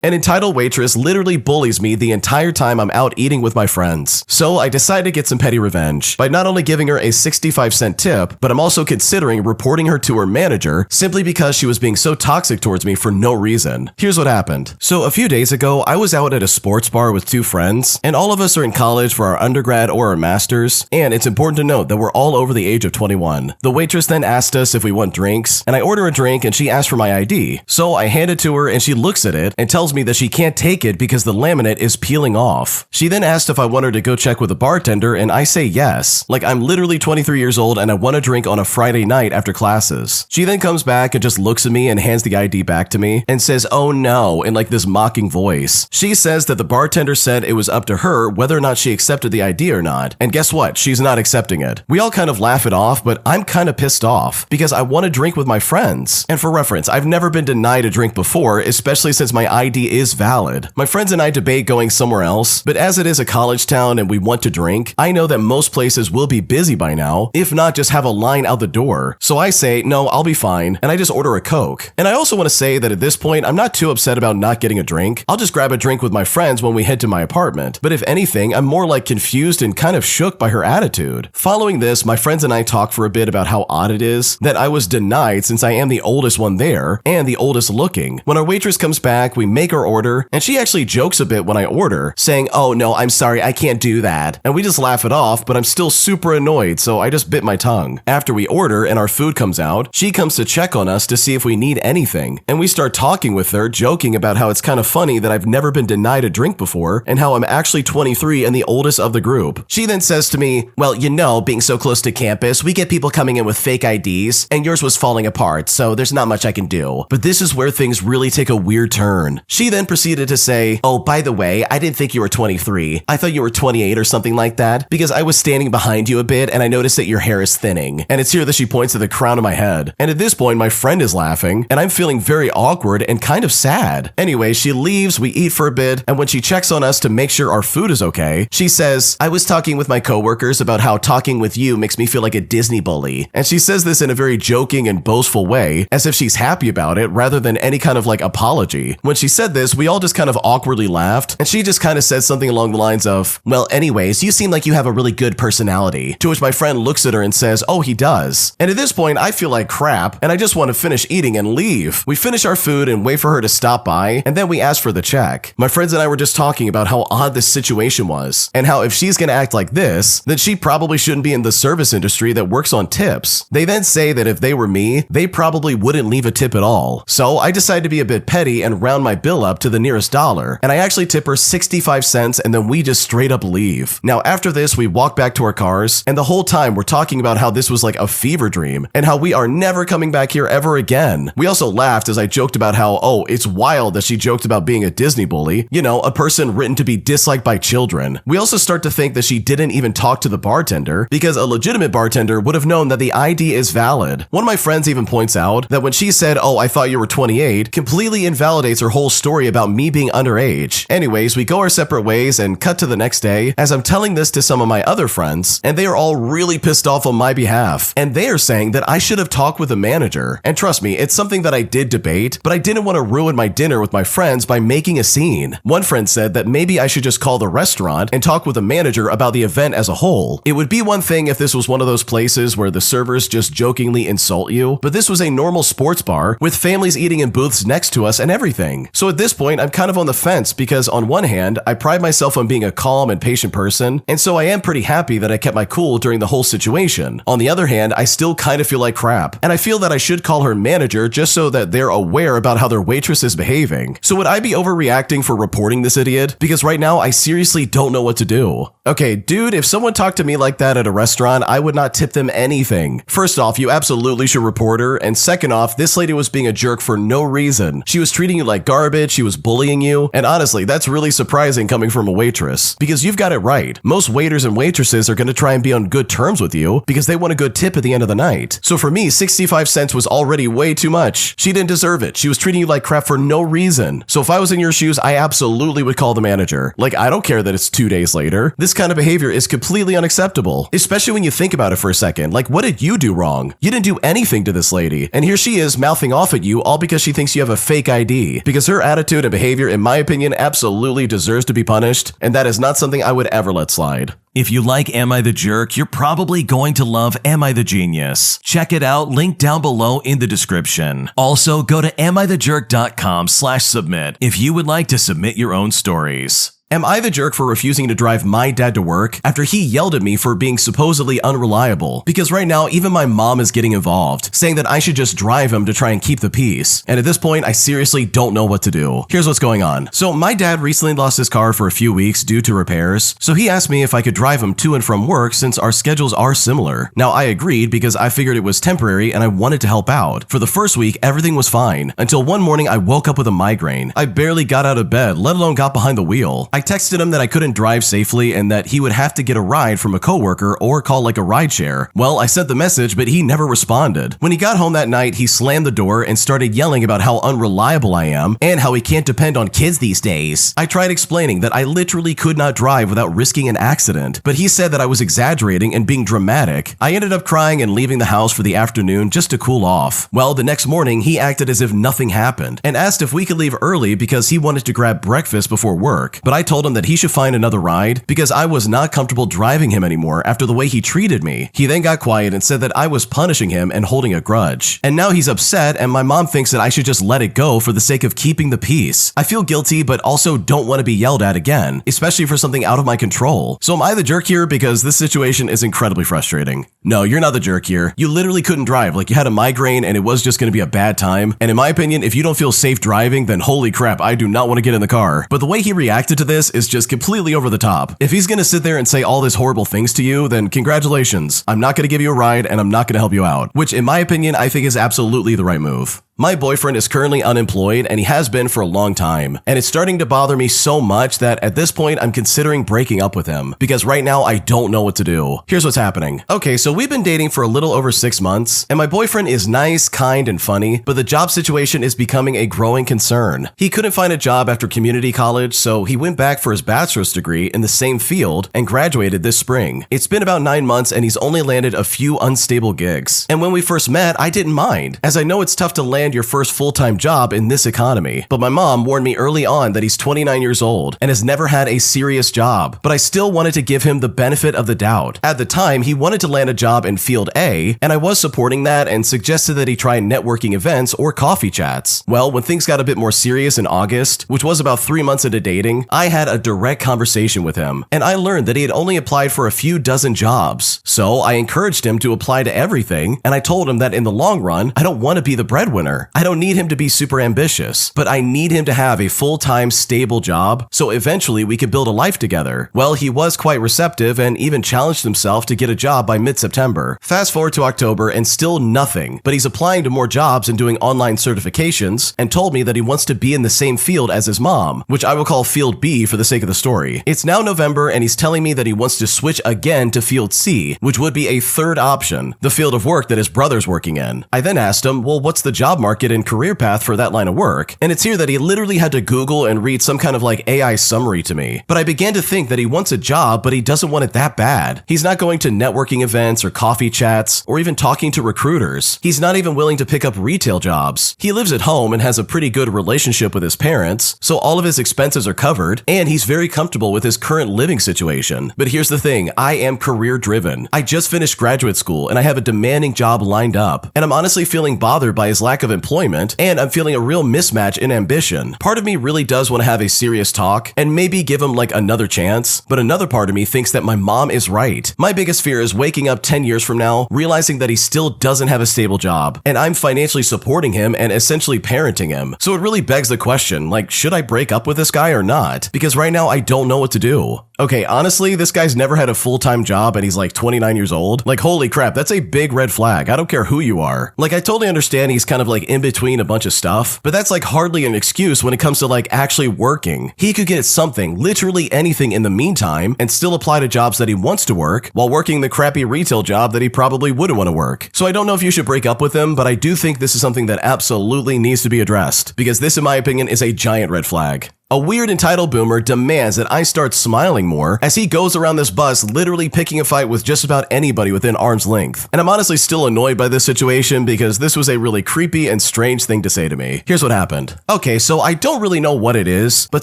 An entitled waitress literally bullies me the entire time I'm out eating with my friends. So I decided to get some petty revenge by not only giving her a 65-cent tip, but I'm also considering reporting her to her manager simply because she was being so toxic towards me for no reason. Here's what happened. So a few days ago, I was out at a sports bar with two friends, and all of us are in college for our undergrad or our masters, and it's important to note that we're all over the age of 21. The waitress then asked us if we want drinks, and I order a drink and she asked for my ID. So I hand it to her and she looks at it and tells me that she can't take it because the laminate is peeling off. She then asked if I want her to go check with the bartender, and I say yes. Like, I'm literally 23 years old and I want a drink on a Friday night after classes. She then comes back and just looks at me and hands the ID back to me and says, "Oh no," in like this mocking voice. She says that the bartender said it was up to her whether or not she accepted the ID or not. And guess what? She's not accepting it. We all kind of laugh it off, but I'm kind of pissed off because I want to drink with my friends. And for reference, I've never been denied a drink before, especially since my ID is valid. My friends and I debate going somewhere else, but as it is a college town and we want to drink, I know that most places will be busy by now, if not just have a line out the door. So I say, no, I'll be fine, and I just order a Coke. And I also want to say that at this point, I'm not too upset about not getting a drink. I'll just grab a drink with my friends when we head to my apartment. But if anything, I'm more like confused and kind of shook by her attitude. Following this, my friends and I talk for a bit about how odd it is that I was denied since I am the oldest one there and the oldest looking. When our waitress comes back, we make our order, and she actually jokes a bit when I order, saying, "Oh no, I'm sorry, I can't do that." And we just laugh it off, but I'm still super annoyed, so I just bit my tongue. After we order and our food comes out, she comes to check on us to see if we need anything, and we start talking with her, joking about how it's kind of funny that I've never been denied a drink before and how I'm actually 23 and the oldest of the group. She then says to me, "Well, you know, being so close to campus, we get people coming in with fake IDs, and yours was falling apart, so there's not much I can do." But this is where things really take a weird turn. She then proceeded to say, "Oh, by the way, I didn't think you were 23. I thought you were 28 or something like that because I was standing behind you a bit and I noticed that your hair is thinning." And it's here that she points to the crown of my head. And at this point, my friend is laughing and I'm feeling very awkward and kind of sad. Anyway, she leaves, we eat for a bit, and when she checks on us to make sure our food is okay, she says, "I was talking with my coworkers about how talking with you makes me feel like a Disney bully." And she says this in a very joking and boastful way, as if she's happy about it rather than any kind of like apology. When she said this, we all just kind of awkwardly laughed, and she just kind of said something along the lines of, "Well, anyways, you seem like you have a really good personality." To which my friend looks at her and says, "Oh, he does." And at this point, I feel like crap, and I just want to finish eating and leave. We finish our food and wait for her to stop by, and then we ask for the check. My friends and I were just talking about how odd this situation was, and how if she's gonna act like this, then she probably shouldn't be in the service industry that works on tips. They then say that if they were me, they probably wouldn't leave a tip at all. So I decided to be a bit petty and round my bill up to the nearest dollar, and I actually tip her 65 cents, and then we just straight up leave. Now after this, we walk back to our cars, and the whole time we're talking about how this was like a fever dream, and how we are never coming back here ever again. We also laughed as I joked about how, oh, it's wild that she joked about being a Disney bully, you know, a person written to be disliked by children. We also start to think that she didn't even talk to the bartender, because a legitimate bartender would have known that the ID is valid. One of my friends even points out that when she said, "Oh, I thought you were 28, completely invalidates her whole story about me being underage. Anyways, we go our separate ways and cut to the next day as I'm telling this to some of my other friends, and they are all really pissed off on my behalf, and they are saying that I should have talked with the manager. And trust me, it's something that I did debate, but I didn't want to ruin my dinner with my friends by making a scene. One friend said that maybe I should just call the restaurant and talk with the manager about the event as a whole. It would be one thing if this was one of those places where the servers just jokingly insult you, but this was a normal sports bar with families eating in booths next to us and everything. So at this point, I'm kind of on the fence because on one hand, I pride myself on being a calm and patient person, and so I am pretty happy that I kept my cool during the whole situation. On the other hand, I still kind of feel like crap, and I feel that I should call her manager just so that they're aware about how their waitress is behaving. So would I be overreacting for reporting this idiot? Because right now, I seriously don't know what to do. Okay, dude, if someone talked to me like that at a restaurant, I would not tip them anything. First off, you absolutely should report her, and second off, this lady was being a jerk for no reason. She was treating you like garbage, she was bullying you, and honestly, that's really surprising coming from a waitress. Because you've got it right. Most waiters and waitresses are going to try and be on good terms with you because they want a good tip at the end of the night. So for me, 65 cents was already way too much. She didn't deserve it. She was treating you like crap for no reason. So if I was in your shoes, I absolutely would call the manager. Like, I don't care that it's 2 days later. This kind of behavior is completely unacceptable, especially when you think about it for a second. Like, what did you do wrong? You didn't do anything to this lady, and here she is mouthing off at you all because she thinks you have a fake ID, because her attitude and behavior, in my opinion, absolutely deserves to be punished, and that is not something I would ever let slide. If you like Am I the Jerk, you're probably going to love Am I the Genius. Check it out, link down below in the description. Also, go to amithejerk.com/submit if you would like to submit your own stories. Am I the jerk for refusing to drive my dad to work after he yelled at me for being supposedly unreliable? Because right now, even my mom is getting involved, saying that I should just drive him to try and keep the peace. And at this point, I seriously don't know what to do. Here's what's going on. So my dad recently lost his car for a few weeks due to repairs, so he asked me if I could drive him to and from work since our schedules are similar. Now, I agreed because I figured it was temporary and I wanted to help out. For the first week, everything was fine, until one morning I woke up with a migraine. I barely got out of bed, let alone got behind the wheel. I texted him that I couldn't drive safely and that he would have to get a ride from a coworker or call like a rideshare. Well, I sent the message, but he never responded. When he got home that night, he slammed the door and started yelling about how unreliable I am and how he can't depend on kids these days. I tried explaining that I literally could not drive without risking an accident, but he said that I was exaggerating and being dramatic. I ended up crying and leaving the house for the afternoon just to cool off. Well, the next morning, he acted as if nothing happened and asked if we could leave early because he wanted to grab breakfast before work, but I told him that he should find another ride because I was not comfortable driving him anymore after the way he treated me. He then got quiet and said that I was punishing him and holding a grudge. And now he's upset and my mom thinks that I should just let it go for the sake of keeping the peace. I feel guilty but also don't want to be yelled at again, especially for something out of my control. So am I the jerk here? Because this situation is incredibly frustrating. No, you're not the jerk here. You literally couldn't drive, like you had a migraine and it was just going to be a bad time. And in my opinion, if you don't feel safe driving, then holy crap, I do not want to get in the car. But the way he reacted to this is just completely over the top. If he's gonna sit there and say all these horrible things to you, then congratulations. I'm not gonna give you a ride and I'm not gonna help you out, which in my opinion, I think is absolutely the right move. My boyfriend is currently unemployed and he has been for a long time. And it's starting to bother me so much that at this point, I'm considering breaking up with him because right now I don't know what to do. Here's what's happening. Okay, so we've been dating for a little over 6 months and my boyfriend is nice, kind, and funny, but the job situation is becoming a growing concern. He couldn't find a job after community college, so he went back for his bachelor's degree in the same field and graduated this spring. It's been about 9 months and he's only landed a few unstable gigs. And when we first met, I didn't mind, as I know it's tough to land your first full-time job in this economy. But my mom warned me early on that he's 29 years old and has never had a serious job, but I still wanted to give him the benefit of the doubt. At the time, he wanted to land a job in field A, and I was supporting that and suggested that he try networking events or coffee chats. Well, when things got a bit more serious in August, which was about 3 months into dating, I had a direct conversation with him, and I learned that he had only applied for a few dozen jobs. So I encouraged him to apply to everything, and I told him that in the long run, I don't want to be the breadwinner. I don't need him to be super ambitious, but I need him to have a full-time, stable job, so eventually we could build a life together. Well, he was quite receptive and even challenged himself to get a job by mid-September. Fast forward to October and still nothing, but he's applying to more jobs and doing online certifications and told me that he wants to be in the same field as his mom, which I will call Field B for the sake of the story. It's now November and he's telling me that he wants to switch again to Field C, which would be a third option, the field of work that his brother's working in. I then asked him, well, what's the job market and career path for that line of work? And it's here that he literally had to Google and read some kind of like AI summary to me. But I began to think that he wants a job, but he doesn't want it that bad. He's not going to networking events or coffee chats or even talking to recruiters. He's not even willing to pick up retail jobs. He lives at home and has a pretty good relationship with his parents, so all of his expenses are covered, and he's very comfortable with his current living situation. But here's the thing, I am career driven. I just finished graduate school and I have a demanding job lined up, and I'm honestly feeling bothered by his lack of employment, and I'm feeling a real mismatch in ambition. Part of me really does want to have a serious talk and maybe give him like another chance, but another part of me thinks that my mom is right. My biggest fear is waking up 10 years from now, realizing that he still doesn't have a stable job, and I'm financially supporting him and essentially parenting him. So it really begs the question, like, should I break up with this guy or not? Because right now I don't know what to do. Okay, honestly, this guy's never had a full-time job and he's like 29 years old. Like, holy crap, that's a big red flag. I don't care who you are. Like, I totally understand he's kind of like in between a bunch of stuff, but that's like hardly an excuse when it comes to like actually working. He could get something, literally anything in the meantime, and still apply to jobs that he wants to work while working the crappy retail job that he probably wouldn't want to work. So I don't know if you should break up with him, but I do think this is something that absolutely needs to be addressed, because this, in my opinion, is a giant red flag. A weird entitled boomer demands that I start smiling more as he goes around this bus literally picking a fight with just about anybody within arm's length. And I'm honestly still annoyed by this situation because this was a really creepy and strange thing to say to me. Here's what happened. Okay, so I don't really know what it is, but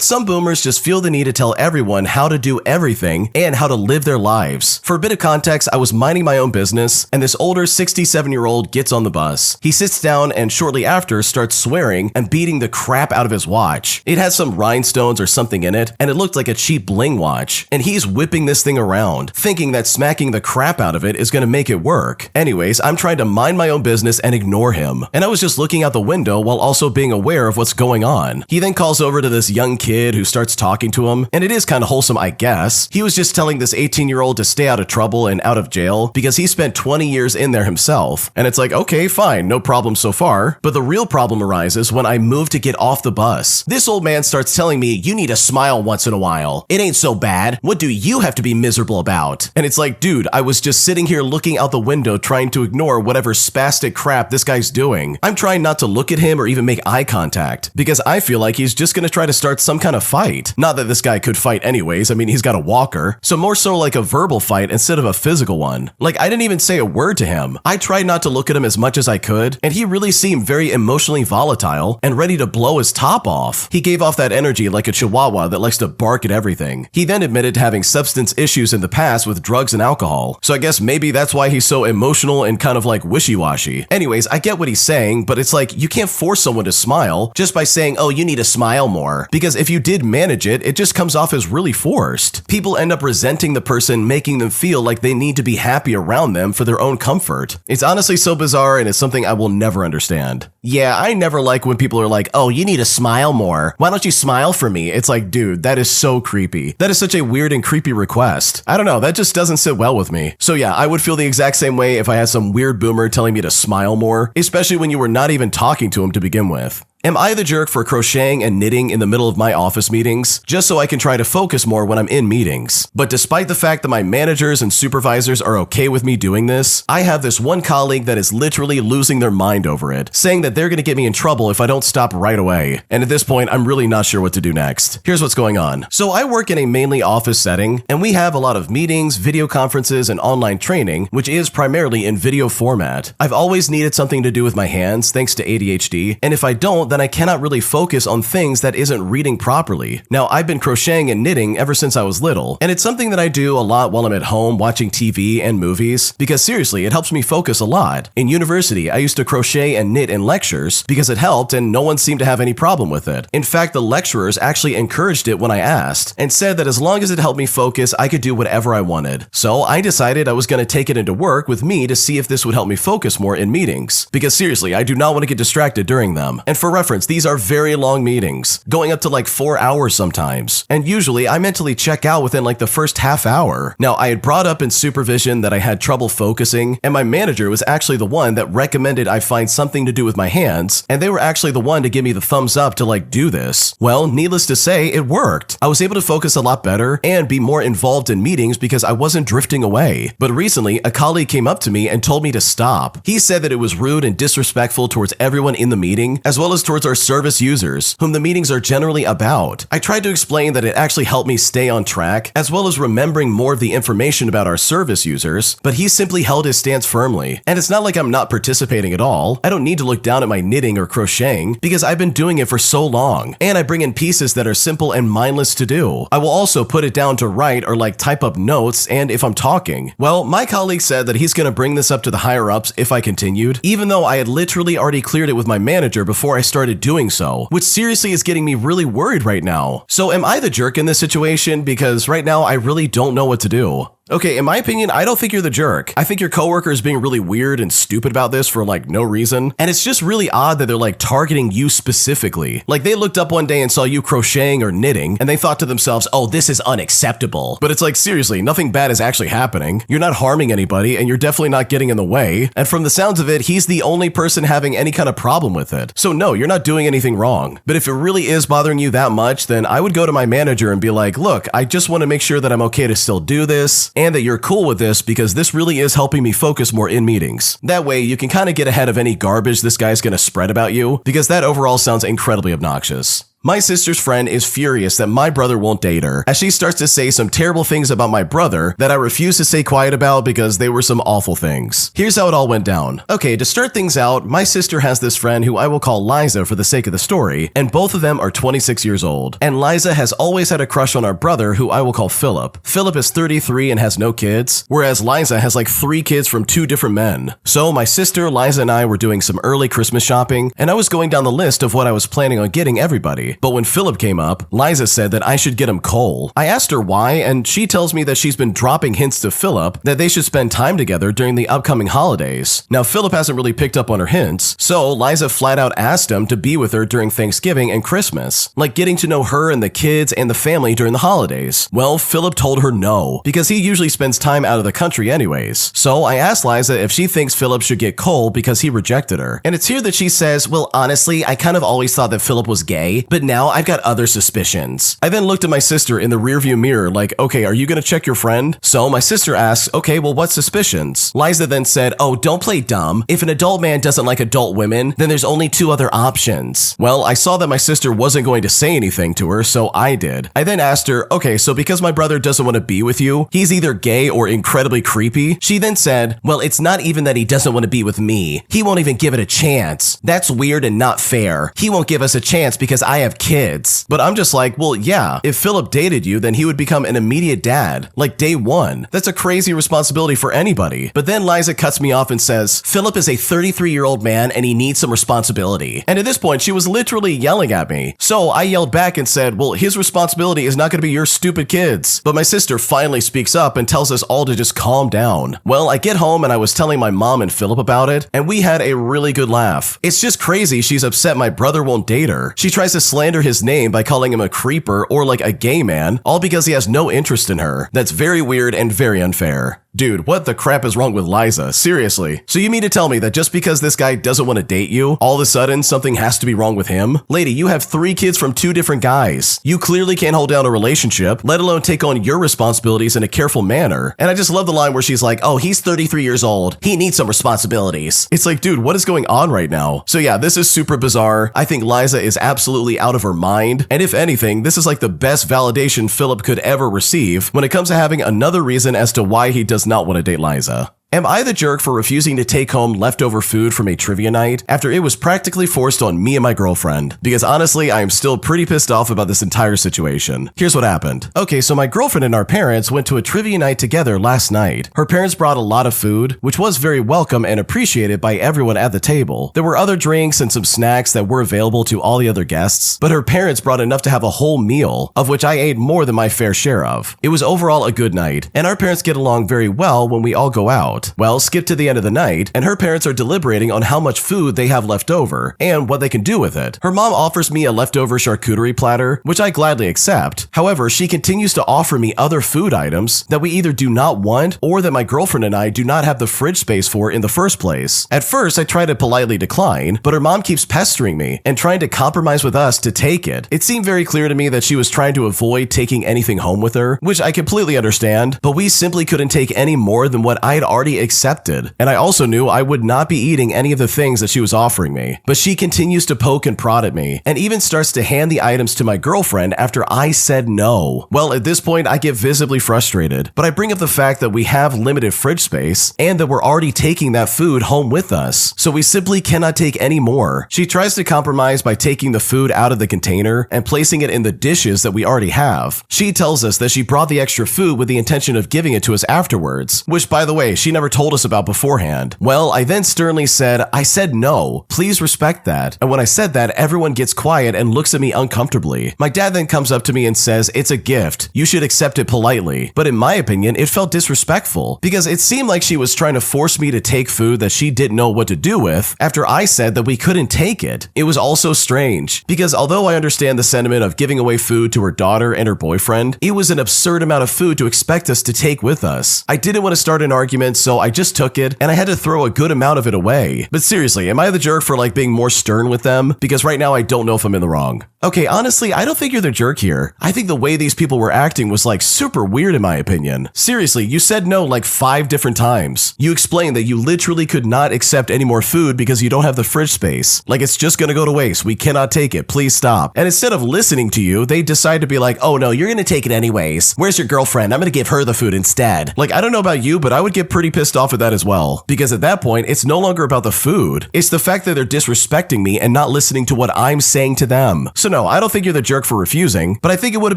some boomers just feel the need to tell everyone how to do everything and how to live their lives. For a bit of context, I was minding my own business, and this older 67-year-old gets on the bus. He sits down and shortly after starts swearing and beating the crap out of his watch. It has some rhinestones or something in it, and it looked like a cheap bling watch. And he's whipping this thing around, thinking that smacking the crap out of it is gonna make it work. Anyways, I'm trying to mind my own business and ignore him. And I was just looking out the window while also being aware of what's going on. He then calls over to this young kid who starts talking to him, and it is kind of wholesome, I guess. He was just telling this 18-year-old to stay out of trouble and out of jail because he spent 20 years in there himself. And it's like, okay, fine, no problem so far. But the real problem arises when I move to get off the bus. This old man starts telling me, you need to smile once in a while. It ain't so bad. What do you have to be miserable about? And it's like, dude, I was just sitting here looking out the window trying to ignore whatever spastic crap this guy's doing. I'm trying not to look at him or even make eye contact because I feel like he's just gonna try to start some kind of fight. Not that this guy could fight anyways. I mean, he's got a walker. So more so like a verbal fight instead of a physical one. Like, I didn't even say a word to him. I tried not to look at him as much as I could, and he really seemed very emotionally volatile and ready to blow his top off. He gave off that energy like a chihuahua that likes to bark at everything. He then admitted to having substance issues in the past with drugs and alcohol. So I guess maybe that's why he's so emotional and kind of like wishy-washy. Anyways, I get what he's saying, but it's like, you can't force someone to smile just by saying, oh, you need to smile more. Because if you did manage it, it just comes off as really forced. People end up resenting the person, making them feel like they need to be happy around them for their own comfort. It's honestly so bizarre, and it's something I will never understand. Yeah, I never like when people are like, oh, you need to smile more. Why don't you smile for me? It's like, dude, that is so creepy. That is such a weird and creepy request. I don't know, that just doesn't sit well with me. So yeah, I would feel the exact same way if I had some weird boomer telling me to smile more, especially when you were not even talking to him to begin with. Am I the jerk for crocheting and knitting in the middle of my office meetings, just so I can try to focus more when I'm in meetings? But despite the fact that my managers and supervisors are okay with me doing this, I have this one colleague that is literally losing their mind over it, saying that they're gonna get me in trouble if I don't stop right away. And at this point, I'm really not sure what to do next. Here's what's going on. So I work in a mainly office setting, and we have a lot of meetings, video conferences, and online training, which is primarily in video format. I've always needed something to do with my hands, thanks to ADHD, and if I don't, then I cannot really focus on things that isn't reading properly. Now, I've been crocheting and knitting ever since I was little, and it's something that I do a lot while I'm at home watching TV and movies, because seriously, it helps me focus a lot. In university, I used to crochet and knit in lectures because it helped and no one seemed to have any problem with it. In fact, the lecturers actually encouraged it when I asked, and said that as long as it helped me focus, I could do whatever I wanted. So I decided I was going to take it into work with me to see if this would help me focus more in meetings, because seriously, I do not want to get distracted during them. And for reference, these are very long meetings, going up to like 4 hours sometimes. And usually I mentally check out within like the first half hour. Now, I had brought up in supervision that I had trouble focusing, and my manager was actually the one that recommended I find something to do with my hands, and they were actually the one to give me the thumbs up to like do this. Well, needless to say, it worked. I was able to focus a lot better and be more involved in meetings because I wasn't drifting away. But recently, a colleague came up to me and told me to stop. He said that it was rude and disrespectful towards everyone in the meeting, as well as towards our service users, whom the meetings are generally about. I tried to explain that it actually helped me stay on track, as well as remembering more of the information about our service users, but he simply held his stance firmly. And it's not like I'm not participating at all. I don't need to look down at my knitting or crocheting, because I've been doing it for so long, and I bring in pieces that are simple and mindless to do. I will also put it down to write or like type up notes, and if I'm talking. Well, my colleague said that he's gonna bring this up to the higher ups if I continued, even though I had literally already cleared it with my manager before I started doing so, which seriously is getting me really worried right now. So am I the jerk in this situation? Because right now I really don't know what to do. Okay, in my opinion, I don't think you're the jerk. I think your coworker is being really weird and stupid about this for like no reason. And it's just really odd that they're like targeting you specifically. Like they looked up one day and saw you crocheting or knitting and they thought to themselves, oh, this is unacceptable. But it's like, seriously, nothing bad is actually happening. You're not harming anybody and you're definitely not getting in the way. And from the sounds of it, he's the only person having any kind of problem with it. So no, you're not doing anything wrong. But if it really is bothering you that much, then I would go to my manager and be like, look, I just want to make sure that I'm okay to still do this, and that you're cool with this because this really is helping me focus more in meetings. That way, you can kind of get ahead of any garbage this guy's gonna spread about you, because that overall sounds incredibly obnoxious. My sister's friend is furious that my brother won't date her, as she starts to say some terrible things about my brother that I refuse to stay quiet about because they were some awful things. Here's how it all went down. Okay, to start things out, my sister has this friend who I will call Liza for the sake of the story, and both of them are 26 years old. And Liza has always had a crush on our brother who I will call Philip. Philip is 33 and has no kids, whereas Liza has like 3 kids from 2 different men. So my sister, Liza, and I were doing some early Christmas shopping, and I was going down the list of what I was planning on getting everybody. But when Philip came up, Liza said that I should get him coal. I asked her why, and she tells me that she's been dropping hints to Philip that they should spend time together during the upcoming holidays. Now, Philip hasn't really picked up on her hints, so Liza flat out asked him to be with her during Thanksgiving and Christmas, like getting to know her and the kids and the family during the holidays. Well, Philip told her no, because he usually spends time out of the country anyways. So I asked Liza if she thinks Philip should get coal because he rejected her. And it's here that she says, well, honestly, I kind of always thought that Philip was gay, but now I've got other suspicions. I then looked at my sister in the rearview mirror like, okay, are you gonna check your friend? So my sister asks, okay, well, what suspicions? Liza then said, oh, don't play dumb. If an adult man doesn't like adult women, then there's only 2 other options. Well, I saw that my sister wasn't going to say anything to her, so I did. I then asked her, okay, so because my brother doesn't want to be with you, he's either gay or incredibly creepy. She then said, well, it's not even that he doesn't want to be with me. He won't even give it a chance. That's weird and not fair. He won't give us a chance because I have kids. But I'm just like, well, yeah, if Philip dated you, then he would become an immediate dad, like day 1. That's a crazy responsibility for anybody. But then Liza cuts me off and says, Philip is a 33-year-old man and he needs some responsibility. And at this point, she was literally yelling at me. So I yelled back and said, well, his responsibility is not going to be your stupid kids. But my sister finally speaks up and tells us all to just calm down. Well, I get home and I was telling my mom and Philip about it, and we had a really good laugh. It's just crazy she's upset my brother won't date her. She tries to slander his name by calling him a creeper or like a gay man, all because he has no interest in her. That's very weird and very unfair. Dude, what the crap is wrong with Liza? Seriously. So you mean to tell me that just because this guy doesn't want to date you, all of a sudden something has to be wrong with him? Lady, you have 3 kids from 2 different guys. You clearly can't hold down a relationship, let alone take on your responsibilities in a careful manner. And I just love the line where she's like, oh, he's 33 years old. He needs some responsibilities. It's like, dude, what is going on right now? So yeah, this is super bizarre. I think Liza is absolutely out of her mind. And if anything, this is like the best validation Philip could ever receive when it comes to having another reason as to why he does not want to date Liza. Am I the jerk for refusing to take home leftover food from a trivia night after it was practically forced on me and my girlfriend? Because honestly, I am still pretty pissed off about this entire situation. Here's what happened. Okay, so my girlfriend and our parents went to a trivia night together last night. Her parents brought a lot of food, which was very welcome and appreciated by everyone at the table. There were other drinks and some snacks that were available to all the other guests, but her parents brought enough to have a whole meal, of which I ate more than my fair share of. It was overall a good night, and our parents get along very well when we all go out. Well, skip to the end of the night, and her parents are deliberating on how much food they have left over and what they can do with it. Her mom offers me a leftover charcuterie platter, which I gladly accept. However, she continues to offer me other food items that we either do not want or that my girlfriend and I do not have the fridge space for in the first place. At first, I try to politely decline, but her mom keeps pestering me and trying to compromise with us to take it. It seemed very clear to me that she was trying to avoid taking anything home with her, which I completely understand, but we simply couldn't take any more than what I'd already accepted. And I also knew I would not be eating any of the things that she was offering me. But she continues to poke and prod at me, and even starts to hand the items to my girlfriend after I said no. Well, at this point, I get visibly frustrated, but I bring up the fact that we have limited fridge space, and that we're already taking that food home with us, so we simply cannot take any more. She tries to compromise by taking the food out of the container and placing it in the dishes that we already have. She tells us that she brought the extra food with the intention of giving it to us afterwards, which, by the way, she never told us about beforehand. Well, I then sternly said, I said no. Please respect that. And when I said that, everyone gets quiet and looks at me uncomfortably. My dad then comes up to me and says, it's a gift. You should accept it politely. But in my opinion, it felt disrespectful because it seemed like she was trying to force me to take food that she didn't know what to do with after I said that we couldn't take it. It was also strange because although I understand the sentiment of giving away food to her daughter and her boyfriend, it was an absurd amount of food to expect us to take with us. I didn't want to start an argument, so I just took it and I had to throw a good amount of it away. But seriously, am I the jerk for like being more stern with them? Because right now I don't know if I'm in the wrong. Okay, honestly, I don't think you're the jerk here. I think the way these people were acting was like super weird in my opinion. Seriously, you said no like 5 different times. You explained that you literally could not accept any more food because you don't have the fridge space. Like it's just gonna go to waste. We cannot take it. Please stop. And instead of listening to you, they decide to be like, oh no, you're gonna take it anyways. Where's your girlfriend? I'm gonna give her the food instead. Like, I don't know about you, but I would get pretty pissed off at that as well. Because at that point, it's no longer about the food. It's the fact that they're disrespecting me and not listening to what I'm saying to them. So no, I don't think you're the jerk for refusing, but I think it would have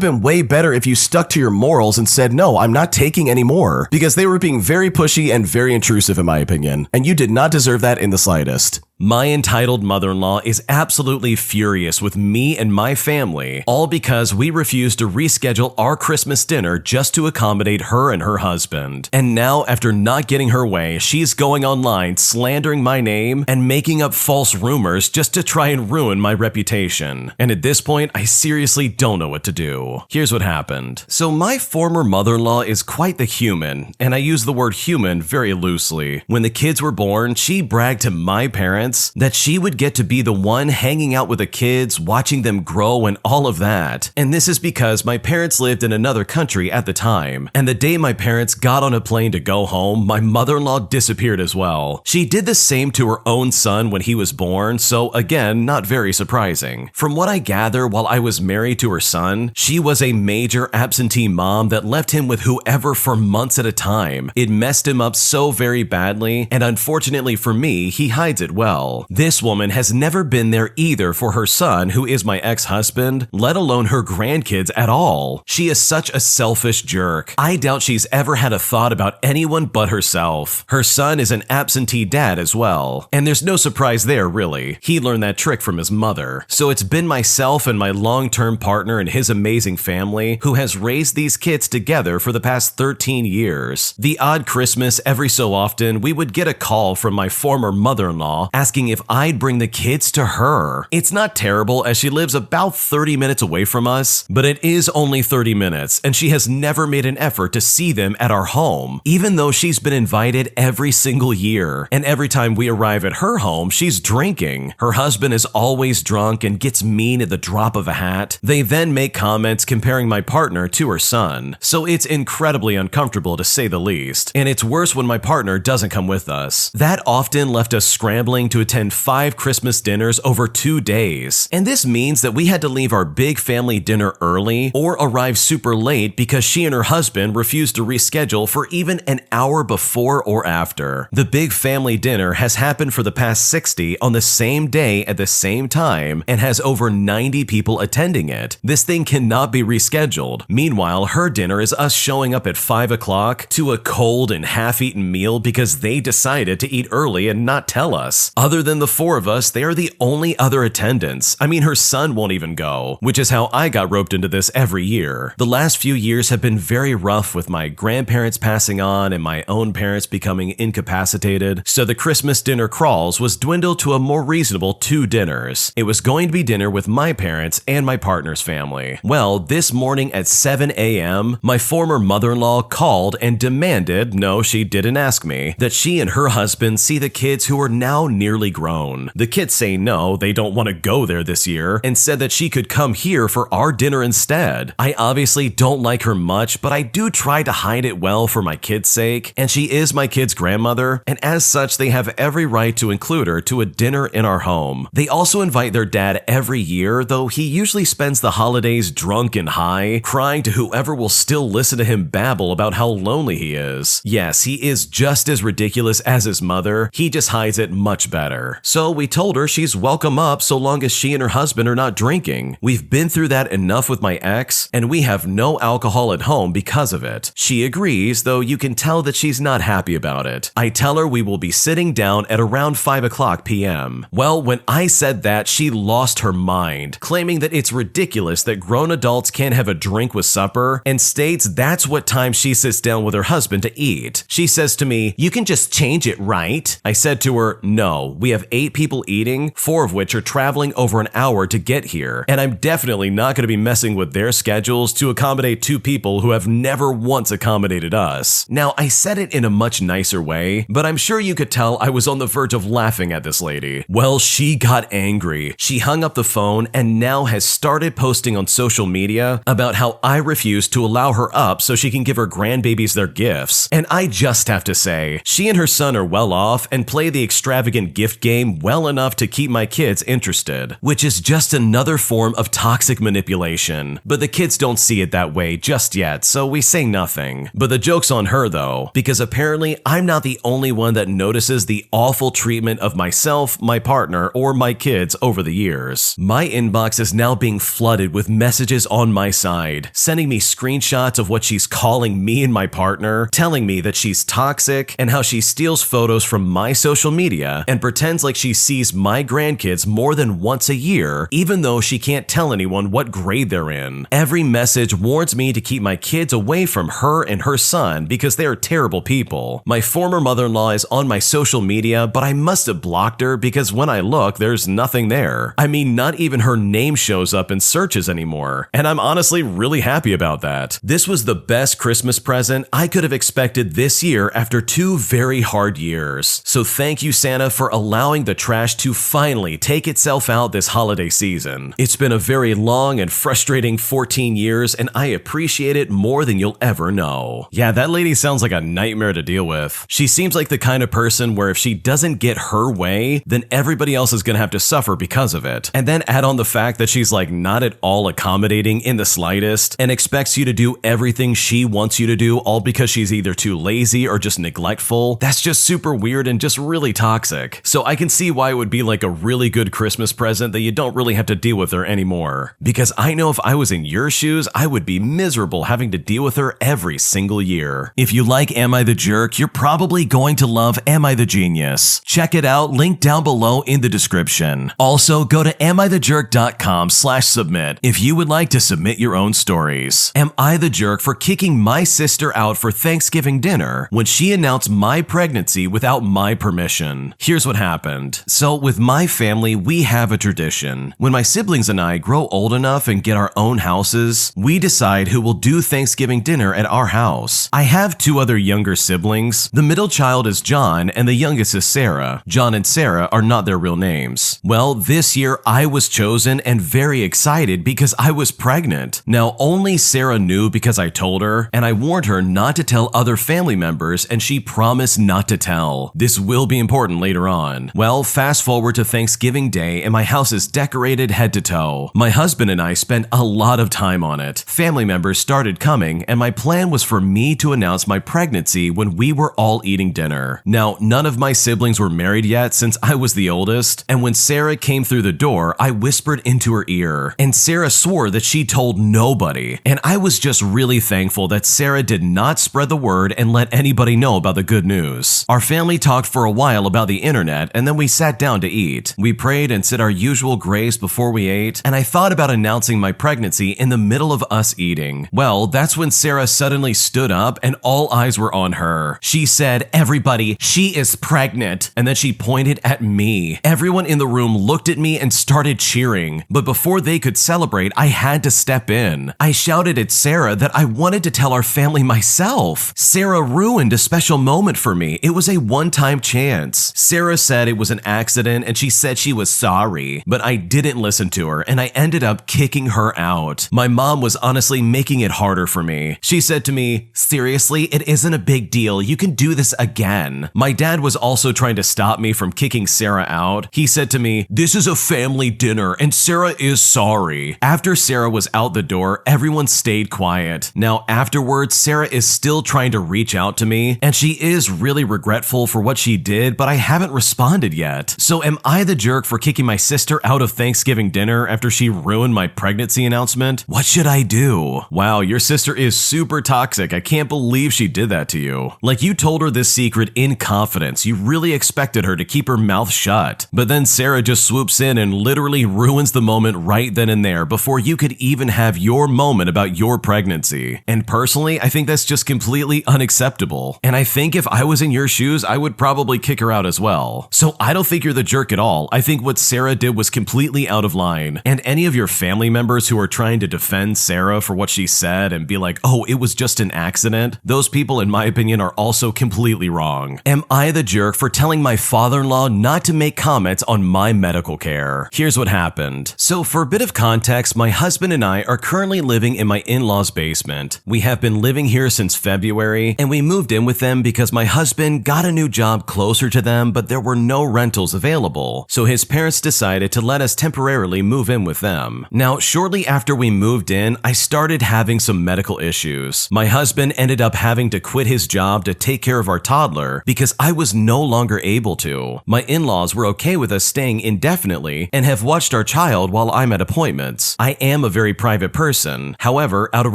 been way better if you stuck to your morals and said, no, I'm not taking any more. Because they were being very pushy and very intrusive in my opinion. And you did not deserve that in the slightest. My entitled mother-in-law is absolutely furious with me and my family, all because we refused to reschedule our Christmas dinner just to accommodate her and her husband. And now, after not getting her way, she's going online slandering my name and making up false rumors just to try and ruin my reputation. And at this point, I seriously don't know what to do. Here's what happened. So my former mother-in-law is quite the human, and I use the word human very loosely. When the kids were born, she bragged to my parents that she would get to be the one hanging out with the kids, watching them grow and all of that. And this is because my parents lived in another country at the time. And the day my parents got on a plane to go home, my mother-in-law disappeared as well. She did the same to her own son when he was born, so again, not very surprising. From what I gather, while I was married to her son, she was a major absentee mom that left him with whoever for months at a time. It messed him up so very badly, and unfortunately for me, he hides it well. This woman has never been there either for her son, who is my ex-husband, let alone her grandkids at all. She is such a selfish jerk. I doubt she's ever had a thought about anyone but herself. Her son is an absentee dad as well, and there's no surprise there really. He learned that trick from his mother. So it's been myself and my long-term partner and his amazing family who has raised these kids together for the past 13 years. The odd Christmas, every so often, we would get a call from my former mother-in-law asking if I'd bring the kids to her. It's not terrible as she lives about 30 minutes away from us, but it is only 30 minutes and she has never made an effort to see them at our home, even though she's been invited every single year. And every time we arrive at her home, she's drinking. Her husband is always drunk and gets mean at the drop of a hat. They then make comments comparing my partner to her son. So it's incredibly uncomfortable to say the least. And it's worse when my partner doesn't come with us. That often left us scrambling to attend 5 Christmas dinners over 2 days. And this means that we had to leave our big family dinner early or arrive super late because she and her husband refused to reschedule for even an hour before or after. The big family dinner has happened for the past 60 on the same day at the same time and has over 90 people attending it. This thing cannot be rescheduled. Meanwhile, her dinner is us showing up at 5 o'clock to a cold and half-eaten meal because they decided to eat early and not tell us. Other than the 4 of us, they are the only other attendants. I mean, her son won't even go, which is how I got roped into this every year. The last few years have been very rough with my grandparents passing on and my own parents becoming incapacitated, so the Christmas dinner crawls was dwindled to a more reasonable 2 dinners. It was going to be dinner with my parents and my partner's family. Well, this morning at 7 a.m., my former mother-in-law called and demanded, no, she didn't ask me, that she and her husband see the kids who are now nearly grown. The kids say no, they don't want to go there this year, and said that she could come here for our dinner instead. I obviously don't like her much, but I do try to hide it well for my kids' sake, and she is my kids' grandmother, and as such, they have every right to include her to a dinner in our home. They also invite their dad every year, though he usually spends the holidays drunk and high, crying to whoever will still listen to him babble about how lonely he is. Yes, he is just as ridiculous as his mother, he just hides it much better. So we told her she's welcome up so long as she and her husband are not drinking. We've been through that enough with my ex, and we have no alcohol at home because of it. She agrees, though you can tell that she's not happy about it. I tell her we will be sitting down at around 5 o'clock p.m. Well, when I said that, she lost her mind, claiming that it's ridiculous that grown adults can't have a drink with supper, and states that's what time she sits down with her husband to eat. She says to me, "You can just change it, right?" I said to her, "No, go. We have 8 people eating, 4 of which are traveling over an hour to get here, and I'm definitely not going to be messing with their schedules to accommodate 2 people who have never once accommodated us. Now, I said it in a much nicer way, but I'm sure you could tell I was on the verge of laughing at this lady. Well, she got angry. She hung up the phone and now has started posting on social media about how I refuse to allow her up so she can give her grandbabies their gifts. And I just have to say, she and her son are well off and play the extravagant gift game well enough to keep my kids interested, which is just another form of toxic manipulation. But the kids don't see it that way just yet, so we say nothing. But the joke's on her though, because apparently I'm not the only one that notices the awful treatment of myself, my partner, or my kids over the years. My inbox is now being flooded with messages on my side, sending me screenshots of what she's calling me and my partner, telling me that she's toxic and how she steals photos from my social media and pretends like she sees my grandkids more than once a year, even though she can't tell anyone what grade they're in. Every message warns me to keep my kids away from her and her son because they are terrible people. My former mother-in-law is on my social media, but I must have blocked her because when I look, there's nothing there. I mean, not even her name shows up in searches anymore, and I'm honestly really happy about that. This was the best Christmas present I could have expected this year after 2 very hard years. So thank you, Santa, for allowing the trash to finally take itself out this holiday season. It's been a very long and frustrating 14 years, and I appreciate it more than you'll ever know. Yeah, that lady sounds like a nightmare to deal with. She seems like the kind of person where if she doesn't get her way, then everybody else is gonna have to suffer because of it. And then add on the fact that she's like not at all accommodating in the slightest and expects you to do everything she wants you to do, all because she's either too lazy or just neglectful. That's just super weird and just really toxic. So I can see why it would be like a really good Christmas present that you don't really have to deal with her anymore. Because I know if I was in your shoes, I would be miserable having to deal with her every single year. If you like Am I the Jerk, you're probably going to love Am I the Genius. Check it out, link down below in the description. Also, go to amithejerk.com/submit if you would like to submit your own stories. Am I the jerk for kicking my sister out for Thanksgiving dinner when she announced my pregnancy without my permission? Here's what happened. So with my family, we have a tradition. When my siblings and I grow old enough and get our own houses, we decide who will do Thanksgiving dinner at our house. I have 2 other younger siblings. The middle child is John and the youngest is Sarah. John and Sarah are not their real names. Well, this year I was chosen and very excited because I was pregnant. Now, only Sarah knew because I told her, and I warned her not to tell other family members, and she promised not to tell. This will be important later on. Well, fast forward to Thanksgiving Day and my house is decorated head to toe. My husband and I spent a lot of time on it. Family members started coming, and my plan was for me to announce my pregnancy when we were all eating dinner. Now, none of my siblings were married yet since I was the oldest, and when Sarah came through the door, I whispered into her ear, and Sarah swore that she told nobody. And I was just really thankful that Sarah did not spread the word and let anybody know about the good news. Our family talked for a while about the internet, and then we sat down to eat. We prayed and said our usual grace before we ate, and I thought about announcing my pregnancy in the middle of us eating. Well, that's when Sarah suddenly stood up and all eyes were on her. She said, "Everybody, she is pregnant," and then she pointed at me. Everyone in the room looked at me and started cheering, but before they could celebrate, I had to step in. I shouted at Sarah that I wanted to tell our family myself. Sarah ruined a special moment for me. It was a one-time chance. Sarah said it was an accident and she said she was sorry, but I didn't listen to her and I ended up kicking her out. My mom was honestly making it harder for me. She said to me, "Seriously, it isn't a big deal. You can do this again." My dad was also trying to stop me from kicking Sarah out. He said to me, "This is a family dinner and Sarah is sorry." After Sarah was out the door, everyone stayed quiet. Now afterwards, Sarah is still trying to reach out to me, and she is really regretful for what she did, but I haven't responded yet. So am I the jerk for kicking my sister out of Thanksgiving dinner after she ruined my pregnancy announcement? What should I do? Wow, your sister is super toxic. I can't believe she did that to you. Like, you told her this secret in confidence. You really expected her to keep her mouth shut. But then Sarah just swoops in and literally ruins the moment right then and there before you could even have your moment about your pregnancy. And personally, I think that's just completely unacceptable. And I think if I was in your shoes, I would probably kick her out as well. all. So I don't think you're the jerk at all. I think what Sarah did was completely out of line. And any of your family members who are trying to defend Sarah for what she said and be like, oh, it was just an accident, those people, in my opinion, are also completely wrong. Am I the jerk for telling my father-in-law not to make comments on my medical care? Here's what happened. So for a bit of context, my husband and I are currently living in my in-laws' basement. We have been living here since February, and we moved in with them because my husband got a new job closer to them, but there were no rentals available. So his parents decided to let us temporarily move in with them. Now, shortly after we moved in, I started having some medical issues. My husband ended up having to quit his job to take care of our toddler because I was no longer able to. My in-laws were okay with us staying indefinitely and have watched our child while I'm at appointments. I am a very private person. However, out of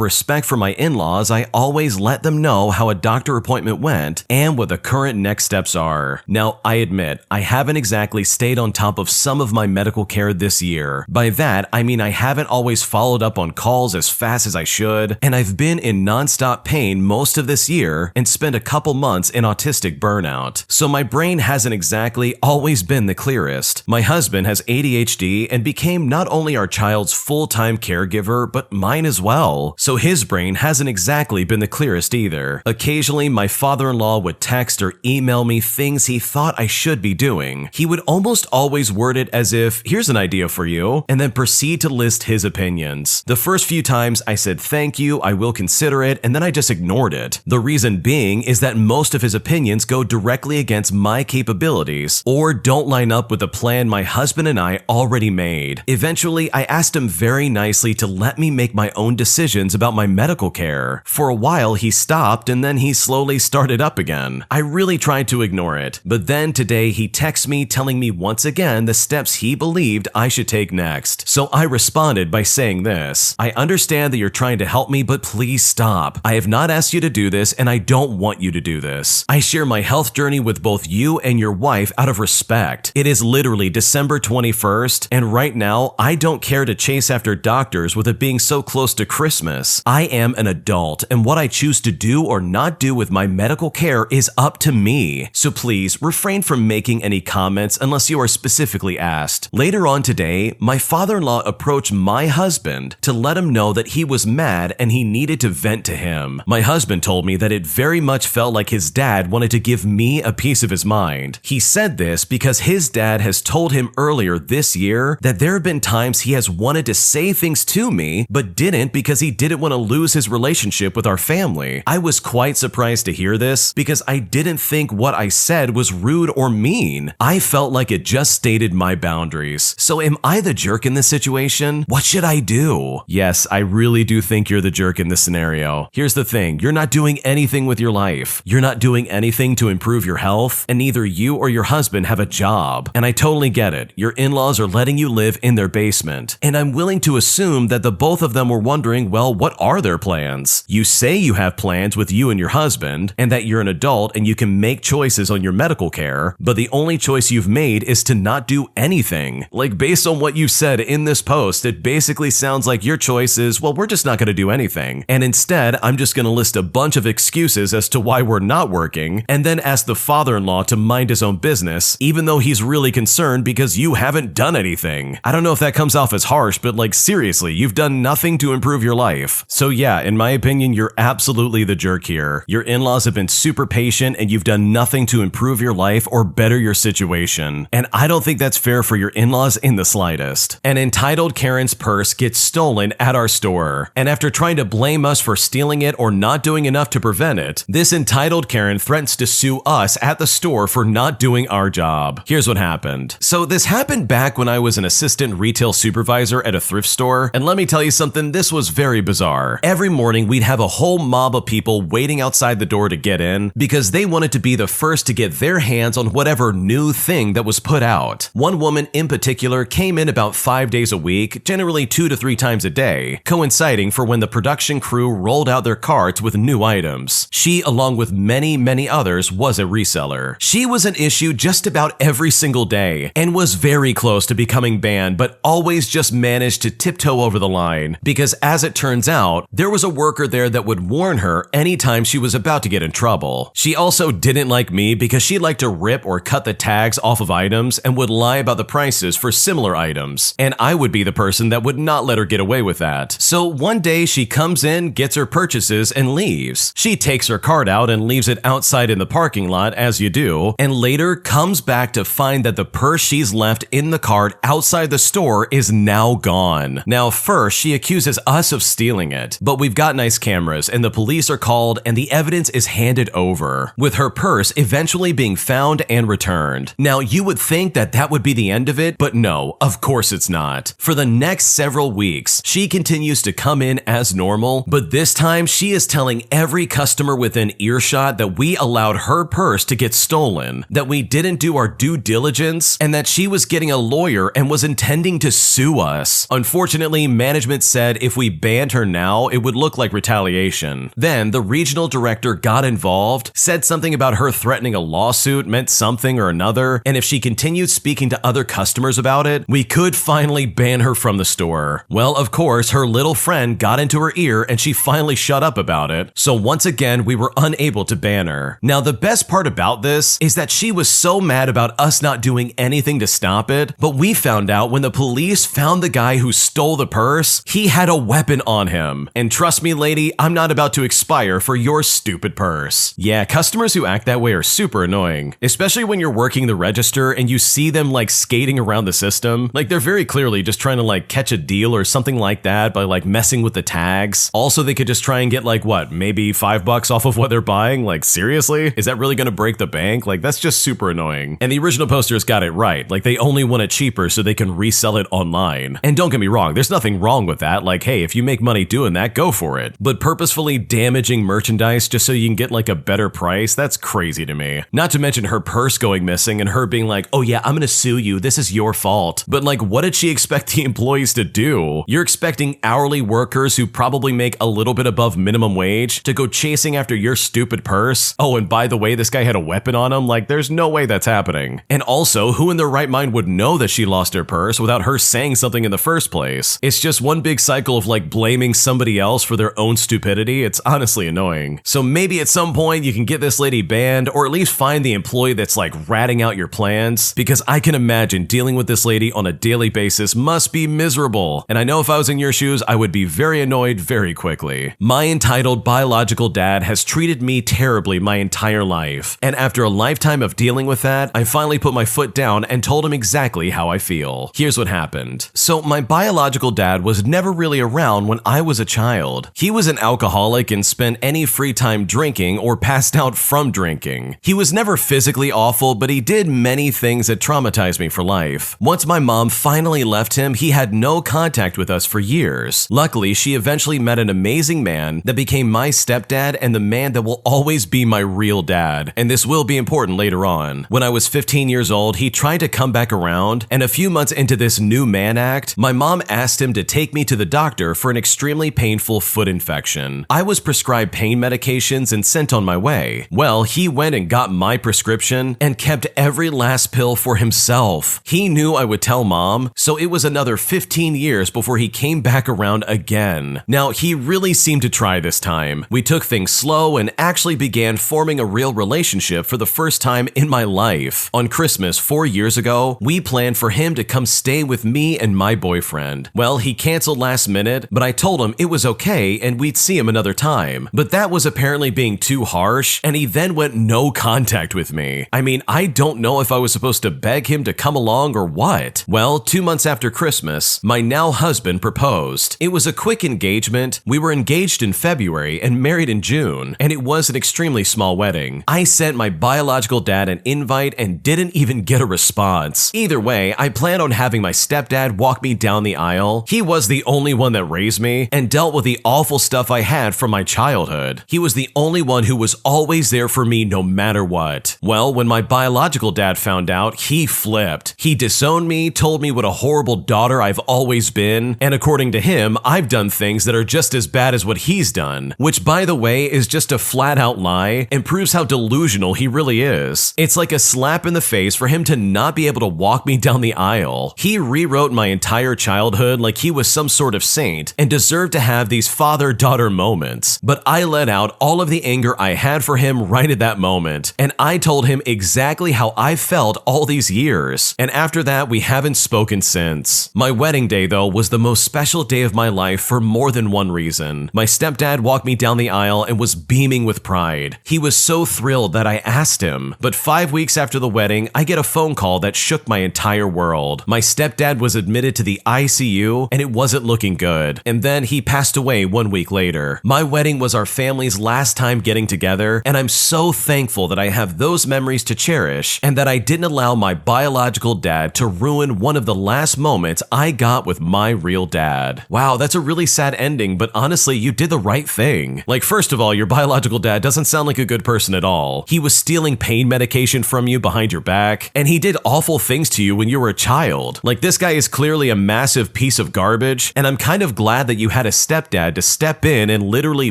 respect for my in-laws, I always let them know how a doctor appointment went and what the current next steps are. Now, I admit, I haven't exactly stayed on top of some of my medical care this year. By that, I mean I haven't always followed up on calls as fast as I should, and I've been in non-stop pain most of this year and spent a couple months in autistic burnout. So my brain hasn't exactly always been the clearest. My husband has ADHD and became not only our child's full-time caregiver, but mine as well. So his brain hasn't exactly been the clearest either. Occasionally, my father-in-law would text or email me things he thought I should be doing. He would almost always word it as if, here's an idea for you, and then proceed to list his opinions. The first few times I said thank you, I will consider it, and then I just ignored it. The reason being is that most of his opinions go directly against my capabilities or don't line up with the plan my husband and I already made. Eventually, I asked him very nicely to let me make my own decisions about my medical care. For a while, he stopped and then he slowly started up again. I really tried to ignore it, but then today he texts me telling me once again the steps he believed I should take next. So I responded by saying this: I understand that you're trying to help me, but please stop. I have not asked you to do this and I don't want you to do this. I share my health journey with both you and your wife out of respect. It is literally December 21st, and right now I don't care to chase after doctors with it being so close to Christmas. I am an adult, and what I choose to do or not do with my medical care is up to me. So please refrain from making any comments unless you are specifically asked. Later on today, my father-in-law approached my husband to let him know that he was mad and he needed to vent to him. My husband told me that it very much felt like his dad wanted to give me a piece of his mind. He said this because his dad has told him earlier this year that there have been times he has wanted to say things to me, but didn't because he didn't want to lose his relationship with our family. I was quite surprised to hear this because I didn't think what I said was rude or mean. I felt like it just stated my boundaries. So am I the jerk in this situation? What should I do? Yes, I really do think you're the jerk in this scenario. Here's the thing, you're not doing anything with your life. You're not doing anything to improve your health, and neither you or your husband have a job. And I totally get it. Your in-laws are letting you live in their basement. And I'm willing to assume that the both of them were wondering, well, what are their plans? You say you have plans with you and your husband, and that you're an adult and you can make choices on your medical care, but the only choice you've made is to not do anything. Like, based on what you said in this post, it basically sounds like your choice is, well, we're just not going to do anything. And instead, I'm just going to list a bunch of excuses as to why we're not working, and then ask the father-in-law to mind his own business, even though he's really concerned because you haven't done anything. I don't know if that comes off as harsh, but like, seriously, you've done nothing to improve your life. So yeah, in my opinion, you're absolutely the jerk here. Your in-laws have been super patient and you've done nothing to improve your life or better your situation. And I don't think that's fair for your in-laws in the slightest. An entitled Karen's purse gets stolen at our store. And after trying to blame us for stealing it or not doing enough to prevent it, this entitled Karen threatens to sue us at the store for not doing our job. Here's what happened. So this happened back when I was an assistant retail supervisor at a thrift store, and let me tell you something, this was very bizarre. Every morning we'd have a whole mob of people waiting outside the door to get in because they wanted to be the first to get their hands on whatever new thing that was put out. One woman in particular came in about 5 days a week, generally 2 to 3 times a day, coinciding for when the production crew rolled out their carts with new items. She, along with many others, was a reseller. She was an issue just about every single day and was very close to becoming banned, but always just managed to tiptoe over the line because, as it turns out, there was a worker there that would warn her anytime she was about to get in trouble. She also didn't like me because she liked to rip or cut the tags off of items and would lie about the prices for similar items, and I would be the person that would not let her get away with that. So one day she comes in, gets her purchases, and leaves. She takes her cart out and leaves it outside in the parking lot, as you do, and later comes back to find that the purse she's left in the cart outside the store is now gone. Now first, she accuses us of stealing it, but we've got nice cameras and the police are called and the evidence is handed over, with her purse eventually being found and returned. Now you would think that that would be the end of it, but no, of course it's not. For the next several weeks, she continues to come in as normal, but this time she is telling every customer within earshot that we allowed her purse to get stolen, that we didn't do our due diligence, and that she was getting a lawyer and was intending to sue us. Unfortunately, management said if we banned her now, it would look like retaliation. Then the regional director got involved, said something about her threatening a lawsuit meant something or another, and if she continued speaking to other customers about it, we could finally ban her from the store. Well, of course, her little friend got into her ear and she finally shut up about it, so once again, we were unable to ban her. Now, the best part about this is that she was so mad about us not doing anything to stop it, but we found out when the police found the guy who stole the purse, he had a weapon on him. And trust me, lady, I'm not about to expire for your stupid purse. Yeah, customers who act that way are super annoying, especially when you're working the register and you see them like skating around the system. Like they're very clearly just trying to like catch a deal or something like that by like messing with the tags. Also, they could just try and get like what, maybe $5 off of what they're buying? Like seriously? Is that really gonna break the bank? Like that's just super annoying. And the original posters got it right. Like they only want it cheaper so they can resell it online. And don't get me wrong, there's nothing wrong with that. Like, hey, if you make money doing that, go for it. But purposefully damaging merchandise just so you can get like a better price, that's crazy to me. Not to mention her purse going missing and her being like, oh yeah, I'm gonna sue you, this is your fault. But like, what did she expect the employees to do? You're expecting hourly workers who probably make a little bit above minimum wage to go chasing after your stupid purse? Oh, and by the way, this guy had a weapon on him? Like, there's no way that's happening. And also, who in their right mind would know that she lost her purse without her saying something in the first place? It's just one big cycle of like blaming somebody else for their own stupidity. It's honestly annoying. So maybe at some point you can get this lady banned, or at least find the employee that's like ratting out your plans, because I can imagine dealing with this lady on a daily basis must be miserable. And I know if I was in your shoes, I would be very annoyed very quickly. My entitled biological dad has treated me terribly my entire life. And after a lifetime of dealing with that, I finally put my foot down and told him exactly how I feel. Here's what happened. So my biological dad was never really around when I was a child. He was an alcoholic and spent any free time drinking or passed out from drinking. He was never physically awful, but he did many things that traumatized me for life. Once my mom finally left him, he had no contact with us for years. Luckily, she eventually met an amazing man that became my stepdad and the man that will always be my real dad. And this will be important later on. When I was 15 years old, he tried to come back around, and a few months into this new man act, my mom asked him to take me to the doctor for an extremely painful foot infection. I was prescribed pain medications and sent on my way. Well, he went and got my prescription and kept every last pill for himself. He knew I would tell mom, so it was another 15 years before he came back around again. Now, he really seemed to try this time. We took things slow and actually began forming a real relationship for the first time in my life. On Christmas 4 years ago, we planned for him to come stay with me and my boyfriend. Well, he canceled last minute, but I told him it was okay and we'd see him another time. But that was apparently being too harsh, and he then went no contact with me. I mean, I don't know if I was supposed to beg him to come along or what. Well, 2 months after Christmas, my now husband proposed. It was a quick engagement. We were engaged in February and married in June, and it was an extremely small wedding. I sent my biological dad an invite and didn't even get a response. Either way, I planned on having my stepdad walk me down the aisle. He was the only one that raised me and dealt with the awful stuff I had from my childhood. He was the only one who was always there for me no matter what. Well, when my biological dad found out, he flipped. He disowned me, told me what a horrible daughter I've always been, and according to him, I've done things that are just as bad as what he's done, which by the way is just a flat out lie and proves how delusional he really is. It's like a slap in the face for him to not be able to walk me down the aisle. He rewrote my entire childhood like he was some sort of saint and deserved to have these father-daughter moments. But I let out all of the anger I had for him right at that moment, and I told him exactly how I felt all these years. And after that, we haven't spoken since. My wedding day, though, was the most special day of my life for more than one reason. My stepdad walked me down the aisle and was beaming with pride. He was so thrilled that I asked him. But 5 weeks after the wedding, I get a phone call that shook my entire world. My stepdad was admitted to the ICU and it wasn't looking good. And then he passed away 1 week later. My wedding was our family's last time getting together, and I'm so thankful that I have those memories to cherish and that I didn't allow my biological dad to ruin one of the last moments I got with my real dad. Wow, that's a really sad ending, but honestly, you did the right thing. Like, first of all, your biological dad doesn't sound like a good person at all. He was stealing pain medication from you behind your back, and he did awful things to you when you were a child. Like, this guy is clearly a massive piece of garbage, and I'm kind of glad that you had a stepdad to step in and literally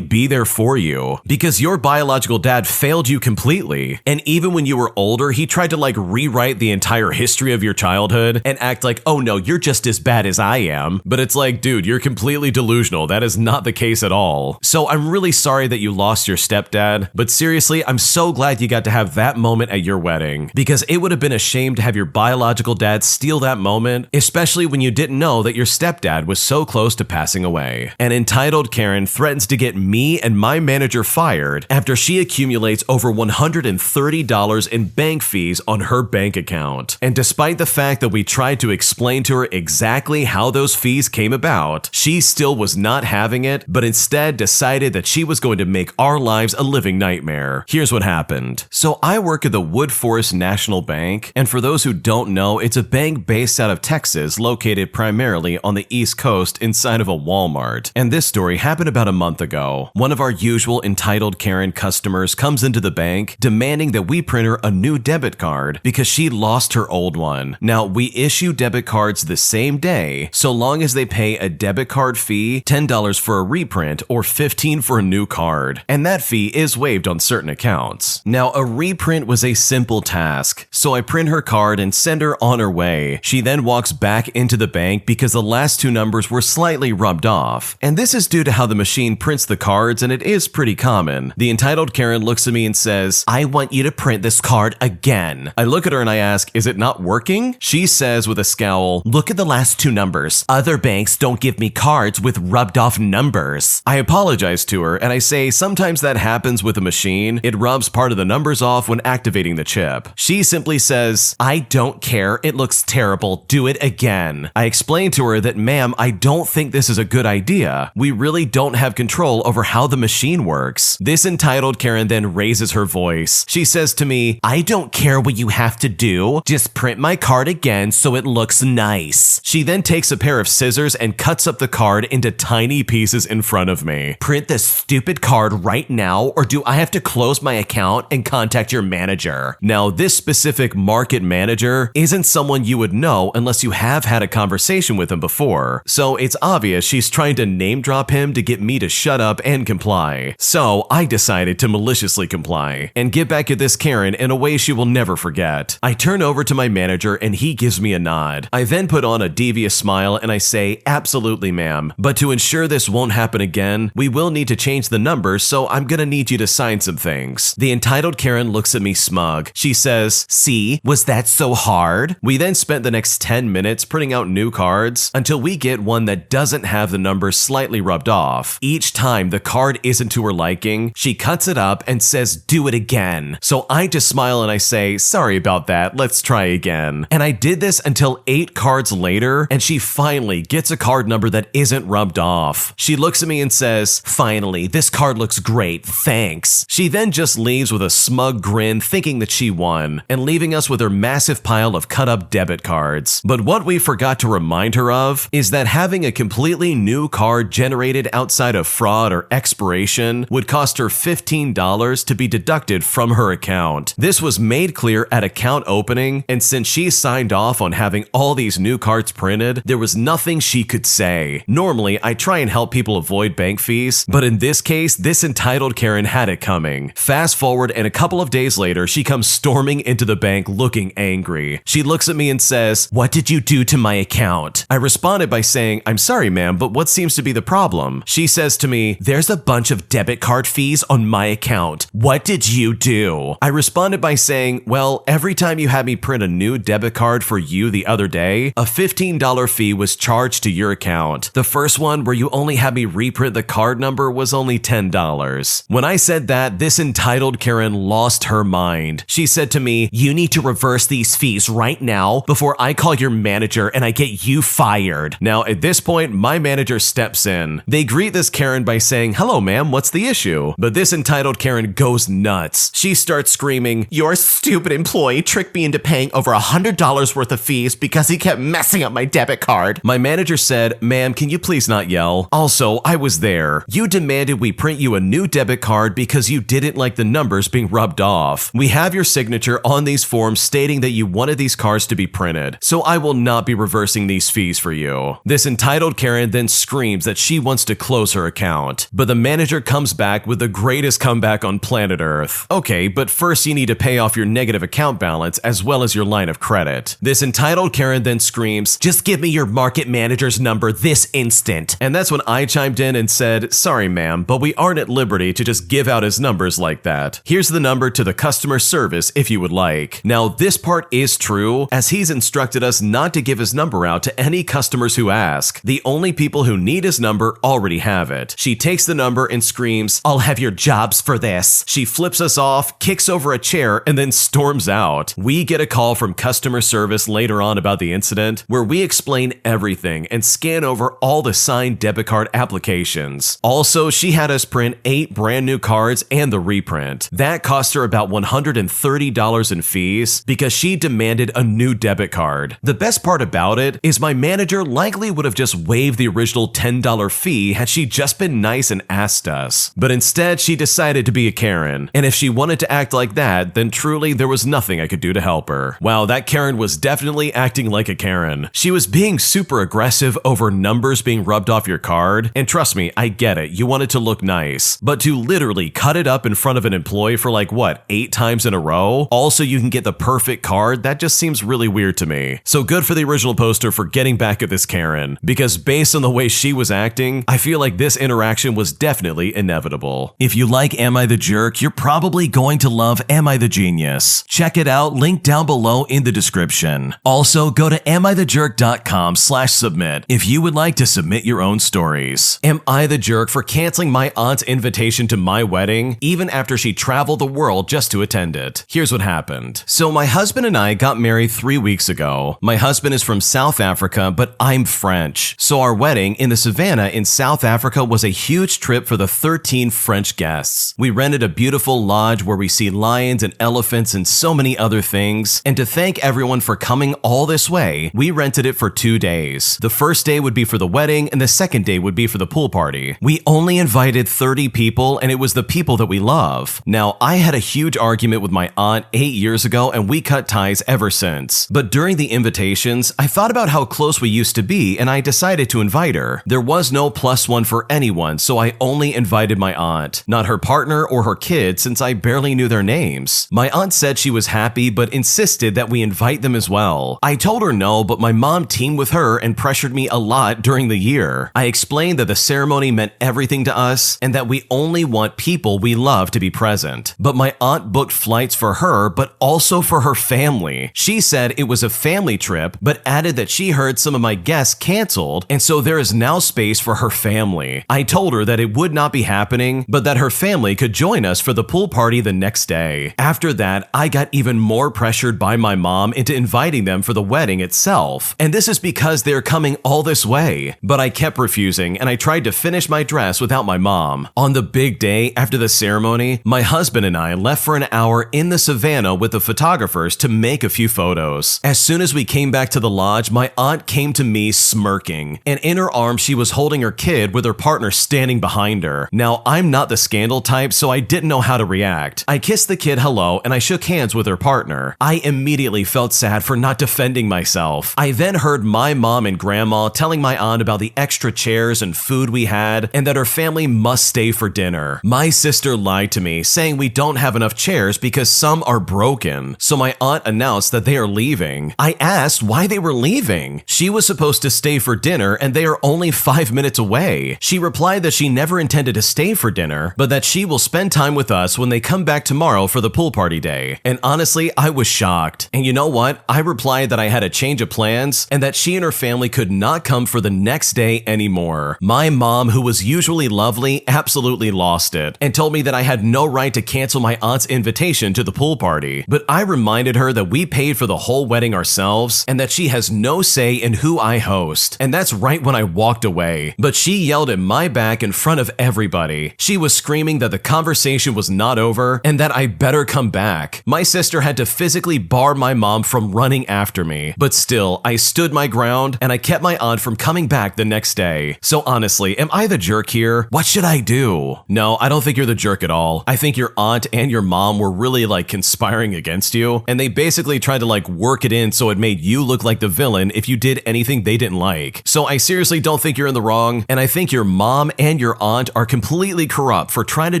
be there for you, because your biological dad failed you completely. And even when you were older, he tried to like rewrite the entire history of your childhood and act like, oh no, you're just as bad as I am. But it's like, dude, you're completely delusional. That is not the case at all. So I'm really sorry that you lost your stepdad, but seriously, I'm so glad you got to have that moment at your wedding, because it would have been a shame to have your biological dad steal that moment, especially when you didn't know that your stepdad was so close to passing away. An entitled Karen threatens to get me and my manager fired after she accumulates over $130 in bank fees on her bank account. And despite the fact that we tried to explain to her exactly how those fees came about, she still was not having it, but instead decided that she was going to make our lives a living nightmare. Here's what happened. So I work at the Woodforest National Bank, and for those who don't know, it's a bank based out of Texas, located primarily on the East Coast inside of a Walmart. And this story happened about a month ago. One of our usual entitled Karen customers comes into the bank demanding that we print her a new debit card because she lost her old one. Now, we issue debit cards the same day, so long as they pay a debit card fee, $10 for a reprint or $15 for a new card. And that fee is waived on certain accounts. Now, a reprint was a simple task, so I print her card and send her on her way. She then walks back into the bank because the last two numbers were slightly rubbed off. And this is due to how the machine prints the cards, and it is pretty common. The entitled Karen looks at me and says, "I want you to print this card again." I look at her and I ask, "Is it not working?" She says with a scowl, "Look at the last two numbers. Other banks don't give me cards with rubbed off numbers." I apologize to her and I say sometimes that happens with a machine. It rubs part of the numbers off when activating the chip. She simply says, "I don't care. It looks terrible. Do it again." I explain to her that, "Ma'am, I don't think this is a good idea. We really don't have control over how the machine works." This entitled Karen then raises her voice. She says to me, "I don't care what you have to do. Just print my card again so it looks nice." She then takes a pair of scissors and cuts up the card into tiny pieces in front of me. "Print this stupid card right now, or do I have to close my account and contact your manager?" Now, this specific market manager isn't someone you would know unless you have had a conversation with him before. So it's obvious she's trying to name drop him to get me to shut up and comply. So I decided to maliciously comply and get back at this Karen in a way she will never forget. I turn over to my manager and he gives me a nod. I then put on a devious smile and I say, "Absolutely, ma'am. But to ensure this won't happen again, we will need to change the numbers, so I'm gonna need you to sign some things." The entitled Karen looks at me smug. She says, "See, was that so hard?" We then spent the next 10 minutes printing out new cards until we get one that doesn't have the numbers slightly rubbed off. Each time the card isn't to her liking, she cuts it up and says, "Do it again." So I just smile and I say, "Sorry about that, let's try again." And I did this until 8 cards later, and she finally gets a card number that isn't rubbed off. She looks at me and says, "Finally, this card looks great, thanks." She then just leaves with a smug grin, thinking that she won, and leaving us with her massive pile of cut up debit cards. But what we forgot to remind her of is that having a completely new card generated outside of fraud or expiration would cost her $15 to be deducted from her account. This was made clear at account opening, and since she signed off on having all these new cards printed, there was nothing she could say. Normally, I try and help people avoid bank fees, but in this case, this entitled Karen had it coming. Fast forward, and a couple of days later, she comes storming into the bank looking angry. She looks at me and says, "What did you do to my account?" I responded by saying, "I'm sorry, ma'am, but what seems to be the problem?" She says to me, "There's a bunch of debit card fees on my account. What did you do?" I responded it by saying, well, every time you had me print a new debit card for you the other day, a $15 fee was charged to your account. The first one where you only had me reprint the card number was only $10. When I said that, this entitled Karen lost her mind. She said to me, you need to reverse these fees right now before I call your manager and I get you fired. Now, at this point, my manager steps in. They greet this Karen by saying, hello, ma'am, what's the issue? But this entitled Karen goes nuts. She starts screaming, your stupid employee tricked me into paying over $100 worth of fees because he kept messing up my debit card. My manager said, ma'am, can you please not yell? Also, I was there. You demanded we print you a new debit card because you didn't like the numbers being rubbed off. We have your signature on these forms stating that you wanted these cards to be printed, so I will not be reversing these fees for you. This entitled Karen then screams that she wants to close her account, but the manager comes back with the greatest comeback on planet Earth. Okay, but first you need to pay off your negative account balance as well as your line of credit. This entitled Karen then screams, just give me your market manager's number this instant. And that's when I chimed in and said, sorry ma'am, but we aren't at liberty to just give out his numbers like that. Here's the number to the customer service if you would like. Now this part is true, as he's instructed us not to give his number out to any customers who ask. The only people who need his number already have it. She takes the number and screams, I'll have your jobs for this. She flips us off, kicks over a chair, and then storms out. We get a call from customer service later on about the incident, where we explain everything and scan over all the signed debit card applications. Also, she had us print 8 brand new cards and the reprint. That cost her about $130 in fees because she demanded a new debit card. The best part about it is my manager likely would have just waived the original $10 fee had she just been nice and asked us. But instead, she decided to be a Karen. And if she wanted to act like that, then truly there was nothing I could do to help her. Wow, that Karen was definitely acting like a Karen. She was being super aggressive over numbers being rubbed off your card. And trust me, I get it. You want it to look nice. But to literally cut it up in front of an employee for like, what, 8 times in a row? Also, you can get the perfect card? That just seems really weird to me. So good for the original poster for getting back at this Karen. Because based on the way she was acting, I feel like this interaction was definitely inevitable. If you like Am I the Jerk, you're probably going to love Am I the Genius. Check it out, link down below in the description. Also, go to amithejerk.com/submit if you would like to submit your own stories. Am I the jerk for canceling my aunt's invitation to my wedding, even after she traveled the world just to attend it? Here's what happened. So my husband and I got married 3 weeks ago. My husband is from South Africa, but I'm French. So our wedding in the Savannah in South Africa was a huge trip for the 13 French guests. We rented a beautiful lodge where we see lions and elephants and so many other things. And to thank everyone for coming all this way, we rented it for 2 days. The first day would be for the wedding and the second day would be for the pool party. We only invited 30 people and it was the people that we love. Now, I had a huge argument with my aunt 8 years ago and we cut ties ever since. But during the invitations, I thought about how close we used to be and I decided to invite her. There was no +1 for anyone, so I only invited my aunt, not her partner or her kids since I barely knew their names. My aunt said she was happy but insisted that we invite them as well. I told her no, but my mom teamed with her and pressured me a lot during the year. I explained that the ceremony meant everything to us and that we only want people we love to be present. But my aunt booked flights for her, but also for her family. She said it was a family trip, but added that she heard some of my guests canceled, and so there is now space for her family. I told her that it would not be happening, but that her family could join us for the pool party the next day. After that, I got even more pressured by my mom into inviting them for the wedding itself. And this is because they're coming all this way. But I kept refusing, and I tried to finish my dress without my mom. On the big day after the ceremony, my husband and I left for an hour in the Savannah with the photographers to make a few photos. As soon as we came back to the lodge, my aunt came to me smirking, and in her arms she was holding her kid with her partner standing behind her. Now, I'm not the scandal type, so I didn't know how to react. I kissed the kid hello and I shook hands with her partner. I immediately felt sad for not defending myself. I then heard my mom and grandma telling my aunt about the extra chairs and food we had and that her family must stay for dinner. My sister lied to me, saying we don't have enough chairs because some are broken. So my aunt announced that they are leaving. I asked why they were leaving. She was supposed to stay for dinner and they are only 5 minutes away. She replied that she never intended to stay for dinner, but that she will spend time with us when they come back tomorrow for the pool pool party day. And honestly, I was shocked. And you know what? I replied that I had a change of plans and that she and her family could not come for the next day anymore. My mom, who was usually lovely, absolutely lost it and told me that I had no right to cancel my aunt's invitation to the pool party. But I reminded her that we paid for the whole wedding ourselves and that she has no say in who I host. And that's right when I walked away. But she yelled at my back in front of everybody. She was screaming that the conversation was not over and that I better come back. My sister had to physically bar my mom from running after me. But still, I stood my ground and I kept my aunt from coming back the next day. So honestly, am I the jerk here? What should I do? No, I don't think you're the jerk at all. I think your aunt and your mom were really conspiring against you, and they basically tried to work it in so it made you look like the villain if you did anything they didn't like. So I seriously don't think you're in the wrong, and I think your mom and your aunt are completely corrupt for trying to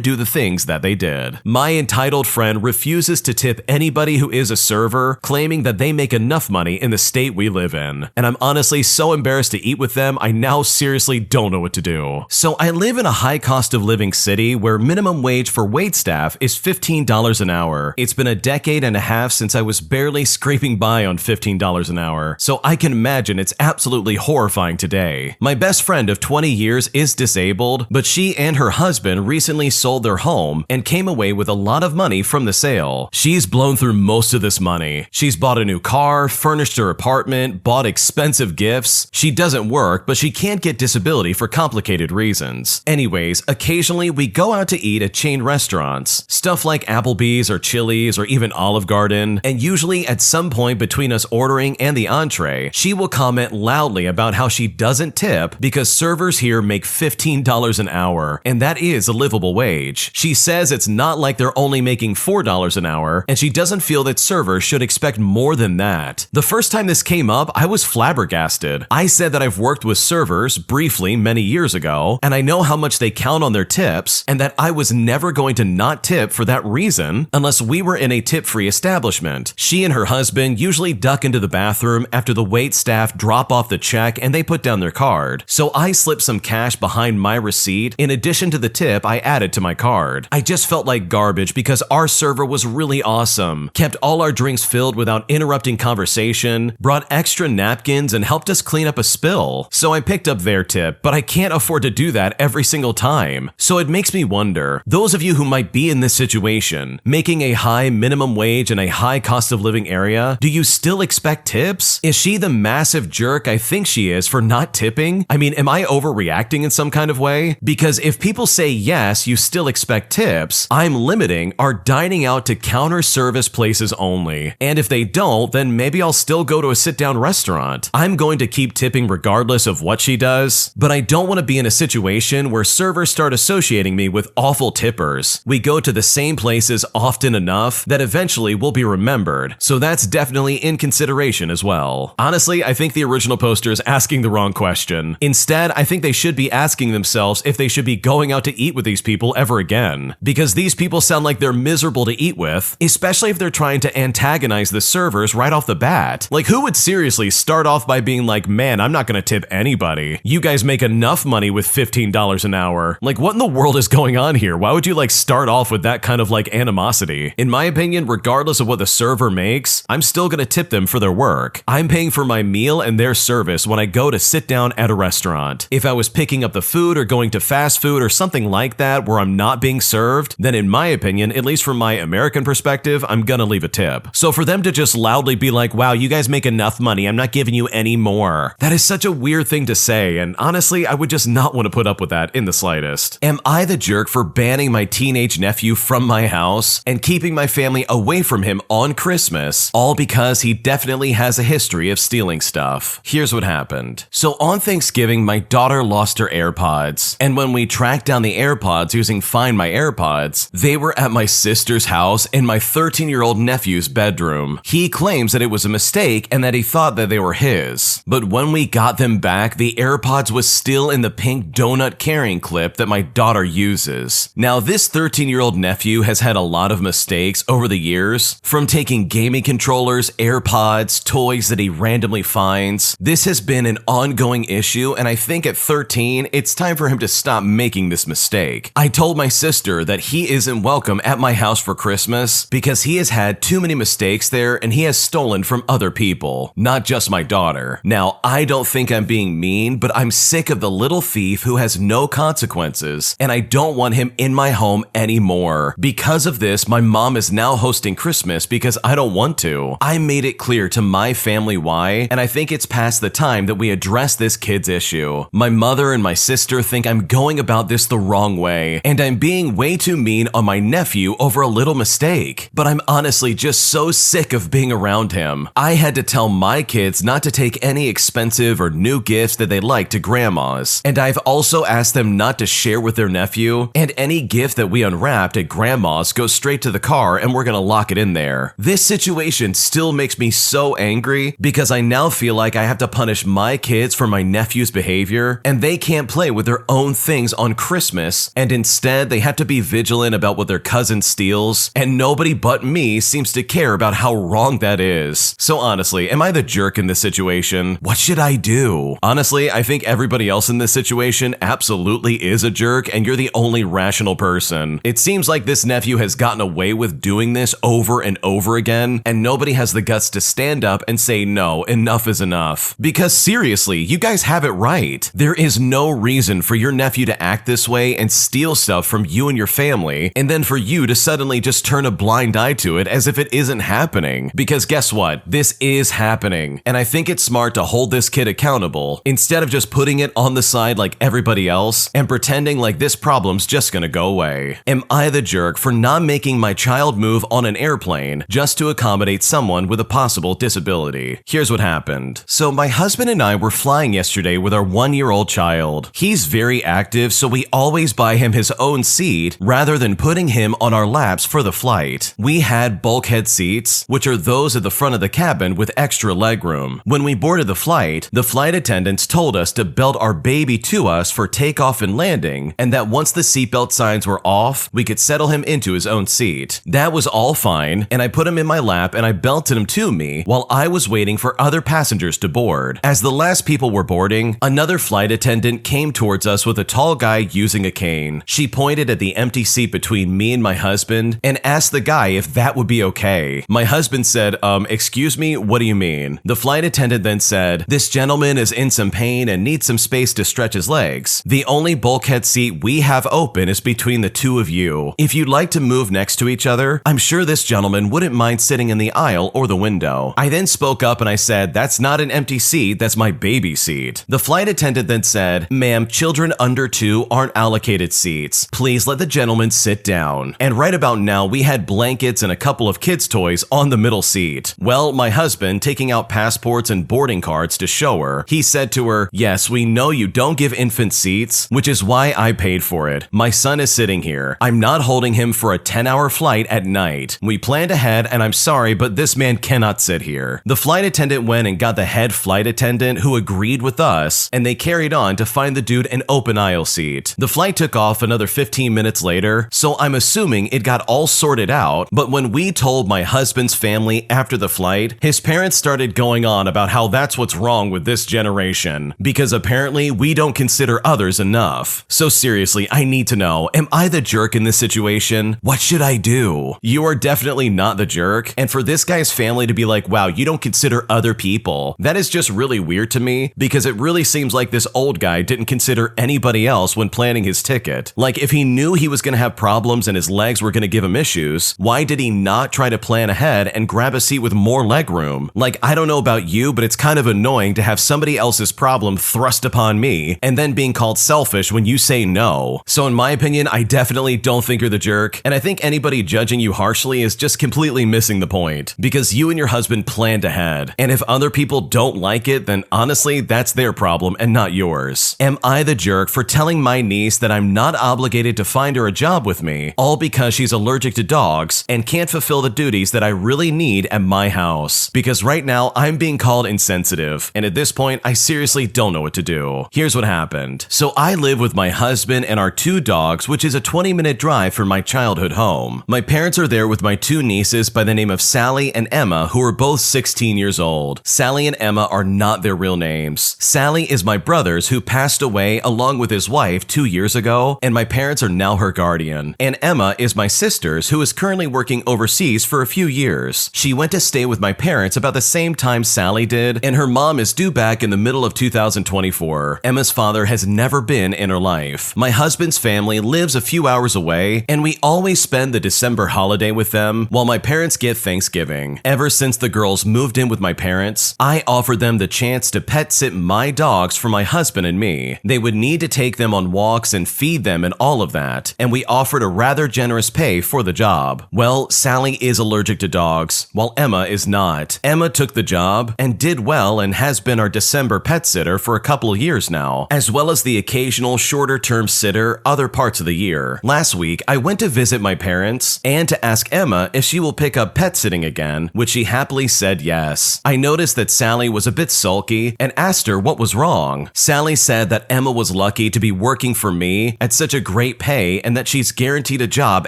do the things that they did. My entitled friend refuses to tip anybody who is a server, claiming that they make enough money in the state we live in. And I'm honestly so embarrassed to eat with them, I now seriously don't know what to do. So I live in a high cost of living city where minimum wage for waitstaff is $15 an hour. It's been a decade and a half since I was barely scraping by on $15 an hour, so I can imagine it's absolutely horrifying today. My best friend of 20 years is disabled, but she and her husband recently sold their home and came away with a lot of money from the sale. She's blown through most of this money. She's bought a new car, furnished her apartment, bought expensive gifts. She doesn't work, but she can't get disability for complicated reasons. Anyways, occasionally we go out to eat at chain restaurants, stuff like Applebee's or Chili's or even Olive Garden, and usually at some point between us ordering and the entree, she will comment loudly about how she doesn't tip because servers here make $15 an hour, and that is a livable wage. She says it's not like they're only making $4 an hour, and she doesn't feel that servers should expect more than that. The first time this came up, I was flabbergasted. I said that I've worked with servers briefly many years ago, and I know how much they count on their tips, and that I was never going to not tip for that reason unless we were in a tip-free establishment. She and her husband usually duck into the bathroom after the wait staff drop off the check and they put down their card. So I slip some cash behind my receipt in addition to the tip I added to my card. I just felt like garbage because our server was really awesome, kept all our drinks filled without interrupting conversation, brought extra napkins, and helped us clean up a spill. So I picked up their tip, but I can't afford to do that every single time. So it makes me wonder, those of you who might be in this situation, making a high minimum wage in a high cost of living area, do you still expect tips? Is she the massive jerk I think she is for not tipping? I mean, am I overreacting in some kind of way? Because if people say yes, you still expect tips, I'm limiting our dining out to counter service places only. And if they don't, then maybe I'll still go to a sit-down restaurant. I'm going to keep tipping regardless of what she does, but I don't want to be in a situation where servers start associating me with awful tippers. We go to the same places often enough that eventually we'll be remembered, so that's definitely in consideration as well. Honestly, I think the original poster is asking the wrong question. Instead, I think they should be asking themselves if they should be going out to eat with these people ever again, because these people sound like they're miserable to eat with, especially if they're trying to antagonize the servers right off the bat. Like, who would seriously start off by being like, man, I'm not gonna tip anybody. You guys make enough money with $15 an hour. Like, what in the world is going on here? Why would you start off with that kind of animosity? In my opinion, regardless of what the server makes, I'm still gonna tip them for their work. I'm paying for my meal and their service when I go to sit down at a restaurant. If I was picking up the food or going to fast food or something like that where I'm not being served, then in my opinion, at least from my American perspective, I'm gonna leave a tip. So for them to just loudly be like, wow, you guys make enough money, I'm not giving you any more, that is such a weird thing to say, and honestly, I would just not want to put up with that in the slightest. Am I the jerk for banning my teenage nephew from my house and keeping my family away from him on Christmas, all because he definitely has a history of stealing stuff? Here's what happened. So on Thanksgiving, my daughter lost her AirPods, and when we tracked down the AirPods using Find My AirPods, they were at my sister's house in my 13-year-old nephew's bedroom. He claims that it was a mistake and that he thought that they were his. But when we got them back, the AirPods was still in the pink donut carrying clip that my daughter uses. Now, this 13-year-old nephew has had a lot of mistakes over the years, from taking gaming controllers, AirPods, toys that he randomly finds. This has been an ongoing issue, and I think at 13, it's time for him to stop making this mistake. I told my sister that he isn't welcome at my house for Christmas because he has had too many mistakes there and he has stolen from other people, not just my daughter. Now, I don't think I'm being mean, but I'm sick of the little thief who has no consequences, and I don't want him in my home anymore. Because of this, my mom is now hosting Christmas because I don't want to. I made it clear to my family why, and I think it's past the time that we address this kid's issue. My mother and my sister think I'm going about this the wrong way, and I'm being way too mean on my nephew over a little mistake. But I'm honestly just so sick of being around him. I had to tell my kids not to take any expensive or new gifts that they like to grandma's, and I've also asked them not to share with their nephew, and any gift that we unwrapped at grandma's goes straight to the car and we're gonna lock it in there. This situation still makes me so angry because I now feel like I have to punish my kids for my nephew's behavior, and they can't play with their own things on Christmas, and instead they have to be vigilant about what their cousin steals, and nobody but me seems to care about how wrong that is. So honestly, am I the jerk in this situation? What should I do? Honestly, I think everybody else in this situation absolutely is a jerk, and you're the only rational person. It seems like this nephew has gotten away with doing this over and over again, and nobody has the guts to stand up and say no, enough is enough. Because seriously, you guys have it right. There is no reason for your nephew to act this way and steal stuff from you and your family, and then for you to suddenly just turn a blind eye to it as if it isn't happening. Because guess what? This is happening, and I think it's smart to hold this kid accountable instead of just putting it on the side like everybody else and pretending like this problem's just gonna go away. Am I the jerk for not making my child move on an airplane just to accommodate someone with a possible disability? Here's what happened. So my husband and I were flying yesterday with our 1-year-old child. He's very active, so we always buy him his own seat rather than putting him on our laps for the flight. We had bulkhead seats, which are those at the front of the cabin with extra legroom. When we boarded the flight attendants told us to belt our baby to us for takeoff and landing, and that once the seatbelt signs were off, we could settle him into his own seat. That was all fine, and I put him in my lap and I belted him to me while I was waiting for other passengers to board. As the last people were boarding, another flight attendant came towards us with a tall guy using a cane. She pointed at the empty seat between me and my husband and asked the guy if that would be okay. My husband said, excuse me, what do you mean? The flight attendant then said, this gentleman is in some pain and needs some space to stretch his legs. The only bulkhead seat we have open is between the two of you. If you'd like to move next to each other, I'm sure this gentleman wouldn't mind sitting in the aisle or the window. I then spoke up and I said, that's not an empty seat, that's my baby seat. The flight attendant then said, ma'am, children under 2 aren't allocated seats. Please let the gentleman sit down. And right about now, we had blankets and a couple of kids' toys on the middle seat. Well, my husband, taking out passports and boarding cards to show her, he said to her, yes, we know you don't give infants seats, which is why I paid for it. My son is sitting here. I'm not holding him for a 10-hour flight at night. We planned ahead, and I'm sorry, but this man cannot sit here. The flight attendant went and got the head flight attendant who agreed with us, and they carried on to find the dude an open aisle seat. The flight took off another 15 minutes later, so I'm assuming it got all sorted out, but when we told my husband's family after the flight, his parents started going on about how that's what's wrong with this generation, because apparently we don't consider others enough. So seriously, I need to know, am I the jerk in this situation? What should I do? You are definitely not the jerk, and for this guy's family to be like, wow, you don't consider other people, that is just really weird to me, because it really seems like this old guy didn't consider anybody else when planning his ticket. Like, if he knew he was gonna have problems and his legs were gonna give him issues, why did he not try to plan ahead and grab a seat with more legroom? Like, I don't know about you, but it's kind of annoying to have somebody else's problem thrust upon me and then being called selfish when you say no. So in my opinion, I definitely don't think you're the jerk, and I think anybody judging you harshly is just completely missing the point, because you and your husband planned ahead, and if other people don't like it, then honestly, that's their problem and not yours. Am I the jerk for telling my niece that I'm not obligated to find her a job with me, all because she's allergic to dogs and can't fulfill the duties that I really need at my house? Because right now, I'm being called insensitive, and at this point, I seriously don't know what to do. Here's what happened. So I live with my husband and our 2 dogs, which is a 20-minute drive from my childhood home. My parents are there with my 2 nieces by the name of Sally and Emma, who are both 16 years old. Sally and Emma are not their real names. Sally is my brother's who passed away along with his wife 2 years ago, and my parents are now her guardian. And Emma is my sister sisters who is currently working overseas for a few years. She went to stay with my parents about the same time Sally did, and her mom is due back in the middle of 2024. Emma's father has never been in her life. My husband's family lives a few hours away, and we always spend the December holiday with them while my parents get Thanksgiving. Ever since the girls moved in with my parents, I offered them the chance to pet sit my dogs for my husband and me. They would need to take them on walks and feed them and all of that, and we offered a rather generous pay for the job. Well, Sally is allergic to dogs, while Emma is not. Emma took the job and did well and has been our December pet sitter for a couple of years now, as well as the occasional shorter-term sitter other parts of the year. Last week, I went to visit my parents and to ask Emma if she will pick up pet sitting again, which she happily said yes. I noticed that Sally was a bit sulky and asked her what was wrong. Sally said that Emma was lucky to be working for me at such a great pay and that she's guaranteed a job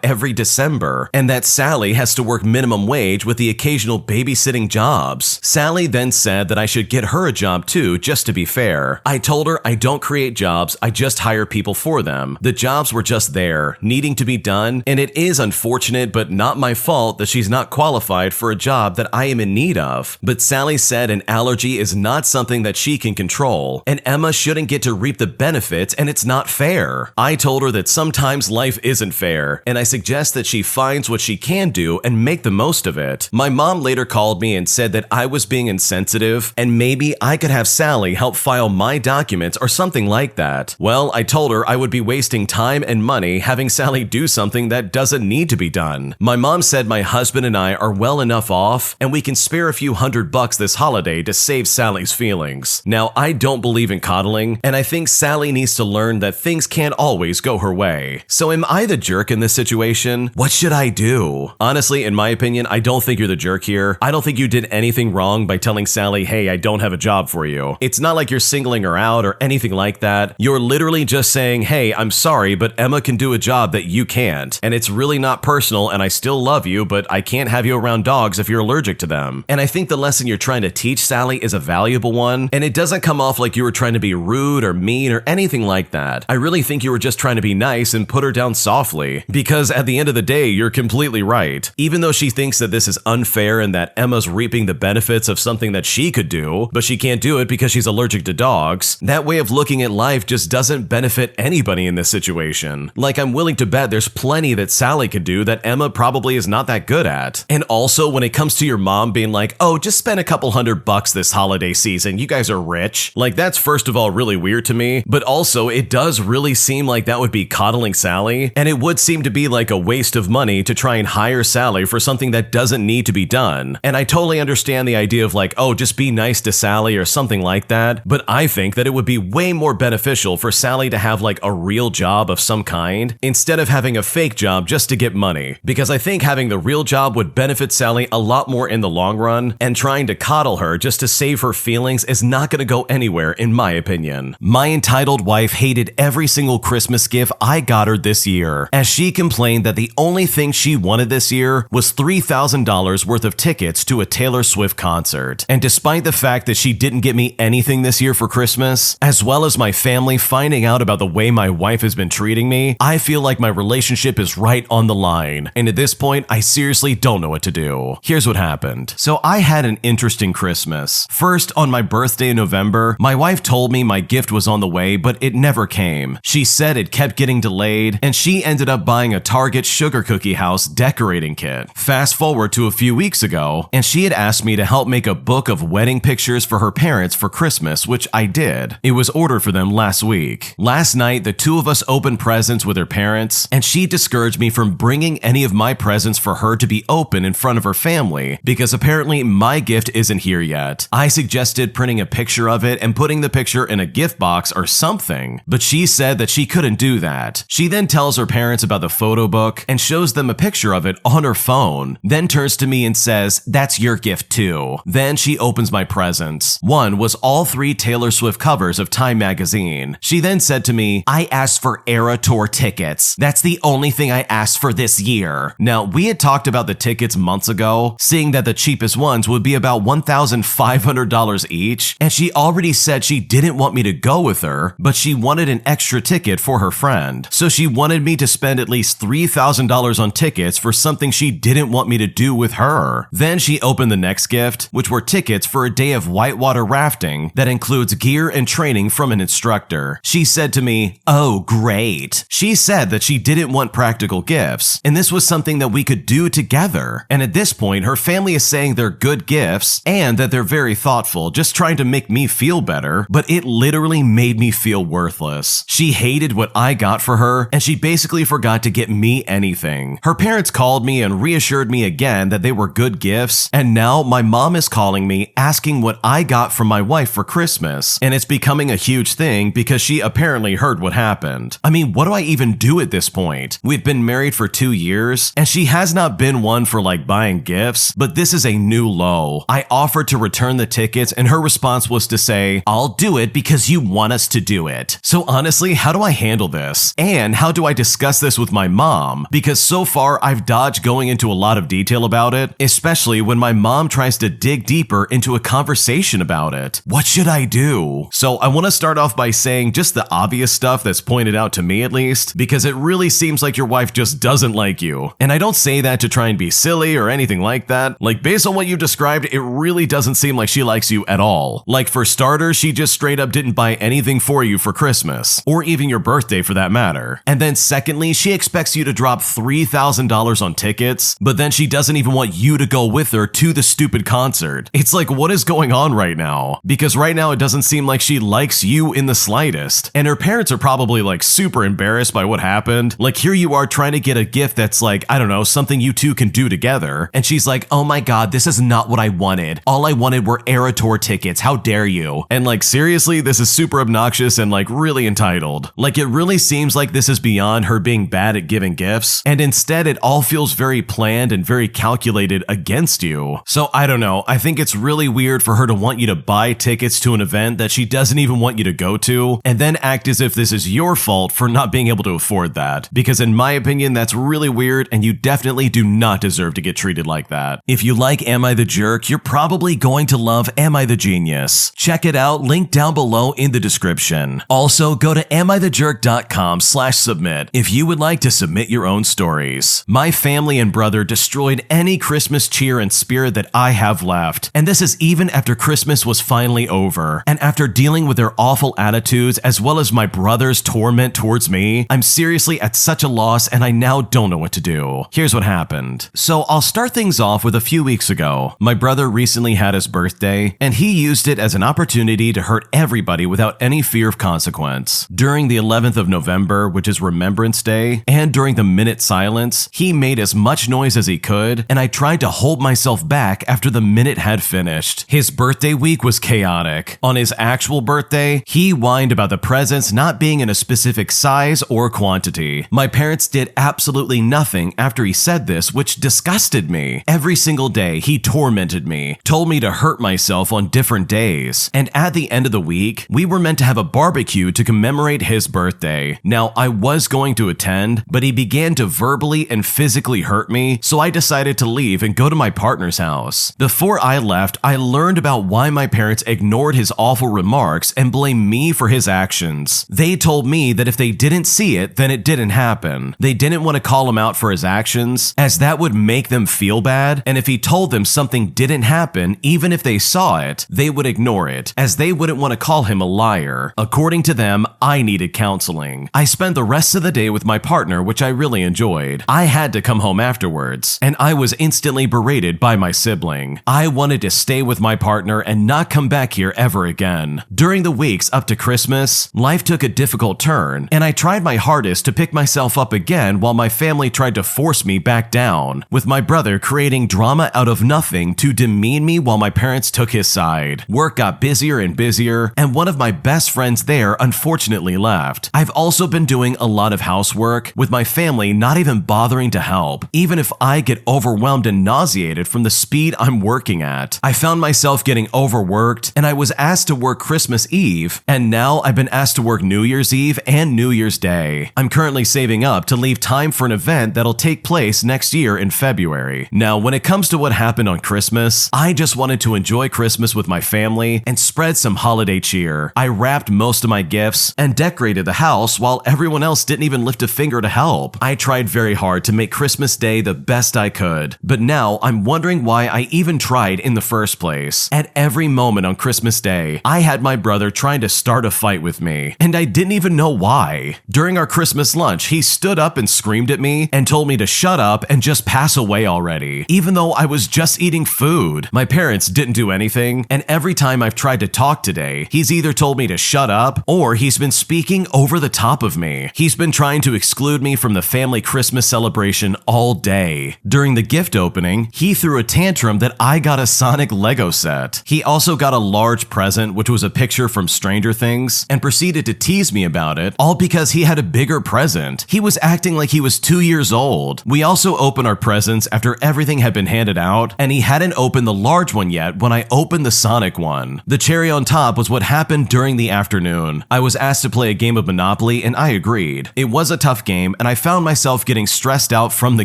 every December, and that Sally has to work minimum wage with the occasional babysitting jobs. Sally then said that I should get her a job too, just to be fair. I told her I don't create jobs, I just hire people for them. The jobs were just there, needing to be done, and it is unfortunate but not my fault that she's not qualified for a job that I am in need of. But Sally said an allergy is not something that she can control, and Emma shouldn't get to reap the benefits, and it's not fair. I told her that sometimes life isn't fair, and I suggest that she finds what she can do and make the most of it. My mom later called me and said that I was being insensitive, and maybe I could have Sally help file my documents or something like that. Well, I told her I would be wasting time and money having Sally do something that doesn't need to be done. My mom said my husband and I are well enough off, and we can spare a few $100 this holiday to save Sally's feelings. Now, I don't believe in coddling, and I think Sally needs to learn that things can't always go her way. So am I the jerk in this situation? What should I do? Honestly, in my opinion, I don't think you're the jerk here. I don't think you did anything wrong by telling Sally, hey, I don't have a job for you. It's not like you're singling her out or anything like that. You're literally just saying, hey, I'm sorry, but Emma can do a job that you can't. And it's really not personal, and I still love you, but I can't have you around dogs if you're allergic to them. And I think the lesson you're trying to teach Sally is a valuable one, and it doesn't come off like you were trying to be rude or mean or anything like that. I really think you were just trying to be nice and put her down softly, because at the end of the day, you're completely right. Even though she thinks that this is unfair and that Emma's reaping the benefits of something that she could do, but she can't do it because she's allergic to dogs, that way of looking at life just doesn't benefit anybody in this situation. Like, I'm willing to bet there's plenty that Sally could do that Emma probably is not that good at. And also, when it comes to your mom being like, oh, just spend a couple $100 this holiday season, you guys are rich. Like, that's first of all really weird to me, but also it does really seem like that would be coddling Sally, and it would seem to be like a waste of money to try and hire Sally for something that doesn't need to be done. And I totally understand the idea of like, oh, just be nice to Sally or something like that, but I think that it would be way more beneficial for Sally to have like a real job of some kind instead of having a fake job just to get money, because I think having the real job would benefit Sally a lot more in the long run, and trying to coddle her just to save her feelings is not going to go anywhere in my opinion. My entitled wife hated every single Christmas gift I got her this year, as she complained that the only thing she wanted this year was $3,000 worth of tickets to a Taylor Swift concert. And despite the fact that she didn't get me anything this year for Christmas, as well as my family finding out about the way my wife has been treating me, I feel like my relationship is right on the line, and at this point, I seriously don't know what to do. Here's what happened. So I had an interesting Christmas. First, on my birthday in November, my wife told me my gift was on the way, but it never came. She said it kept getting delayed, and she ended up buying a Target sugar cookie house decorating kit. Fast forward to a few weeks ago, and she had asked me to help make a book of wedding pictures for her parents for Christmas, which I did. It was ordered for them last week. Last night, the two of us opened presents with her parents, and she discouraged me from bringing any of my presents for her to be open in front of her family, because apparently my gift isn't here yet. I suggested printing a picture of it and putting the picture in a gift box or something, but she said that she couldn't do that. She then tells her parents about the photo book and shows them a picture of it on her phone, then turns to me and says, "That's your gift too." Then she opens my presents. One was all 3 Taylor Swift covers of Time magazine. She then said to me, "I asked for Era Tour tickets. That's the only thing I asked for this year." Now, we had talked about the tickets months ago, seeing that the cheapest ones would be about $1,500 each, and she already said she didn't want me to go with her, but she wanted an extra ticket for her friend. So she wanted me to spend at least $3,000 $3,000 on tickets for something she didn't want me to do with her. Then she opened the next gift, which were tickets for a day of whitewater rafting that includes gear and training from an instructor. She said to me, "Oh, great." She said that she didn't want practical gifts, and this was something that we could do together. And at this point, her family is saying they're good gifts and that they're very thoughtful, just trying to make me feel better, but it literally made me feel worthless. She hated what I got for her, and she basically forgot to get me anything. Her parents called me and reassured me again that they were good gifts, and now my mom is calling me asking what I got from my wife for Christmas, and it's becoming a huge thing because she apparently heard what happened. I mean, what do I even do at this point? We've been married for 2 years, and she has not been one for like buying gifts, but this is a new low. I offered to return the tickets, and her response was to say, "I'll do it because you want us to do it." So honestly, how do I handle this? And how do I discuss this with my mom? Because so far I've dodged going into a lot of detail about it, especially when my mom tries to dig deeper into a conversation about it. What should I do? So I want to start off by saying just the obvious stuff that's pointed out to me at least, because it really seems like your wife just doesn't like you. And I don't say that to try and be silly or anything like that. Like, based on what you described, it really doesn't seem like she likes you at all. Like, for starters, she just straight up didn't buy anything for you for Christmas, or even your birthday for that matter. And then secondly, she expects you to drop $3,000 on tickets, but then she doesn't even want you to go with her to the stupid concert. It's like, what is going on right now? Because right now it doesn't seem like she likes you in the slightest. And her parents are probably like super embarrassed by what happened. Like, here you are trying to get a gift that's like, I don't know, something you two can do together. And she's like, "Oh my God, this is not what I wanted. All I wanted were Era Tour tickets. How dare you?" And like, seriously, this is super obnoxious and like really entitled. Like, it really seems like this is beyond her being bad at giving gifts. And instead, it all feels very planned and very calculated against you. So I don't know. I think it's really weird for her to want you to buy tickets to an event that she doesn't even want you to go to, and then act as if this is your fault for not being able to afford that. Because in my opinion, that's really weird, and you definitely do not deserve to get treated like that. If you like Am I the Jerk, you're probably going to love Am I the Genius. Check it out, link down below in the description. Also, go to amithejerk.com/submit if you would like to submit your own stories. My family and brother destroyed any Christmas cheer and spirit that I have left, and this is even after Christmas was finally over. And after dealing with their awful attitudes as well as my brother's torment towards me, I'm seriously at such a loss, and I now don't know what to do. Here's what happened. So I'll start things off with a few weeks ago. My brother recently had his birthday, and he used it as an opportunity to hurt everybody without any fear of consequence. During the 11th of November, which is Remembrance Day, and during the minute silence, he made as much noise as he could, and I tried to hold myself back after the minute had finished. His birthday week was chaotic. On his actual birthday, he whined about the presents not being in a specific size or quantity. My parents did absolutely nothing after he said this, which disgusted me. Every single day, he tormented me, told me to hurt myself on different days, and at the end of the week, we were meant to have a barbecue to commemorate his birthday. Now, I was going to attend, but he began to verbally and physically hurt me, so I decided to leave and go to my partner's house. Before I left, I learned about why my parents ignored his awful remarks and blamed me for his actions. They told me that if they didn't see it, then it didn't happen. They didn't want to call him out for his actions, as that would make them feel bad, and if he told them something didn't happen, even if they saw it, they would ignore it, as they wouldn't want to call him a liar. According to them, I needed counseling. I spent the rest of the day with my partner, which I really enjoyed. I had to come home afterwards, and I was instantly berated by my sibling. I wanted to stay with my partner and not come back here ever again. During the weeks up to Christmas, life took a difficult turn, and I tried my hardest to pick myself up again while my family tried to force me back down, with my brother creating drama out of nothing to demean me while my parents took his side. Work got busier and busier, and one of my best friends there unfortunately left. I've also been doing a lot of housework, with my family not even bothering to help, even if I get overwhelmed and nauseated from the speed I'm working at. I found myself getting overworked, and I was asked to work Christmas Eve, and now I've been asked to work New Year's Eve and New Year's Day. I'm currently saving up to leave time for an event that'll take place next year in February. Now, when it comes to what happened on Christmas, I just wanted to enjoy Christmas with my family and spread some holiday cheer. I wrapped most of my gifts and decorated the house while everyone else didn't even lift a finger to help. I tried very hard to make Christmas Day the best I could, but now I'm wondering why I even tried in the first place. At every moment on Christmas Day, I had my brother trying to start a fight with me, and I didn't even know why. During our Christmas lunch, he stood up and screamed at me and told me to shut up and just pass away already, even though I was just eating food. My parents didn't do anything, and every time I've tried to talk today, he's either told me to shut up or he's been speaking over the top of me. He's been trying to exclude me from the family Christmas celebration all day. During the gift opening, he threw a tantrum that I got a Sonic Lego set. He also got a large present, which was a picture from Stranger Things, and proceeded to tease me about it, all because he had a bigger present. He was acting like he was 2 years old. We also opened our presents after everything had been handed out, and he hadn't opened the large one yet when I opened the Sonic one. The cherry on top was what happened during the afternoon. I was asked to play a game of Monopoly, and I agreed. It was a tough game, and I found myself getting stressed out from the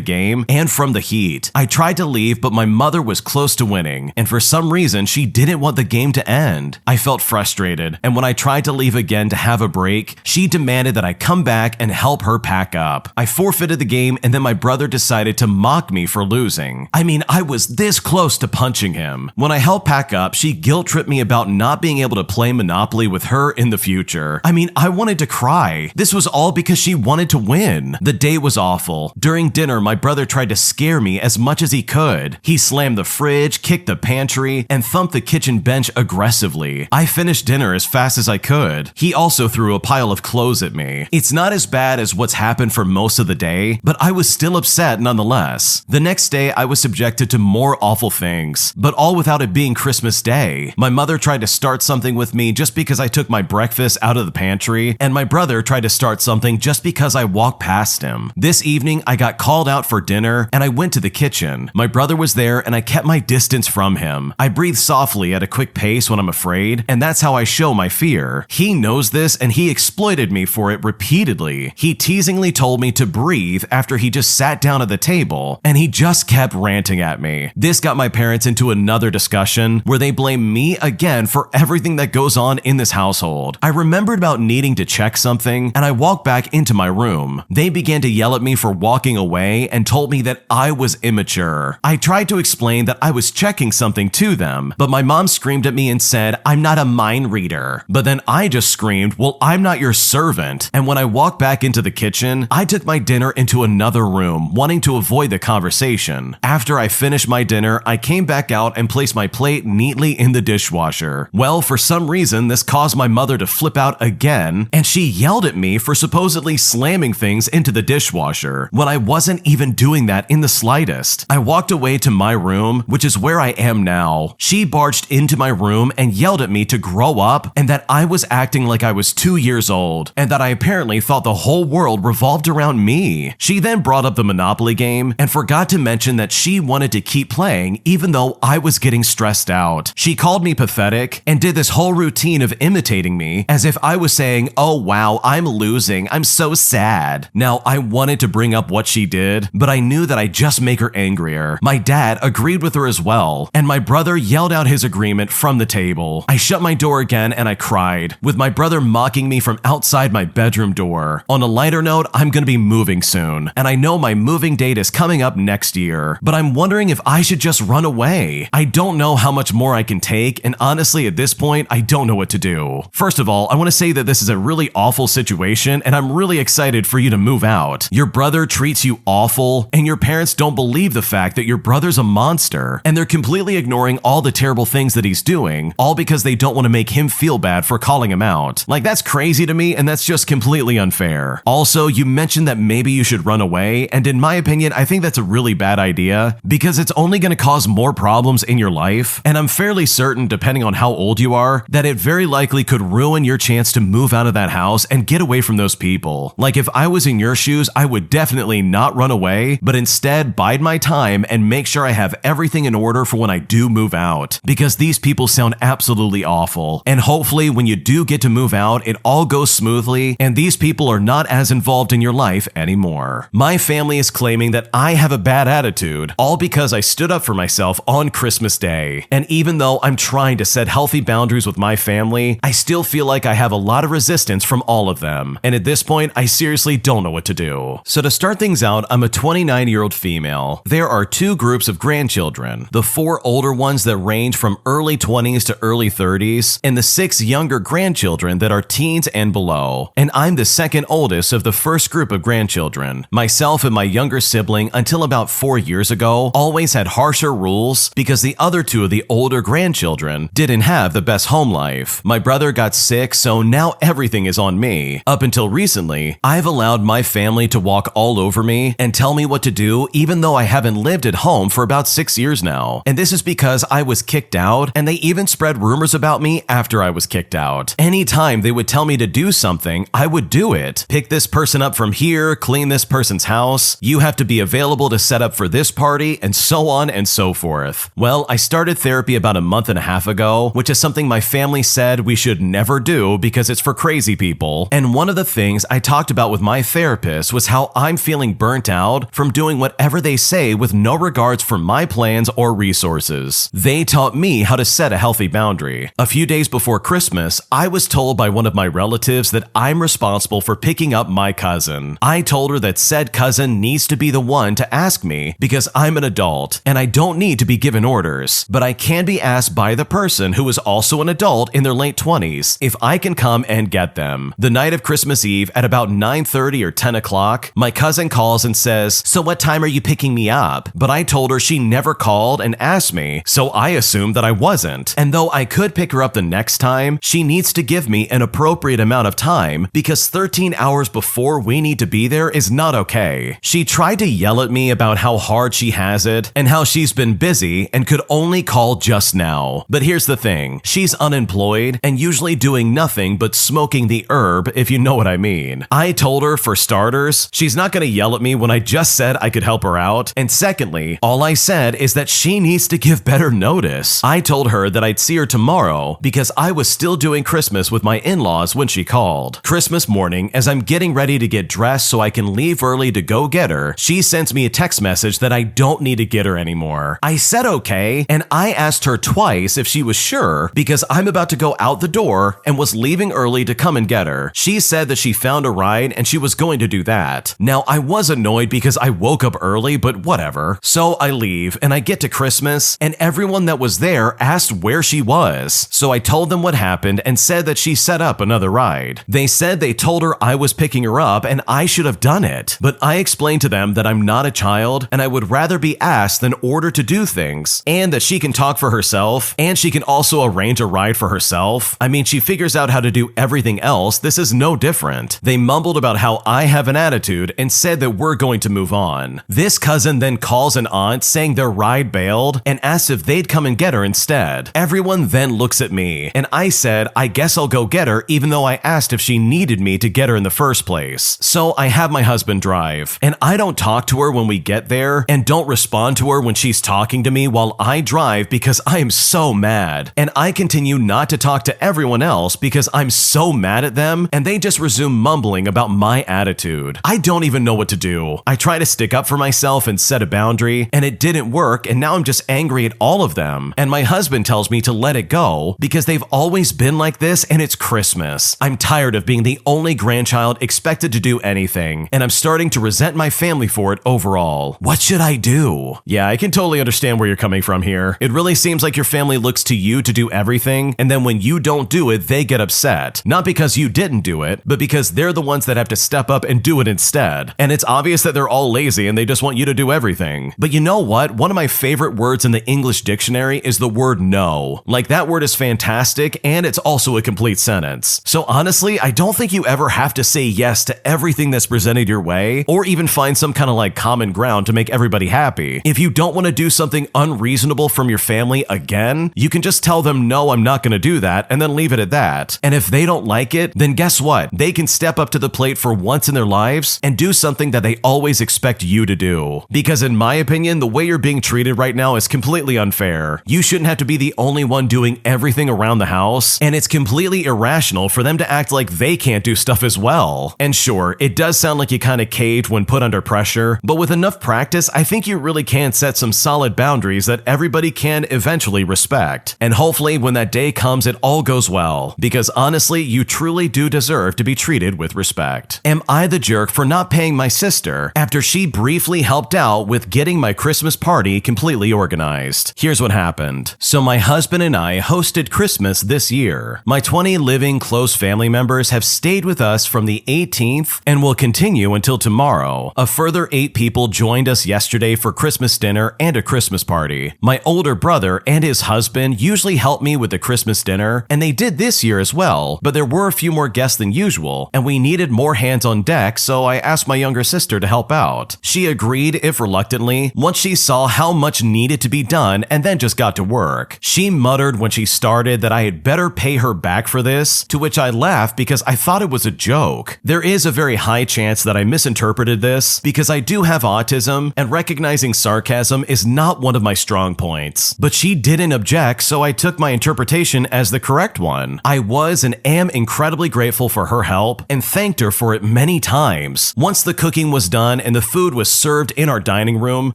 game and from the heat. I tried to leave, but my mother was close to winning, and for some reason, she didn't want the game to end. I felt frustrated, and when I tried to leave again to have a break, she demanded that I come back and help her pack up. I forfeited the game, and then my brother decided to mock me for losing. I mean, I was this close to punching him. When I helped pack up, she guilt-tripped me about not being able to play Monopoly with her in the future. I mean, I wanted to cry. This was all because she wanted to win. The day was awful. During dinner, my brother tried to scare me as much as he could. He slammed the fridge, kicked the pantry, and thumped the kitchen bench aggressively. I finished dinner as fast as I could. He also threw a pile of clothes at me. It's not as bad as what's happened for most of the day, but I was still upset nonetheless. The next day, I was subjected to more awful things, but all without it being Christmas Day. My mother tried to start something with me just because I took my breakfast out of the pantry, and my brother tried to start something just because I walked past him. This evening, I got called out for dinner, and I went to the kitchen. My brother was there, and I kept my distance from him. I breathe softly at a quick pace when I'm afraid, and that's how I show my fear. He knows this, and he exploited me for it repeatedly. He teasingly told me to breathe after he just sat down at the table, and he just kept ranting at me. This got my parents into another discussion where they blame me again for everything that goes on in this household. I remembered about needing to check something, and I walked back into my room. They began to yell at me for walking away and told me that I was immature. I tried to explain that I was checking something to them, but my mom screamed at me and said, "I'm not a mind reader." But then I just screamed, "Well, I'm not your servant." And when I walked back into the kitchen, I took my dinner into another room, wanting to avoid the conversation. After I finished my dinner, I came back out and placed my plate neatly in the dishwasher. Well, for some reason, this caused my mother to flip out again, and she yelled at me for supposedly slamming things into the dishwasher when I wasn't even doing that in the slightest. I walked away to my room, which is where I am now. She barged into my room and yelled at me to grow up and that I was acting like I was 2 years old and that I apparently thought the whole world revolved around me. She then brought up the Monopoly game and forgot to mention that she wanted to keep playing even though I was getting stressed out. She called me pathetic and did this whole routine of imitating me as if I was saying, "Oh wow, I'm losing, I'm so sad." Now, I wanted to bring up what she did, but I knew that I'd just make her angrier. My dad agreed with her as well, and my brother yelled out his agreement from the table. I shut my door again and I cried, with my brother mocking me from outside my bedroom door. On a lighter note, I'm gonna be moving soon, and I know my moving date is coming up next year, but I'm wondering if I should just run away. I don't know how much more I can take, and honestly, at this point, I don't know what to do. First of all, I want to say that this is a really awful situation, and I'm really excited for you to move out. Your brother treats you awful, and your parents don't believe the fact that your brother's a monster, and they're completely ignoring all the terrible things that he's doing, all because they don't want to make him feel bad for calling him out. Like, that's crazy to me, and that's just completely unfair. Also, you mentioned that maybe you should run away, and in my opinion, I think that's a really bad idea, because it's only going to cause more problems in your life, and I'm fairly certain, depending on how old you are, that it very likely could ruin your chance to move out of that house and get away from those people. Like, if I was in your shoes, I would definitely not run away, but instead bide my time and make sure I have everything in order for when I do move out, because these people sound absolutely awful. And hopefully when you do get to move out, it all goes smoothly and these people are not as involved in your life anymore. My family is claiming that I have a bad attitude, all because I stood up for myself on Christmas Day. And even though I'm trying to set healthy boundaries with my family, I still feel like I have a lot of resistance from all of them. And at this point, I seriously don't know what to do. you. So to start things out, I'm a 29-year-old female. There are 2 groups of grandchildren, the 4 older ones that range from early 20s to early 30s, and the 6 younger grandchildren that are teens and below. And I'm the second oldest of the first group of grandchildren. Myself and my younger sibling, until about 4 years ago, always had harsher rules because the other 2 of the older grandchildren didn't have the best home life. My brother got sick, so now everything is on me. Up until recently, I've allowed my family to walk all over me and tell me what to do, even though I haven't lived at home for about 6 years now. And this is because I was kicked out, and they even spread rumors about me after I was kicked out. Anytime they would tell me to do something, I would do it. Pick this person up from here, clean this person's house, you have to be available to set up for this party, and so on and so forth. Well, I started therapy about a month and a half ago, which is something my family said we should never do because it's for crazy people. And one of the things I talked about with my therapist was how I'm feeling burnt out from doing whatever they say with no regards for my plans or resources. They taught me how to set a healthy boundary. A few days before Christmas, I was told by one of my relatives that I'm responsible for picking up my cousin. I told her that said cousin needs to be the one to ask me because I'm an adult and I don't need to be given orders, but I can be asked by the person who is also an adult in their late 20s if I can come and get them. The night of Christmas Eve at about 9:30 or 10 o'clock, my cousin calls and says, "So what time are you picking me up?" But I told her she never called and asked me, so I assumed that I wasn't. And though I could pick her up the next time, she needs to give me an appropriate amount of time because 13 hours before we need to be there is not okay. She tried to yell at me about how hard she has it and how she's been busy and could only call just now. But here's the thing, she's unemployed and usually doing nothing but smoking the herb, if you know what I mean. I told her, for starters, she's not gonna yell at me when I just said I could help her out. And secondly, all I said is that she needs to give better notice. I told her that I'd see her tomorrow because I was still doing Christmas with my in-laws when she called. Christmas morning, as I'm getting ready to get dressed so I can leave early to go get her, she sends me a text message that I don't need to get her anymore. I said okay, and I asked her twice if she was sure because I'm about to go out the door and was leaving early to come and get her. She said that she found a ride and she was going to do that. Now, I was annoyed because I woke up early, but whatever. So I leave and I get to Christmas and everyone that was there asked where she was. So I told them what happened and said that she set up another ride. They said they told her I was picking her up and I should have done it. But I explained to them that I'm not a child and I would rather be asked than ordered to do things, and that she can talk for herself and she can also arrange a ride for herself. I mean, she figures out how to do everything else. This is no different. They mumbled about how I have an attitude and said that we're going to move on. This cousin then calls an aunt saying their ride bailed and asks if they'd come and get her instead. Everyone then looks at me and I said I guess I'll go get her even though I asked if she needed me to get her in the first place. So I have my husband drive and I don't talk to her when we get there and don't respond to her when she's talking to me while I drive because I am so mad. And I continue not to talk to everyone else because I'm so mad at them and they just resume mumbling about my attitude. I don't even know what to do. I try to stick up for myself and set a boundary and it didn't work, and now I'm just angry at all of them. And my husband tells me to let it go because they've always been like this and it's Christmas. I'm tired of being the only grandchild expected to do anything and I'm starting to resent my family for it overall. What should I do? Yeah, I can totally understand where you're coming from here. It really seems like your family looks to you to do everything, and then when you don't do it, they get upset. Not because you didn't do it, but because they're the ones that have to step up and do it instead. And it's obvious that they're all lazy and they just want you to do everything. But you know what? One of my favorite words in the English dictionary is the word no. Like, that word is fantastic and it's also a complete sentence. So honestly, I don't think you ever have to say yes to everything that's presented your way, or even find some kind of like common ground to make everybody happy. If you don't want to do something unreasonable from your family again, you can just tell them, no, I'm not going to do that, and then leave it at that. And if they don't like it, then guess what? They can step up to the plate for once in their lives and do something that they always expect you to do. Because in my opinion, the way you're being treated right now is completely unfair. You shouldn't have to be the only one doing everything around the house, and it's completely irrational for them to act like they can't do stuff as well. And sure, it does sound like you kind of caved when put under pressure, but with enough practice, I think you really can set some solid boundaries that everybody can eventually respect. And hopefully when that day comes, it all goes well, because honestly, you truly do deserve to be treated with respect. Am I the jerk for for not paying my sister after she briefly helped out with getting my Christmas party completely organized. Here's what happened. So my husband and I hosted Christmas this year. My 20 living close family members have stayed with us from the 18th and will continue until tomorrow. A further 8 people joined us yesterday for Christmas dinner and a Christmas party. My older brother and his husband usually help me with the Christmas dinner, and they did this year as well, but there were a few more guests than usual, and we needed more hands on deck, so I asked my younger sister to help out. She agreed, if reluctantly, once she saw how much needed to be done and then just got to work. She muttered when she started that I had better pay her back for this, to which I laughed because I thought it was a joke. There is a very high chance that I misinterpreted this because I do have autism and recognizing sarcasm is not one of my strong points. But she didn't object, so I took my interpretation as the correct one. I was and am incredibly grateful for her help and thanked her for it many times. Once the cooking was done and the food was served in our dining room,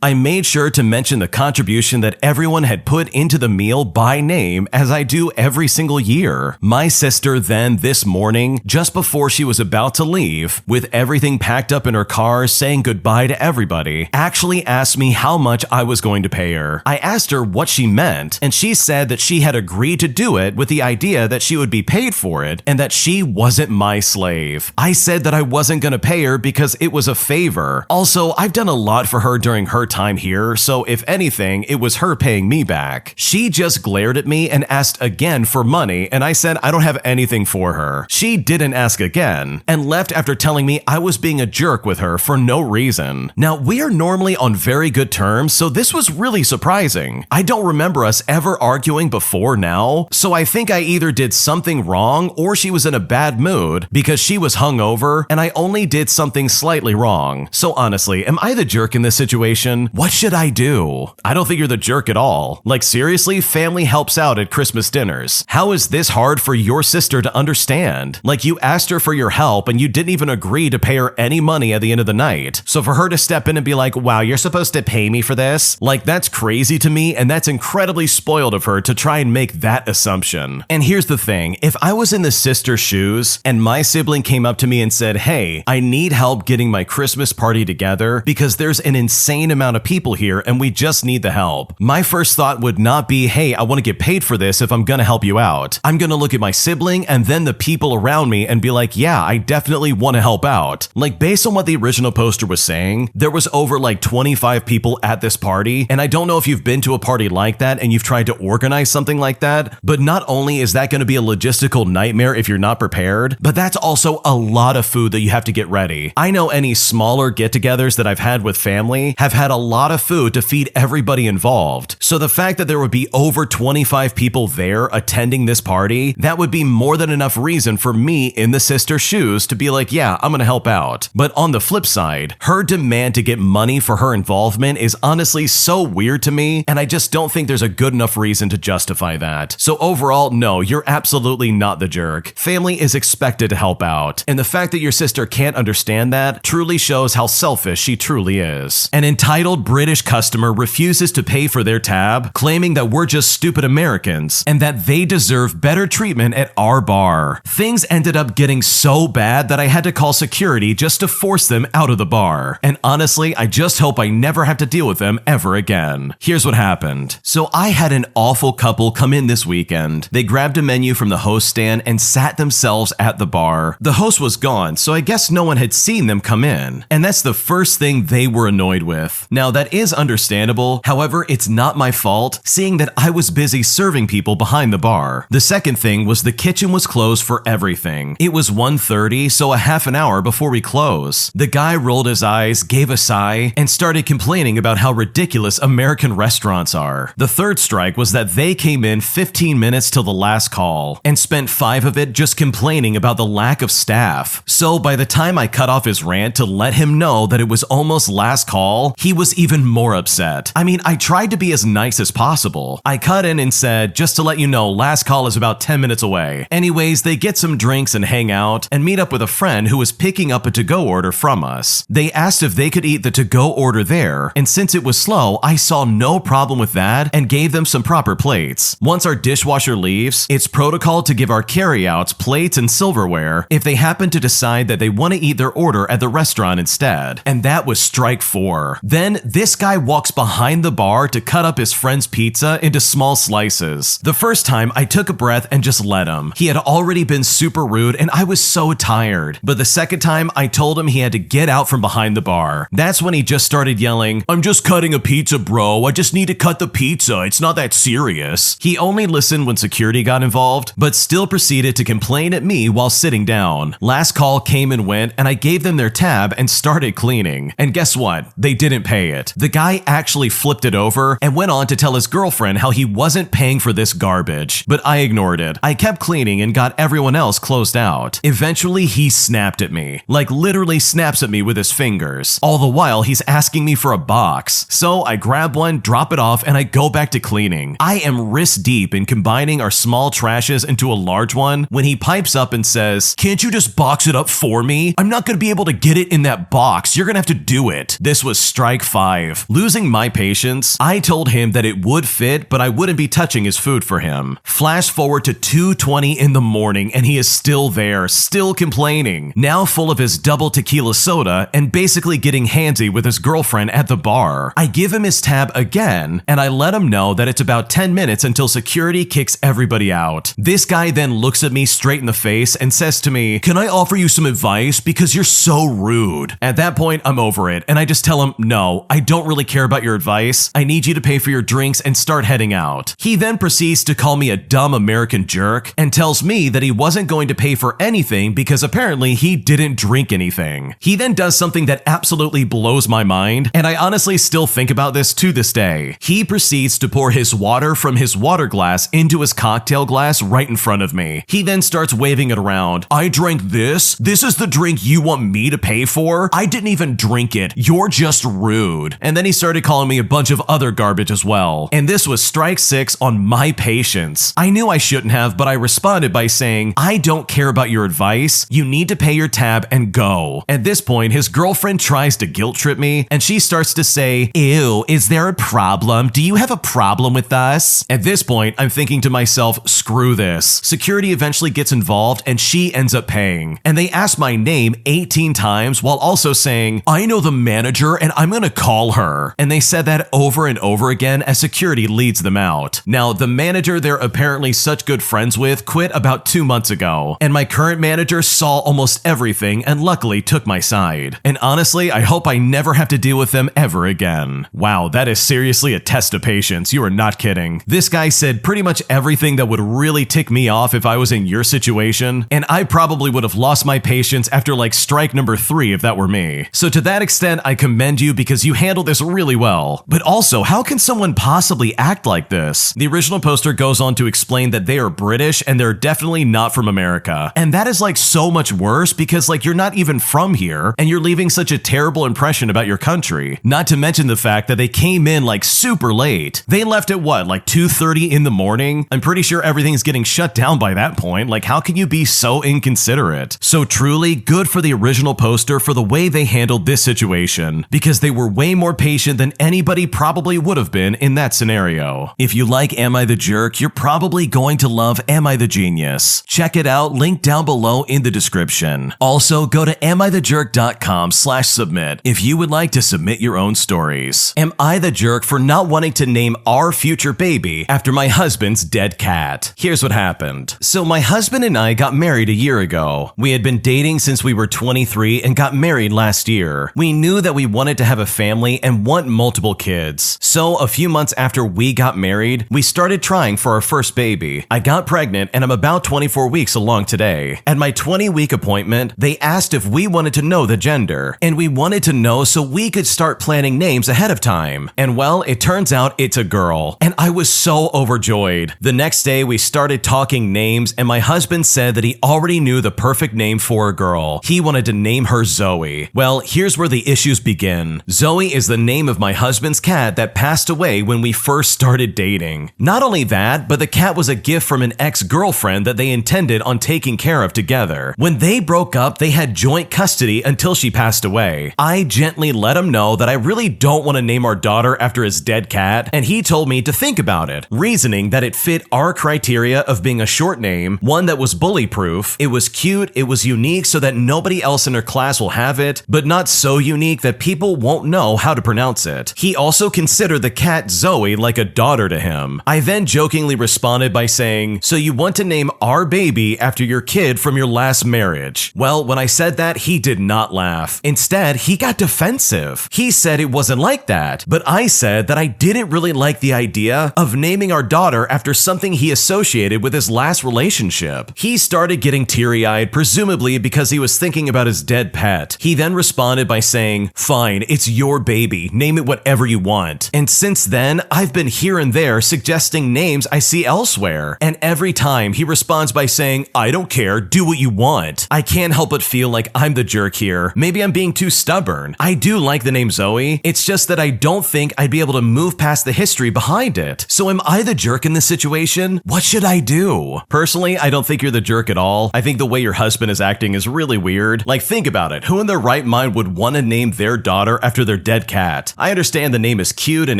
I made sure to mention the contribution that everyone had put into the meal by name, as I do every single year. My sister then this morning, just before she was about to leave, with everything packed up in her car saying goodbye to everybody, actually asked me how much I was going to pay her. I asked her what she meant, and she said that she had agreed to do it with the idea that she would be paid for it and that she wasn't my slave. I said that I wasn't going to pay her because it was a favor. Also, I've done a lot for her during her time here, so if anything, it was her paying me back. She just glared at me and asked again for money, and I said I don't have anything for her. She didn't ask again and left after telling me I was being a jerk with her for no reason. Now, we are normally on very good terms, so this was really surprising. I don't remember us ever arguing before now, so I think I either did something wrong or she was in a bad mood because she was hungover and I only did something slightly wrong. So honestly, am I the jerk in this situation? What should I do? I don't think you're the jerk at all. Like seriously, family helps out at Christmas dinners. How is this hard for your sister to understand? Like you asked her for your help and you didn't even agree to pay her any money at the end of the night. So for her to step in and be like, wow, you're supposed to pay me for this? Like that's crazy to me, and that's incredibly spoiled of her to try and make that assumption. And here's the thing, if I was in the sister's shoes and my sibling came up to me and said, hey, I need help getting my Christmas party together because there's an insane amount of people here and we just need the help. My first thought would not be, hey, I want to get paid for this if I'm gonna help you out. I'm gonna look at my sibling and then the people around me and be like, yeah, I definitely want to help out. Like based on what the original poster was saying, there was over like 25 people at this party, and I don't know if you've been to a party like that and you've tried to organize something like that, but not only is that going to be a logistical nightmare if you're not prepared, but that's also a lot of food that you have to get ready. I know any smaller get-togethers that I've had with family have had a lot of food to feed everybody involved. So the fact that there would be over 25 people there attending this party, that would be more than enough reason for me in the sister's shoes to be like, yeah, I'm going to help out. But on the flip side, her demand to get money for her involvement is honestly so weird to me, and I just don't think there's a good enough reason to justify that. So overall, no, you're absolutely not the jerk. Family is expected to help out, and the fact that your sister can't understand that truly shows how selfish she truly is. An entitled British customer refuses to pay for their tab, claiming that we're just stupid Americans and that they deserve better treatment at our bar. Things ended up getting so bad that I had to call security just to force them out of the bar. And honestly, I just hope I never have to deal with them ever again. Here's what happened. So I had an awful couple come in this weekend. They grabbed a menu from the host stand and sat themselves at the bar. The host was gone, so I guess no one had seen them come in. And that's the first thing they were annoyed with. Now that is understandable. However, it's not my fault, seeing that I was busy serving people behind the bar. The second thing was the kitchen was closed for everything. It was 1:30, so a half an hour before we close. The guy rolled his eyes, gave a sigh, and started complaining about how ridiculous American restaurants are. The third strike was that they came in 15 minutes till the last call and spent 5 of it just complaining about the lack of staff. So by the time I cut off his rant to let him know that it was almost last call, he was even more upset. I mean, I tried to be as nice as possible. I cut in and said, just to let you know, last call is about 10 minutes away. Anyways, they get some drinks and hang out and meet up with a friend who was picking up a to-go order from us. They asked if they could eat the to-go order there, and since it was slow, I saw no problem with that and gave them some proper plates. Once our dishwasher leaves, it's protocol to give our carryouts plates and silverware if they happen to decide that they want to eat their their order at the restaurant instead. And that was strike 4. Then this guy walks behind the bar to cut up his friend's pizza into small slices. The first time I took a breath and just let him. He had already been super rude and I was so tired. But the second time I told him he had to get out from behind the bar. That's when he just started yelling, "I'm just cutting a pizza, bro. I just need to cut the pizza. It's not that serious." He only listened when security got involved, but still proceeded to complain at me while sitting down. Last call came and went, and I gave them their tab and started cleaning. And guess what? They didn't pay it. The guy actually flipped it over and went on to tell his girlfriend how he wasn't paying for this garbage. But I ignored it. I kept cleaning and got everyone else closed out. Eventually, he snapped at me. Like literally snaps at me with his fingers. All the while, he's asking me for a box. So I grab one, drop it off, and I go back to cleaning. I am wrist deep in combining our small trashes into a large one when he pipes up and says, "Can't you just box it up for me? I'm not gonna be able to get it in that box. You're gonna have to do it." This was strike 5. Losing my patience, I told him that it would fit, but I wouldn't be touching his food for him. Flash forward to 2:20 in the morning and he is still there, still complaining, now full of his double tequila soda and basically getting handsy with his girlfriend at the bar. I give him his tab again and I let him know that it's about 10 minutes until security kicks everybody out. This guy then looks at me straight in the face and says to me, "Can I offer you some advice because you're so rude?" At that point, I'm over it and I just tell him, "No, I don't really care about your advice. I need you to pay for your drinks and start heading out." He then proceeds to call me a dumb American jerk and tells me that he wasn't going to pay for anything because apparently he didn't drink anything. He then does something that absolutely blows my mind, and I honestly still think about this to this day. He proceeds to pour his water from his water glass into his cocktail glass right in front of me. He then starts waving it around. "I drank this? This is the drink you want me to pay for? I didn't even drink it. You're just rude." And then he started calling me a bunch of other garbage as well. And this was strike 6 on my patience. I knew I shouldn't have, but I responded by saying, "I don't care about your advice. You need to pay your tab and go." At this point, his girlfriend tries to guilt trip me and she starts to say, "Ew, is there a problem? Do you have a problem with us?" At this point, I'm thinking to myself, screw this. Security eventually gets involved and she ends up paying. And they ask my name 18 times while also saying, "I know the manager and I'm gonna call her." And they said that over and over again as security leads them out. Now, the manager they're apparently such good friends with quit about 2 months ago. And my current manager saw almost everything and luckily took my side. And honestly, I hope I never have to deal with them ever again. Wow, that is seriously a test of patience. You are not kidding. This guy said pretty much everything that would really tick me off if I was in your situation, and I probably would have lost my patience after like strike number 3 if that were me. So to that extent, I commend you because you handled this really well. But also, how can someone possibly act like this? The original poster goes on to explain that they are British and they're definitely not from America. And that is like so much worse because like you're not even from here and you're leaving such a terrible impression about your country. Not to mention the fact that they came in like super late. They left at what, like 2:30 in the morning? I'm pretty sure everything's getting shut down by that point. Like how can you be so inconsiderate? So truly good for the original poster for the way they handled this situation because they were way more patient than anybody probably would have been in that scenario. If you like Am I the Jerk, you're probably going to love Am I the Genius. Check it out, link down below in the description. Also, go to amithejerk.com/submit if you would like to submit your own stories. Am I the jerk for not wanting to name our future baby after my husband's dead cat? Here's what happened. So my husband and I got married a year ago. We had been dating since we were 23 and got married last year. We knew that we wanted to have a family and want multiple kids. So a few months after we got married, we started trying for our first baby. I got pregnant and I'm about 24 weeks along today. At my 20-week appointment, they asked if we wanted to know the gender, and we wanted to know so we could start planning names ahead of time. And well, it turns out it's a girl, and I was so overjoyed. The next day, we started talking names, and my husband said that he already knew the perfect name for a girl. He wanted to name her Zoe. Well, here's where the issues begin. Zoe is the name of my husband's cat that passed away when we first started dating. Not only that, but the cat was a gift from an ex-girlfriend that they intended on taking care of together. When they broke up, they had joint custody until she passed away. I gently let him know that I really don't want to name our daughter after his dead cat, and he told me to think about it, reasoning that it fit our criteria of being a short name, one that was bully-proof, it was cute, it was unique so that nobody everybody else in her class will have it, but not so unique that people won't know how to pronounce it. He also considered the cat Zoe like a daughter to him. I then jokingly responded by saying, "So you want to name our baby after your kid from your last marriage?" Well, when I said that, he did not laugh. Instead, he got defensive. He said it wasn't like that, but I said that I didn't really like the idea of naming our daughter after something he associated with his last relationship. He started getting teary-eyed, presumably because he was thinking about his dead pet. He then responded by saying, "Fine, it's your baby. Name it whatever you want." And since then, I've been here and there suggesting names I see elsewhere. And every time he responds by saying, "I don't care, do what you want." I can't help but feel like I'm the jerk here. Maybe I'm being too stubborn. I do like the name Zoe. It's just that I don't think I'd be able to move past the history behind it. So am I the jerk in this situation? What should I do? Personally, I don't think you're the jerk at all. I think the way your husband is acting is really weird. Like, think about it. Who in their right mind would want to name their daughter after their dead cat? I understand the name is cute and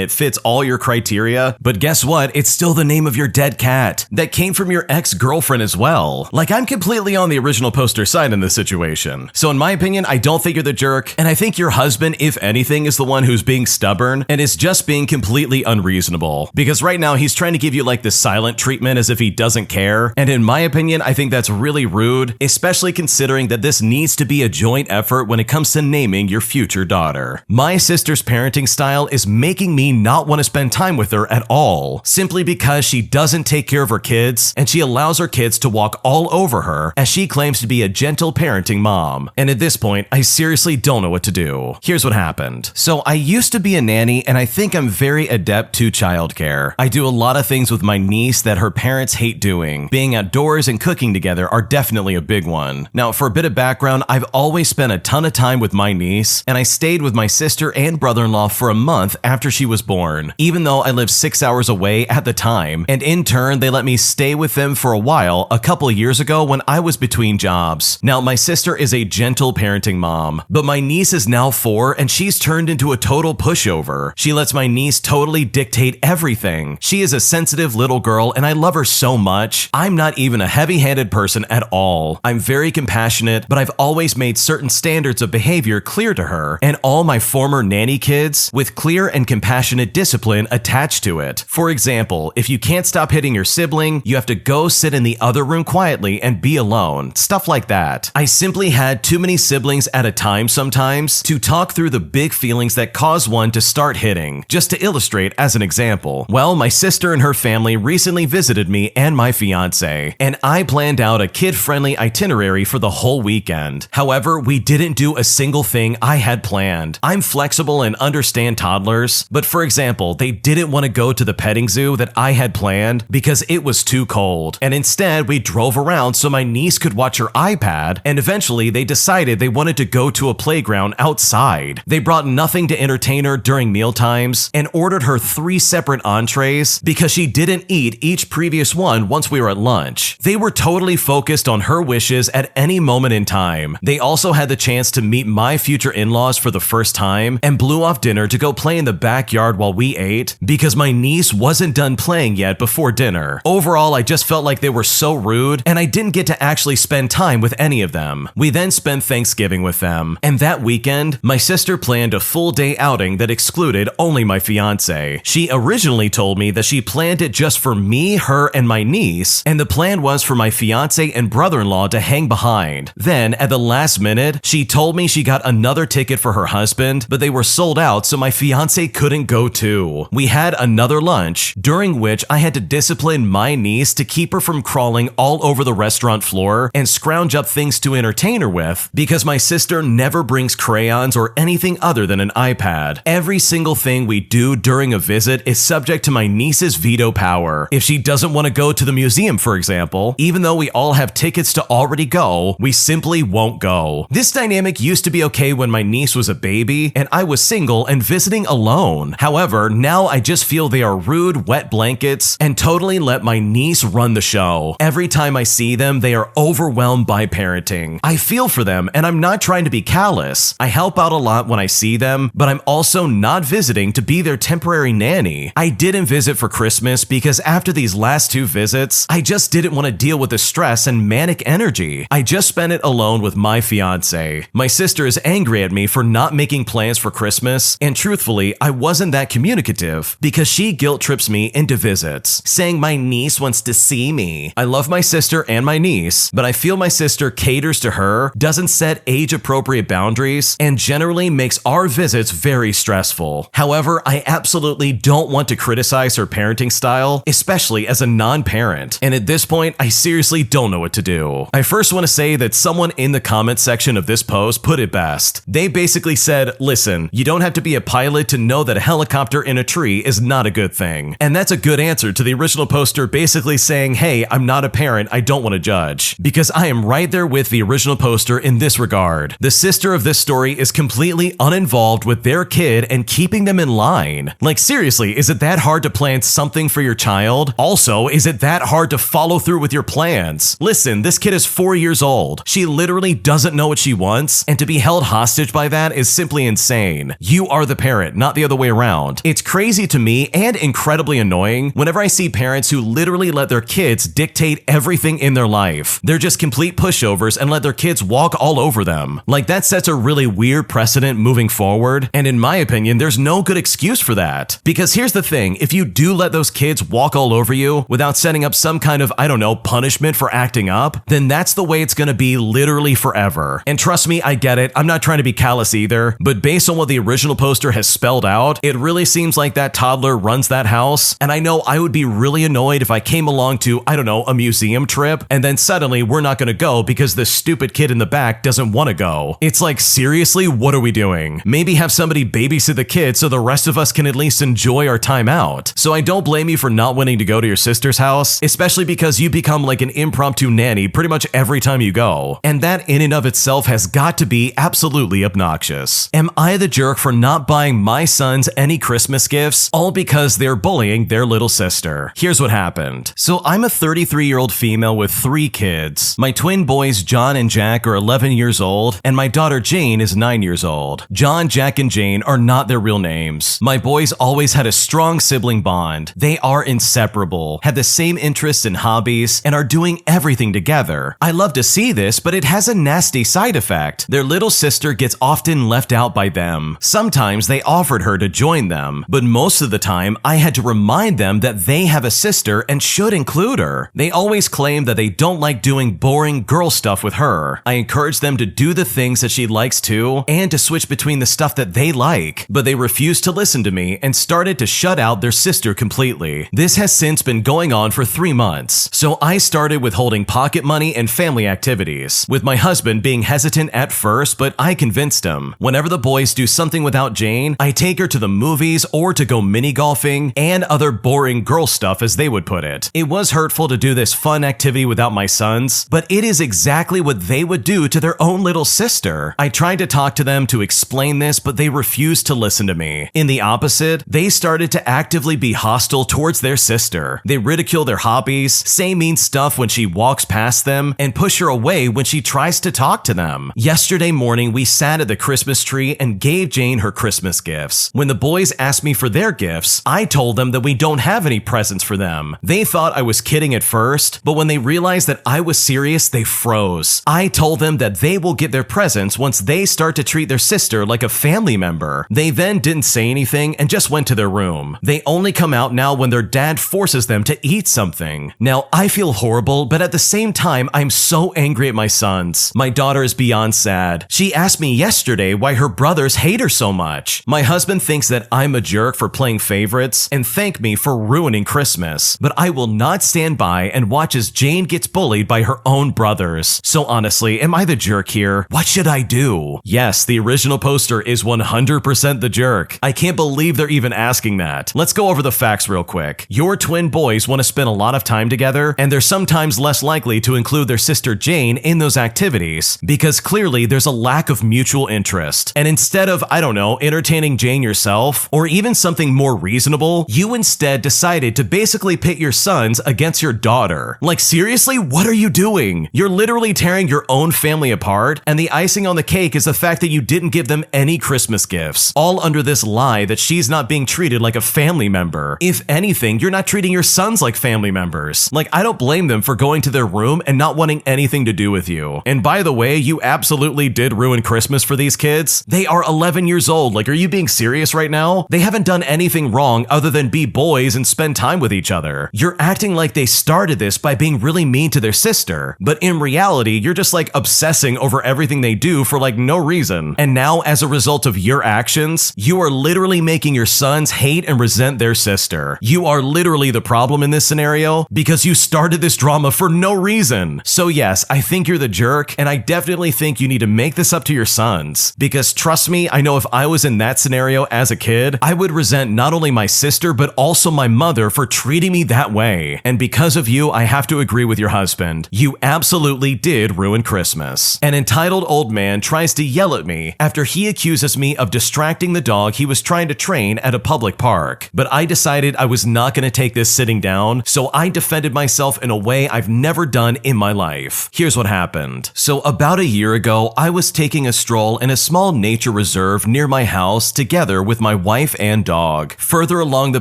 it fits all your criteria, but guess what? It's still the name of your dead cat. That came from your ex-girlfriend as well. Like, I'm completely on the original poster side in this situation. So in my opinion, I don't think you're the jerk, and I think your husband, if anything, is the one who's being stubborn and is just being completely unreasonable. Because right now he's trying to give you like this silent treatment as if he doesn't care, and in my opinion, I think that's really rude, especially considering that this needs to be a joint effort when it comes to naming your future daughter. My sister's parenting style is making me not want to spend time with her at all, simply because she doesn't take care of her kids and she allows her kids to walk all over her as she claims to be a gentle parenting mom. And at this point, I seriously don't know what to do. Here's what happened. So I used to be a nanny and I think I'm very adept to childcare. I do a lot of things with my niece that her parents hate doing. Being outdoors and cooking together are definitely a big one. Now, for a bit of background, I've always spent a ton of time with my niece, and I stayed with my sister and brother-in-law for a month after she was born, even though I lived 6 hours away at the time, and in turn, they let me stay with them for a while a couple of years ago when I was between jobs. Now, my sister is a gentle parenting mom, but my niece is now 4 and she's turned into a total pushover. She lets my niece totally dictate everything. She is a sensitive little girl and I love her so much. I'm not even a heavy-handed person at all. I'm very compassionate, but I've always made certain standards of behavior clear to her and all my former nanny kids with clear and compassionate discipline attached to it. For example, if you can't stop hitting your sibling, you have to go sit in the other room quietly and be alone. Stuff like that. I simply had too many siblings at a time sometimes to talk through the big feelings that cause one to start hitting. Just to illustrate as an example, well, my sister and her family recently visited me and my fiance, and I planned out a kid-friendly itinerary for the whole weekend. However, we didn't do a single thing I had planned. I'm flexible and understand toddlers, but for example, they didn't want to go to the petting zoo that I had planned because it was too cold, and instead we drove around so my niece could watch her iPad, and eventually they decided they wanted to go to a playground outside. They brought nothing to entertain her during meal times and ordered her 3 separate entrees because she didn't eat each previous one once we were at lunch. They were totally focused on her wishes at any moment in time. They also had the chance to meet my future in-laws for the first time and blew off dinner to go play in the backyard while we ate because my niece wasn't done playing yet before dinner. Overall, I just felt like they were so rude and I didn't get to actually spend time with any of them. We then spent Thanksgiving with them, and that weekend, my sister planned a full-day outing that excluded only my fiance. She originally told me that she planned it just for me, her, and my niece, and the plan was for my fiance and brother-in-law to hang behind. Then, at the last minute, she told me she got another ticket for her husband, but they were sold out, so my fiance couldn't go too. We had another lunch, during which I had to discipline my niece to keep her from crawling all over the restaurant floor and scrounge up things to entertain her with, because my sister never brings crayons or anything other than an iPad. Every single thing we do during a visit is subject to my niece's veto power. If she doesn't want to go to the museum, for example, even though we all have tickets to already go, we simply won't go. This dynamic used to be okay when my niece was a baby and I was single and visiting alone. However, now I just feel they are rude, wet blankets and totally let my niece run the show. Every time I see them, they are overwhelmed by parenting. I feel for them and I'm not trying to be callous. I help out a lot when I see them, but I'm also not visiting to be their temporary nanny. I didn't visit for Christmas because after these last 2 visits, I just didn't want to deal with the stress and manic energy. I just spent it alone with my fiance. My sister is angry at me for not making plans for Christmas, and truthfully, I wasn't that communicative because she guilt trips me into visits, saying my niece wants to see me. I love my sister and my niece, but I feel my sister caters to her, doesn't set age-appropriate boundaries, and generally makes our visits very stressful. However, I absolutely don't want to criticize her parenting style, especially as a non-parent, and at this point, I seriously don't know what to do. I first want to say that someone in the comment section of this post put it best. They basically said, listen, you don't have to be a pilot to know that a helicopter in a tree is not a good thing. And that's a good answer to the original poster basically saying, hey, I'm not a parent, I don't want to judge. Because I am right there with the original poster in this regard. The sister of this story is completely uninvolved with their kid and keeping them in line. Like seriously, is it that hard to plan something for your child? Also, is it that hard to follow through with your plans? Listen, this kid is 4 years old. She literally doesn't know what she wants, and to be held hostage by that is simply insane. You are the parent, not the other way around. It's crazy to me and incredibly annoying whenever I see parents who literally let their kids dictate everything in their life. They're just complete pushovers and let their kids walk all over them. Like that sets a really weird precedent moving forward, and in my opinion, there's no good excuse for that. Because here's the thing, if you do let those kids walk all over you without setting up some kind of, I don't know, punishment for acting up, then that's the way it's gonna be literally forever. And trust me, I get it, I'm not trying to be callous either, but based on what the original poster has spelled out, it really seems like that toddler runs that house, and I know I would be really annoyed if I came along to, I don't know, a museum trip, and then suddenly we're not gonna go because this stupid kid in the back doesn't wanna go. It's like, seriously, what are we doing? Maybe have somebody babysit the kid so the rest of us can at least enjoy our time out. So I don't blame you for not wanting to go to your sister's house, especially because you become like an impromptu nanny pretty much every time you go. And that in and of itself has got to be absolutely obnoxious. Am I the jerk for not buying my sons any Christmas gifts, all because they're bullying their little sister? Here's what happened. So I'm a 33-year-old female with 3 kids. My twin boys, John and Jack, are 11 years old, and my daughter Jane is 9 years old. John, Jack, and Jane are not their real names. My boys always had a strong sibling bond. They are inseparable, have the same interests and hobbies, and are doing everything together. I love to see this, but it has a nasty side effect. Their little sister gets often left out by them. Sometimes they offered her to join them, but most of the time I had to remind them that they have a sister and should include her. They always claim that they don't like doing boring girl stuff with her. I encourage them to do the things that she likes too, and to switch between the stuff that they like, but they refused to listen to me and started to shut out their sister completely. This has since been going on for 3 months, so I started withholding pocket money and family activities, with my husband being hesitant at first, but I convinced him. Whenever the boys do something without Jane, I take her to the movies or to go mini golfing and other boring girl stuff, as they would put it. It was hurtful to do this fun activity without my sons, but it is exactly what they would do to their own little sister. I tried to talk to them to explain this, but they refused to listen to me. In the opposite, they started to actively be hostile towards their sister. They ridicule their hobbies, say mean stuff when she walks past them, and push her away when she tries to talk to them. Yesterday morning, we sat at the Christmas tree and gave Jane her Christmas gifts. When the boys asked me for their gifts, I told them that we don't have any presents for them. They thought I was kidding at first, but when they realized that I was serious, they froze. I told them that they will get their presents once they start to treat their sister like a family member. They then didn't say anything and just went to their room. They only come out now when their dad forces them to eat something. Now, I feel horrible, but at the same time, I'm so angry at my sons. My daughter is beyond sad. She asked me yesterday why her brothers hate her so much. My husband thinks that I'm a jerk for playing favorites and thank me for ruining Christmas, but I will not stand by and watch as Jane gets bullied by her own brothers. So honestly, am I the jerk here? What should I do? Yes, the original poster is 100% the jerk. I can't believe they're even asking that. Let's go over the facts real quick. Your twin boys want to spend a lot of time together, and they're sometimes less likely to include their sister Jane in those activities, because clearly there's a lack of mutual interest. And instead of, I don't know, entertaining Jane yourself, or even something more reasonable, you instead decided to basically pit your sons against your daughter. Like seriously, what are you doing? You're literally tearing your own family apart, and the icing on the cake is the fact that you didn't give them any Christmas gifts, all under this lie that she's not being treated like a family member. If anything, you're not treating your sons like family members. Like, I don't blame them for going to their room and not wanting anything to do with you. And And by the way, you absolutely did ruin Christmas for these kids. They are 11 years old. Like, are you being serious right now? They haven't done anything wrong other than be boys and spend time with each other. You're acting like they started this by being really mean to their sister, but in reality, you're just like obsessing over everything they do for like no reason. And now, as a result of your actions, you are literally making your sons hate and resent their sister. You are literally the problem in this scenario because you started this drama for no reason. So yes, I think you're the jerk, and I definitely think you need to make this up to your sons. Because trust me, I know if I was in that scenario as a kid, I would resent not only my sister, but also my mother for treating me that way. And because of you, I have to agree with your husband. You absolutely did ruin Christmas. An entitled old man tries to yell at me after he accuses me of distracting the dog he was trying to train at a public park. But I decided I was not going to take this sitting down, so I defended myself in a way I've never done in my life. Here's what happened. So about a year ago, I was taking a stroll in a small nature reserve near my house together with my wife and dog. Further along the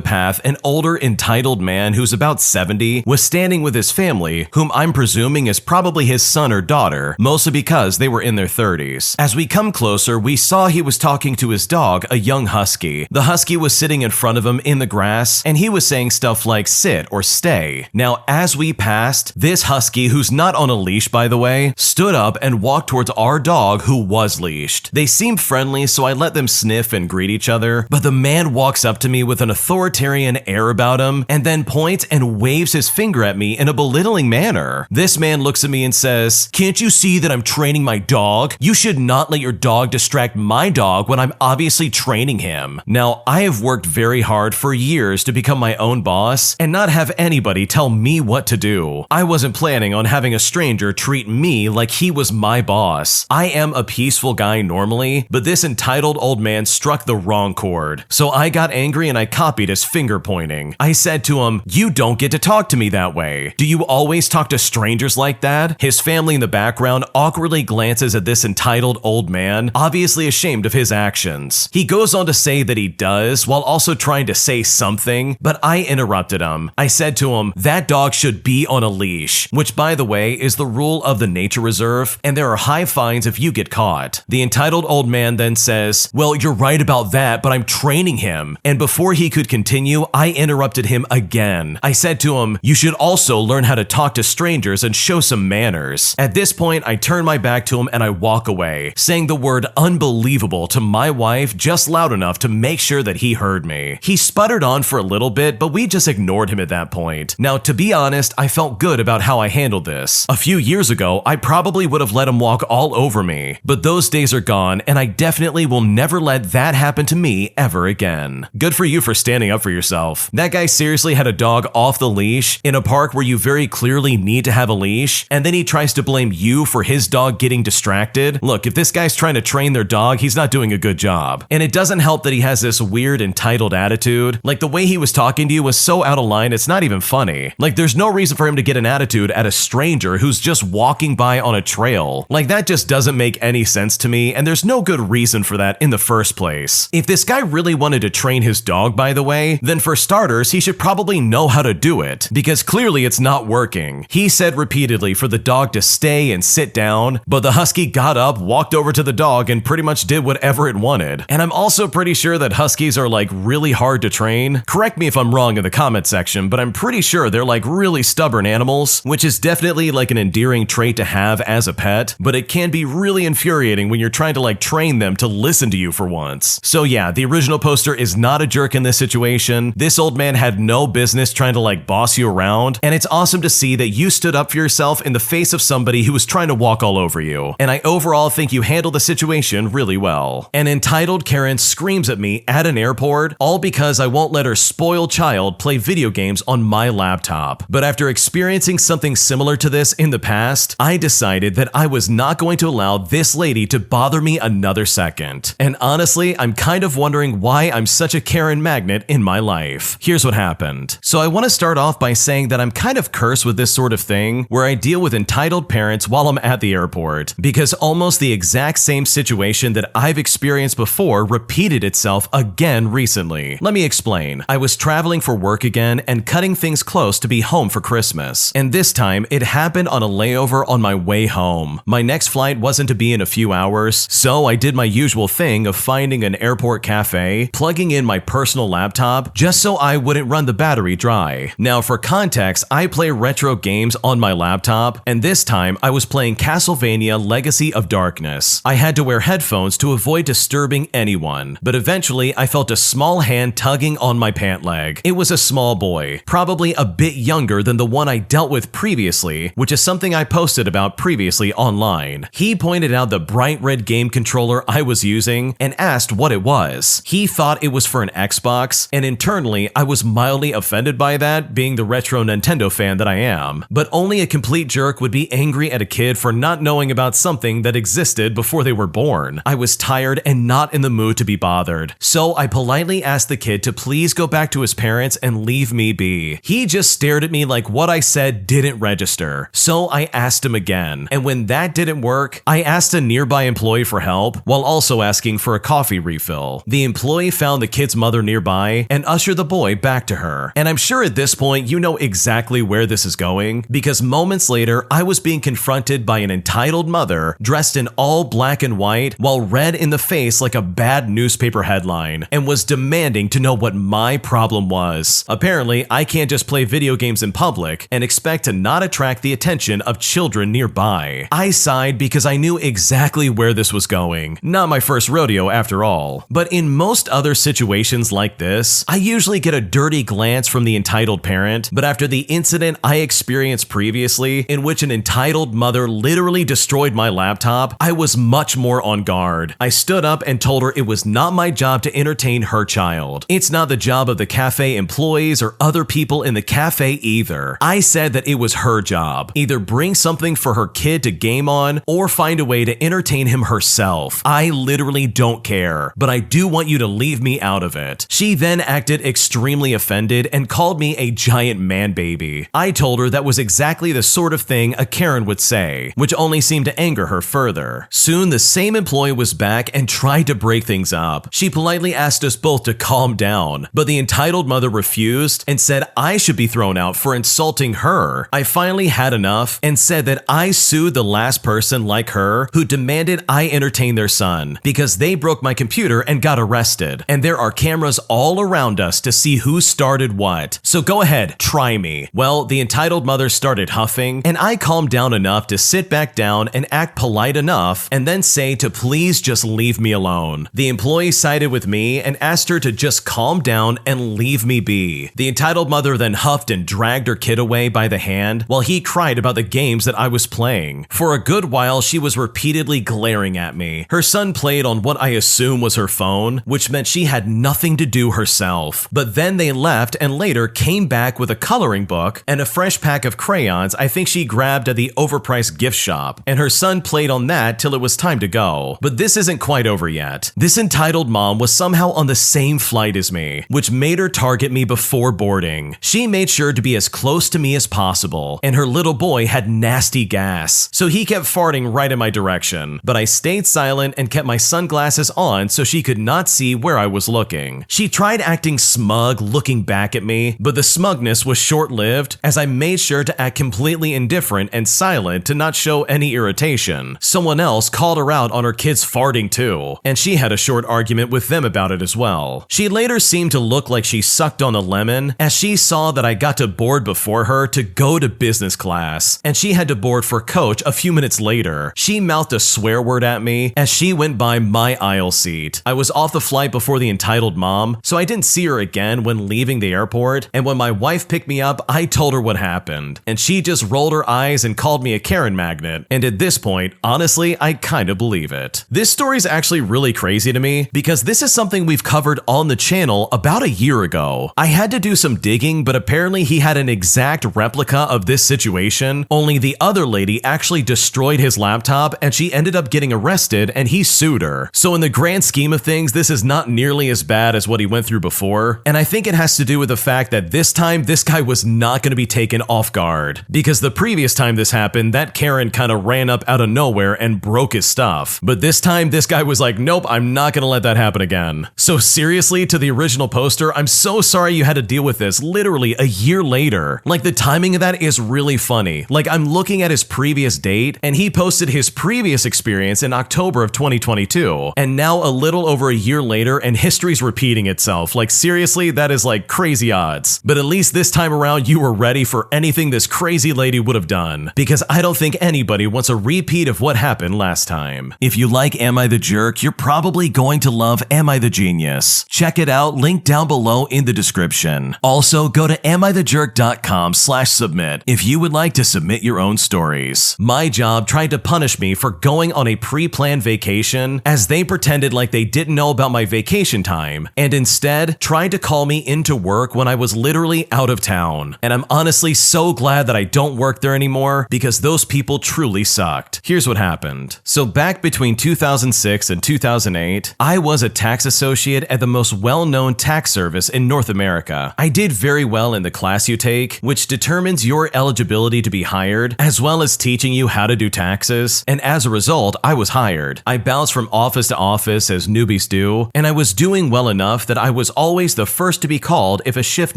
path, an older entitled man who's about 70 was standing with his family, whom I'm presuming is probably his son or daughter, mostly because they were in their 30s. As we come closer, we saw he was talking to his dog, a young husky. The husky was sitting in front of him in the grass, and he was saying stuff like sit or stay. Now, as we passed, this husky, who's not on a leash by the way, stood up and walked towards our dog who was leashed. They seemed friendly, so I let them sniff and greet each other, but the man walks up to me with an authoritarian air about him and then points and waves his finger at me in a belittling manner. This man looks at me and says, "Can't you see that I'm training my dog? You should not let your dog distract my dog when I'm obviously training him." Now, I have worked very hard for years to become my own boss and not have anybody tell me what to do. I wasn't planning on having a stranger treat me like he was my boss. I am a peaceful guy normally, but this entitled old man struck the wrong chord. So I got angry and I copied his finger pointing. I said to him, "You don't get to talk to me that way. Do you always talk to strangers like that?" His family in the background awkwardly glances at this entitled old man, obviously ashamed of his actions. He goes on to say that he does, while also trying to say something, but I interrupted him. I said to him, "That dog should be on a leash," which by the way is the rule of the nature reserve, and there are high fines if you get caught. The entitled old man then says, "Well, you're right about that, but I'm training him." And before he could continue, I interrupted him again. I said to him, "You should also learn how to talk to strangers and show some manners." At this point, I turn my back to him and I walk away, saying the word unbelievable to my wife just loud enough to make sure that he heard me. He sputtered on for a little bit, but we just ignored him at that point. Now, to be honest, I felt good about how I handled this. A few years ago, I probably would have let him walk all over me, but those days are gone, and I definitely will never let that happen to me ever again. Good for you for standing up for yourself. That guy seriously had a dog off the leash in a park where you very clearly need to have a leash, and then he tries to blame you for his dog getting distracted. Look, if this guy's trying to train their dog, he's not doing a good job. And it doesn't help that he has this weird entitled attitude. Like, the way he was talking to you was so out of line, it's not even funny. Like, there's no reason for him to get an attitude at a stranger who's just walking by on a trail. Like, that just doesn't make any sense to me, and there's no good reason for that in the first place. If this guy really wanted to train his dog, by the way, then for starters, he should probably know how to do it, because clearly it's not working. He said repeatedly for the dog to stay and sit down, but the husky got up, walked over to the dog, and pretty much did whatever it wanted. And I'm also pretty sure that huskies are like really hard to train. Correct me if I'm wrong in the comment section, but I'm pretty sure they're like really stubborn animals, which is definitely like an endearing trait to have as a pet, but it can be really infuriating when you're trying to like train them to listen to you for once. So yeah, the original poster is not a jerk in this situation. This old man had no business trying to like boss you around, and it's awesome to see that you stood up for yourself in the face of somebody who was trying to walk all over you. And I overall think you handled the situation really well. An entitled Karen screams at me at an airport, all because I won't let her spoiled child play video games on my laptop. But after experiencing something similar to this in the past, I decided that I was not going to allow this lady to bother me another second. And honestly, I'm kind of wondering why I'm such a Karen magnet in my life. Here's what happened. So I want to start off by saying that I'm kind of cursed with this sort of thing, where I deal with entitled parents while I'm at the airport, because almost the exact same situation that I've experienced before repeated itself again recently. Let me explain. I was traveling for work again and cutting things close to be home for Christmas, and this time it happened on a layover on my way way home. My next flight wasn't to be in a few hours, so I did my usual thing of finding an airport cafe, plugging in my personal laptop just so I wouldn't run the battery dry. Now for context, I play retro games on my laptop, and this time I was playing Castlevania Legacy of Darkness. I had to wear headphones to avoid disturbing anyone, but eventually I felt a small hand tugging on my pant leg. It was a small boy, probably a bit younger than the one I dealt with previously, which is something I posted about previously online. He pointed out the bright red game controller I was using and asked what it was. He thought it was for an Xbox, and internally I was mildly offended by that, being the retro Nintendo fan that I am. But only a complete jerk would be angry at a kid for not knowing about something that existed before they were born. I was tired and not in the mood to be bothered, so I politely asked the kid to please go back to his parents and leave me be. He just stared at me like what I said didn't register, so I asked him again, and when that didn't work, I asked a nearby employee for help while also asking for a coffee refill. The employee found the kid's mother nearby and ushered the boy back to her. And I'm sure at this point you know exactly where this is going, because moments later I was being confronted by an entitled mother dressed in all black and white while red in the face like a bad newspaper headline, and was demanding to know what my problem was. Apparently, I can't just play video games in public and expect to not attract the attention of children nearby. I sighed because I knew exactly where this was going. Not my first rodeo after all. But in most other situations like this, I usually get a dirty glance from the entitled parent, but after the incident I experienced previously, in which an entitled mother literally destroyed my laptop, I was much more on guard. I stood up and told her it was not my job to entertain her child. It's not the job of the cafe employees or other people in the cafe either. I said that it was her job. Either bring something for her kid to game on or find a way to entertain him herself. I literally don't care, but I do want you to leave me out of it. She then acted extremely offended and called me a giant man baby. I told her that was exactly the sort of thing a Karen would say, which only seemed to anger her further. Soon the same employee was back and tried to break things up. She politely asked us both to calm down, but the entitled mother refused and said I should be thrown out for insulting her. I finally had enough and said that I sued the last person like her who demanded I entertain their son because they broke my computer and got arrested, and there are cameras all around us to see who started what. So go ahead, try me. Well, the entitled mother started huffing, and I calmed down enough to sit back down and act polite enough and then say to please just leave me alone. The employee sided with me and asked her to just calm down and leave me be. The entitled mother then huffed and dragged her kid away by the hand while he cried about the games that I was playing. For a good while, she was repeatedly glaring at me. Her son played on what I assume was her phone, which meant she had nothing to do herself. But then they left and later came back with a coloring book and a fresh pack of crayons I think she grabbed at the overpriced gift shop, and her son played on that till it was time to go. But this isn't quite over yet. This entitled mom was somehow on the same flight as me, which made her target me before boarding. She made sure to be as close to me as possible, and her little boy had nasty gas, so he kept farting right in my direction. But I stayed silent and kept my sunglasses on so she could not see where I was looking. She tried acting smug looking back at me, but the smugness was short-lived as I made sure to act completely indifferent and silent to not show any irritation. Someone else called her out on her kids farting too, and she had a short argument with them about it as well. She later seemed to look like she sucked on a lemon as she saw that I got to board before her to go to business class, and she had to board for coach a few minutes later. She mouthed a swear word at me as she went by my aisle seat. I was off the flight before the entitled mom, so I didn't see her again when leaving the airport, and when my wife picked me up, I told her what happened, and she just rolled her eyes and called me a Karen magnet, and at this point, honestly, I kinda believe it. This story's actually really crazy to me because this is something we've covered on the channel about a year ago. I had to do some digging, but apparently he had an exact replica of this situation, only the other lady actually destroyed his laptop and she ended up getting arrested and he sued her. So in the grand scheme of things, this is not nearly as bad as what he went through before, and I think it has to do with the fact that this time this guy was not going to be taken off guard, because the previous time this happened, that Karen kind of ran up out of nowhere and broke his stuff. But this time, this guy was like, nope, I'm not going to let that happen again. So seriously, to the original poster, I'm so sorry you had to deal with this literally a year later. Like, the timing of that is really funny. Like, I'm looking at his previous previous date, and he posted his previous experience in October of 2022. And now a little over a year later, and history's repeating itself. Like seriously, that is like crazy odds. But at least this time around, you were ready for anything this crazy lady would have done, because I don't think anybody wants a repeat of what happened last time. If you like Am I the Jerk, you're probably going to love Am I the Genius. Check it out, link down below in the description. Also, go to amithejerk.com/submit if you would like to submit your own stories. My job tried to punish me for going on a pre-planned vacation, as they pretended like they didn't know about my vacation time, and instead tried to call me into work when I was literally out of town. And I'm honestly so glad that I don't work there anymore, because those people truly sucked. Here's what happened. So back between 2006 and 2008, I was a tax associate at the most well-known tax service in North America. I did very well in the class you take, which determines your eligibility to be hired, as well as teaching you how to do taxes, and as a result, I was hired. I bounced from office to office as newbies do, and I was doing well enough that I was always the first to be called if a shift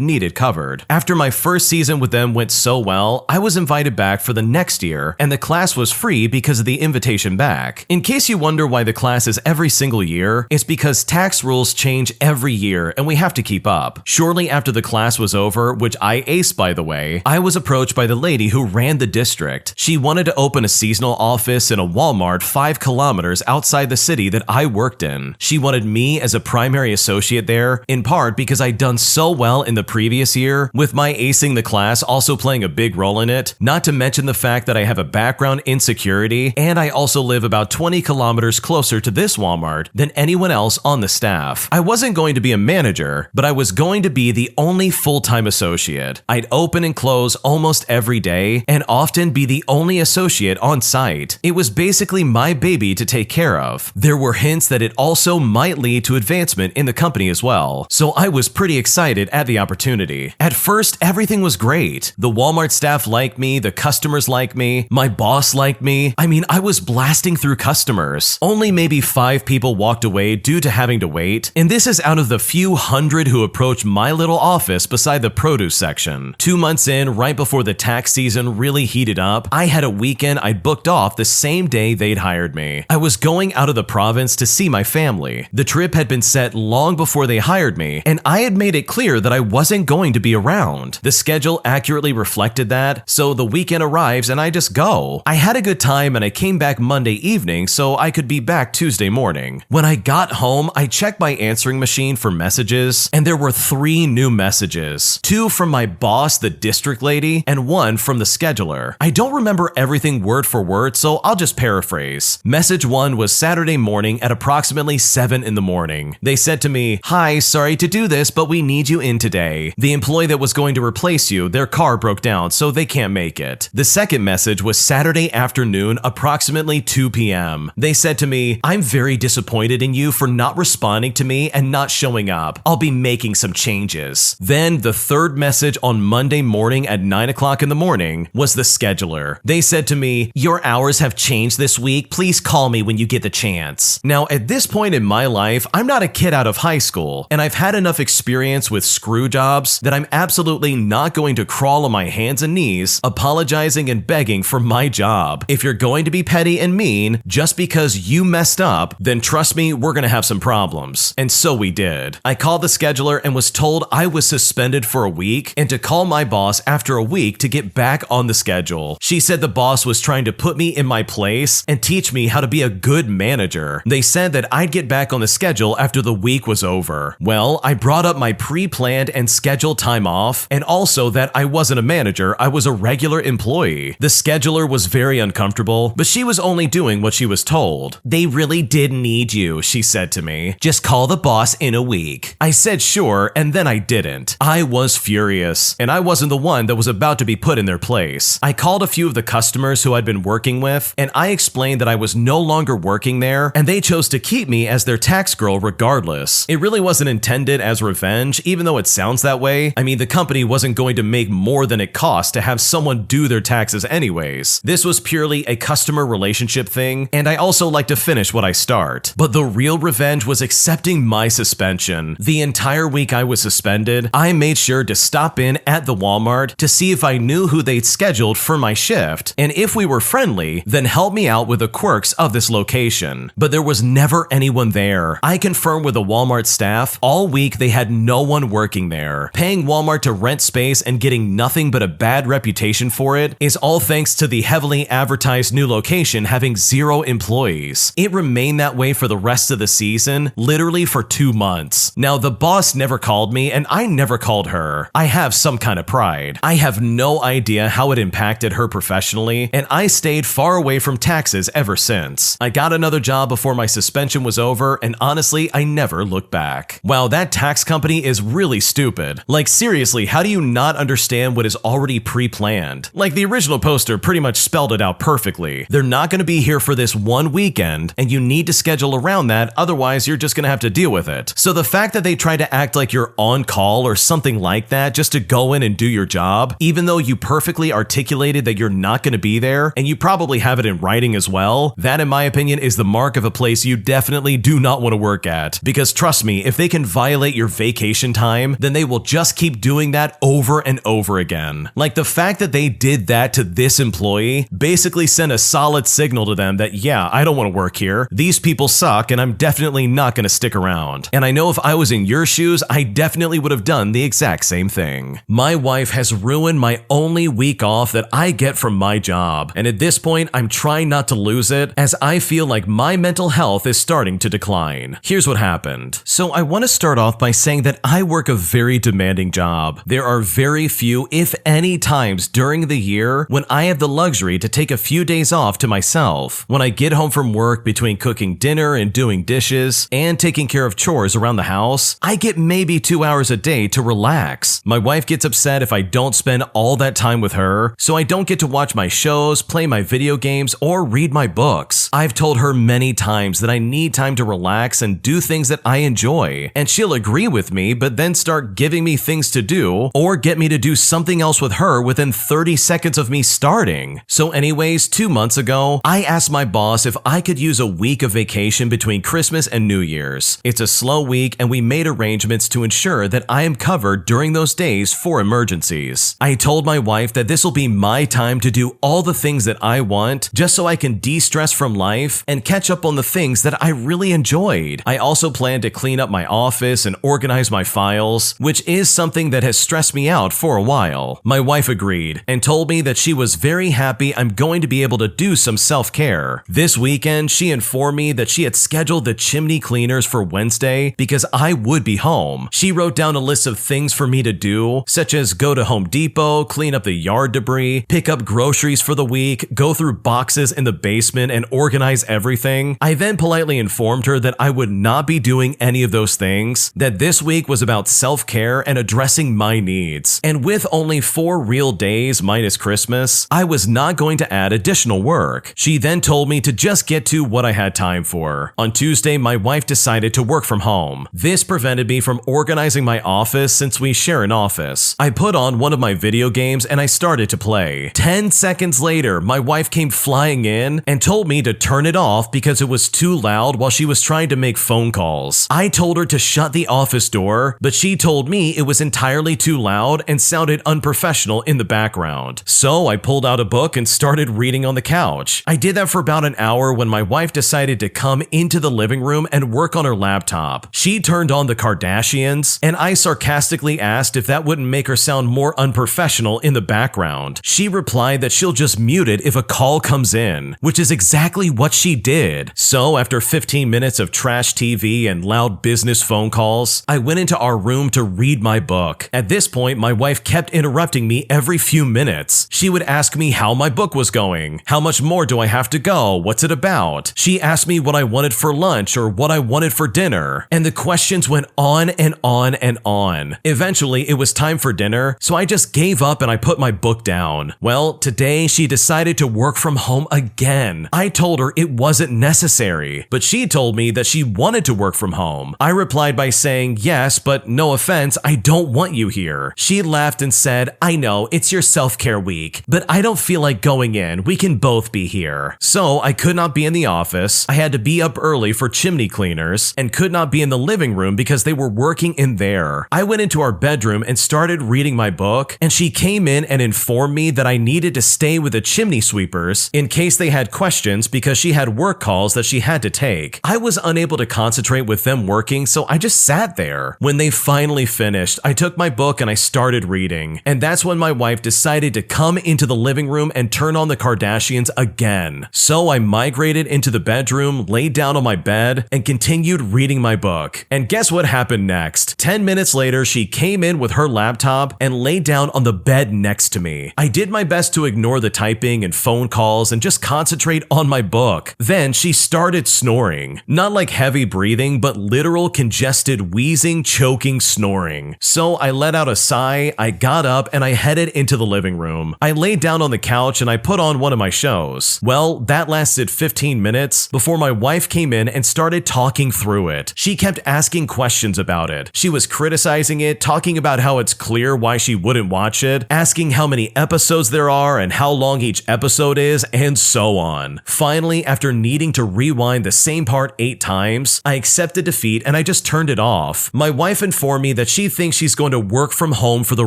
needed covered. After my first season with them went so well, I was invited back for the next year, and the class was free because of the invitation back. In case you wonder why the class is every single year, it's because tax rules change every year and we have to keep up. Shortly after the class was over, which I aced by the way, I was approached by the lady who ran the district. She wanted to open a seasonal office in a Walmart 5 kilometers outside the city that I worked in. She wanted me as a primary associate there, in part because I'd done so well in the previous year, with my acing the class also playing a big role in it, not to mention the fact that I have a background in security, and I also live about 20 kilometers closer to this Walmart than anyone else on the staff. I wasn't going to be a manager, but I was going to be the only full-time associate. I'd open and close almost every day, and often be the only associate on site. It was basically my baby to take care of. There were hints that it also might lead to advancement in the company as well, so I was pretty excited at the opportunity. At first, everything was great. The Walmart staff liked me, the customers liked me, my boss liked me. I mean, I was blasting through customers. Only maybe 5 people walked away due to having to wait, and this is out of the few hundred who approached my little office beside the produce section. 2 months in, right before the tax season really heated up, I had a weekend I'd booked off the same day they'd hired me. I was going out of the province to see my family. The trip had been set long before they hired me, and I had made it clear that I wasn't going to be around. The schedule accurately reflected that, so the weekend arrives and I just go. I had a good time and I came back Monday evening so I could be back Tuesday morning. When I got home, I checked my answering machine for messages, and there were 3 new messages. 2 from my boss, the district lady, and 1 from the scheduler. I don't remember everything word for word, so I'll just paraphrase. Message 1 was Saturday morning at approximately 7 in the morning. They said to me, "Hi, sorry to do this, but we need you in today. The employee that was going to replace you, their car broke down, so they can't make it." The second message was Saturday afternoon, approximately 2 p.m. They said to me, "I'm very disappointed in you for not responding to me and not showing up. I'll be making some changes." Then the third message on Monday morning at 9 o'clock in the morning was the scheduler. They said to me, "Your hours have changed this week. Please call me when you get the chance." Now, at this point in my life, I'm not a kid out of high school, and I've had enough experience with screw jobs that I'm absolutely not going to crawl on my hands and knees, apologizing and begging for my job. If you're going to be petty and mean just because you messed up, then trust me, we're gonna have some problems. And so we did. I called the scheduler and was told I was suspended for a week and to call my boss after a week to get back on the schedule. She said the boss was trying to put me in my place and teach me how to be a good manager. They said that I'd get back on the schedule after the week was over. Well, I brought up my pre-planned and scheduled time off, and also that I wasn't a manager, I was a regular employee. The scheduler was very uncomfortable, but she was only doing what she was told. "They really did need you," she said to me. "Just call the boss in a week." I said sure, and then I didn't. I was furious, and I wasn't the one that was about to be put in their place. I called a few of the customers who I'd been working with, and I explained that I was no longer working there, and they chose to keep me as their tax girl regardless. It really wasn't intended as revenge, even though it sounds that way. I mean, the company wasn't going to make more than it cost to have someone do their taxes anyways. This was purely a customer relationship thing, and I also like to finish what I start. But the real revenge was accepting my suspension. The entire week I was suspended, I made sure to stop in at the Walmart to see if I knew who they'd scheduled for my shift shift. And if we were friendly, then help me out with the quirks of this location. But there was never anyone there. I confirmed with the Walmart staff, all week they had no one working there. Paying Walmart to rent space and getting nothing but a bad reputation for it is all thanks to the heavily advertised new location having 0 employees. It remained that way for the rest of the season, literally for 2 months. Now, the boss never called me and I never called her. I have some kind of pride. I have no idea how it impacted her professionally, and I stayed far away from taxes ever since. I got another job before my suspension was over, and honestly, I never looked back. Wow, that tax company is really stupid. Like, seriously, how do you not understand what is already pre-planned? Like, the original poster pretty much spelled it out perfectly. They're not going to be here for this one weekend, and you need to schedule around that, otherwise you're just going to have to deal with it. So the fact that they try to act like you're on call or something like that just to go in and do your job, even though you perfectly articulated that you're not going to be there, and you probably have it in writing as well, that in my opinion is the mark of a place you definitely do not want to work at. Because trust me, if they can violate your vacation time, then they will just keep doing that over and over again. Like, the fact that they did that to this employee basically sent a solid signal to them that, yeah, I don't want to work here. These people suck and I'm definitely not going to stick around. And I know if I was in your shoes, I definitely would have done the exact same thing. My wife has ruined my only week off that I get from my job. And at this point, I'm trying not to lose it, as I feel like my mental health is starting to decline. Here's what happened. So I want to start off by saying that I work a very demanding job. There are very few, if any, times during the year when I have the luxury to take a few days off to myself. When I get home from work, between cooking dinner and doing dishes and taking care of chores around the house, I get maybe 2 hours a day to relax. My wife gets upset if I don't spend all that time with her, so I don't get to watch my shows, play my video games, or read my books. I've told her many times that I need time to relax and do things that I enjoy, and she'll agree with me, but then start giving me things to do or get me to do something else with her within 30 seconds of me starting. So anyways, 2 months ago, I asked my boss if I could use a week of vacation between Christmas and New Year's. It's a slow week, and we made arrangements to ensure that I am covered during those days for emergencies. I told my wife that this will be my time to do all the things that I want, just so I can de-stress from life and catch up on the things that I really enjoyed. I also plan to clean up my office and organize my files, which is something that has stressed me out for a while. My wife agreed and told me that she was very happy I'm going to be able to do some self-care. This weekend, she informed me that she had scheduled the chimney cleaners for Wednesday because I would be home. She wrote down a list of things for me to do, such as go to Home Depot, clean up the yard debris, pick up groceries for the week, go through boxes in the basement, and organize everything. I then politely informed her that I would not be doing any of those things, that this week was about self-care and addressing my needs. And with only 4 real days minus Christmas, I was not going to add additional work. She then told me to just get to what I had time for. On Tuesday, my wife decided to work from home. This prevented me from organizing my office since we share an office. I put on one of my video games and I started to play. 10 seconds later, my wife came flying in and told me to turn it off because it was too loud while she was trying to make phone calls. I told her to shut the office door, but she told me it was entirely too loud and sounded unprofessional in the background. So I pulled out a book and started reading on the couch. I did that for about an hour when my wife decided to come into the living room and work on her laptop. She turned on the Kardashians, and I sarcastically asked if that wouldn't make her sound more unprofessional in the background. She replied that she'll just mute it if a call comes in, which is exactly what she did. So after 15 minutes of trash TV and loud business phone calls, I went into our room to read my book. At this point, my wife kept interrupting me every few minutes. She would ask me how my book was going. How much more do I have to go? What's it about? She asked me what I wanted for lunch or what I wanted for dinner. And the questions went on and on and on. Eventually, it was time for dinner, so I just gave up and I put my book down. Well, today she decided to work from home again. I told her it wasn't necessary, but she told me that she wanted to work from home. I replied by saying, yes, but no offense, I don't want you here. She laughed and said, I know, it's your self-care week, but I don't feel like going in. We can both be here. So I could not be in the office. I had to be up early for chimney cleaners and could not be in the living room because they were working in there. I went into our bedroom and started reading my book, and she came in and informed me that I needed to stay with the chimney sweepers in case they had questions because she had work calls that she had to take. I was unable to concentrate with them working, so I just sat there. When they finally finished, I took my book and I started reading. And that's when my wife decided to come into the living room and turn on the Kardashians again. So I migrated into the bedroom, laid down on my bed, and continued reading my book. And guess what happened next? 10 minutes later, she came in with her laptop and laid down on the bed next to me. I did my best to ignore the typing and phone calls and just concentrate on my book. Then she started snoring. Not like heavy breathing, but literal congested wheezing, choking snoring. So I let out a sigh, I got up, and I headed into the living room. I laid down on the couch and I put on one of my shows. Well, that lasted 15 minutes before my wife came in and started talking through it. She kept asking questions about it. She was criticizing it, talking about how it's clear why she wouldn't watch it, asking how many episodes there are and how long each episode is, and so on. Finally, after needing to rewind the same part 8 times, I accepted defeat and I just turned it off. My wife informed me that she thinks she's going to work from home for the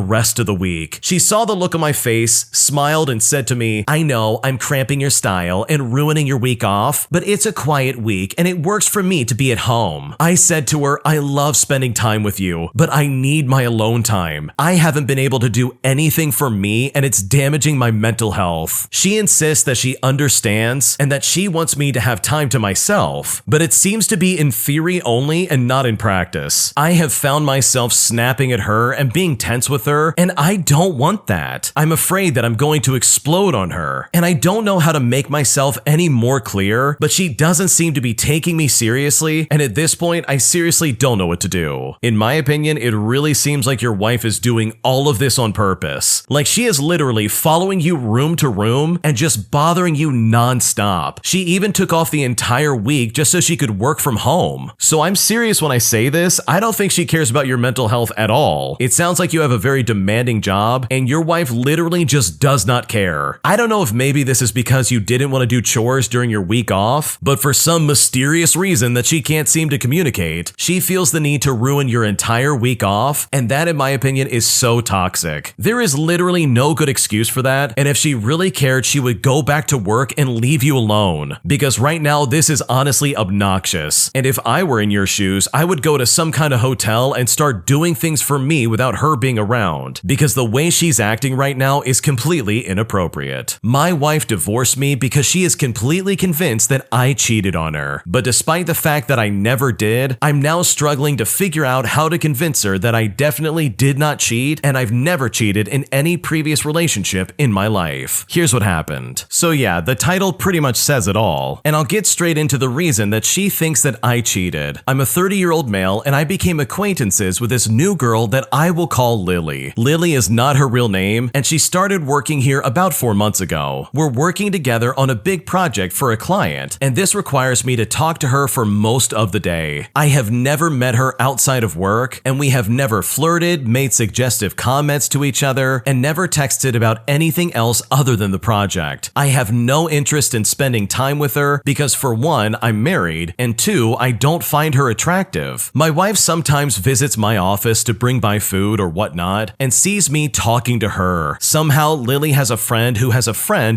rest of the week. She saw the look on my face, smiled, and said to me, "I know I'm cramping your style and ruining your week off, but it's a quiet week and it works for me to be at home." I said to her, "I love spending time with you, but I need my alone time. I haven't been able to do anything for me and it's damaging my mental health." She insists that she understands and that she wants me to have time to myself, but it seems to be in theory only and not in practice. I have found myself snapping at her and being tense with her, and I don't want that. I'm afraid that I'm going to explode on her, and I don't know how to make myself any more clear, but she doesn't seem to be taking me seriously, and at this point, I seriously don't know what to do. In my opinion, it really seems like your wife is doing all of this on purpose. Like she is literally following you room to room and just bothering you non-stop. She even took off the entire week just so she could work from home. So I'm serious when I say this, I don't think she cares about your mental health at all. It sounds like you have a very demanding job and your wife literally just does not care. I don't know if maybe this is because you didn't want to do chores during your week off, but for some mysterious reason that she can't seem to communicate, she feels the need to ruin your entire week off, and that in my opinion is so toxic. There is literally no good excuse for that, and if she really cared, she would go back to work and leave you alone. Because right now, this is honestly obnoxious. And if I were in your shoes, I would go to some kind of hotel and start doing things for me without her being around. Because the way she's acting right now is completely inappropriate. My wife divorced me because she is completely convinced that I cheated on her. But despite the fact that I never did, I'm now struggling to figure out how to convince her that I definitely did not cheat and I've never cheated in any previous relationship in my life. Here's what happened. So yeah, the title pretty much says it all, and I'll get straight into the reason that she thinks that I cheated. I'm a 30-year-old male and I became acquaintances with this new girl that I will call Lily. Lily is not her real name, and she started working here about 4 months ago. We're working together on a big project for a client, and this requires me to talk to her for most of the day. I have never met her outside of work, and we have never flirted, made suggestive comments to each other, and never texted about anything else other than the project. I have no interest in spending time with her because for one, I'm married, and two, I don't find her attractive. My wife sometimes visits my office to bring by food or whatnot, and sees me talking to her. Somehow, Lily has a friend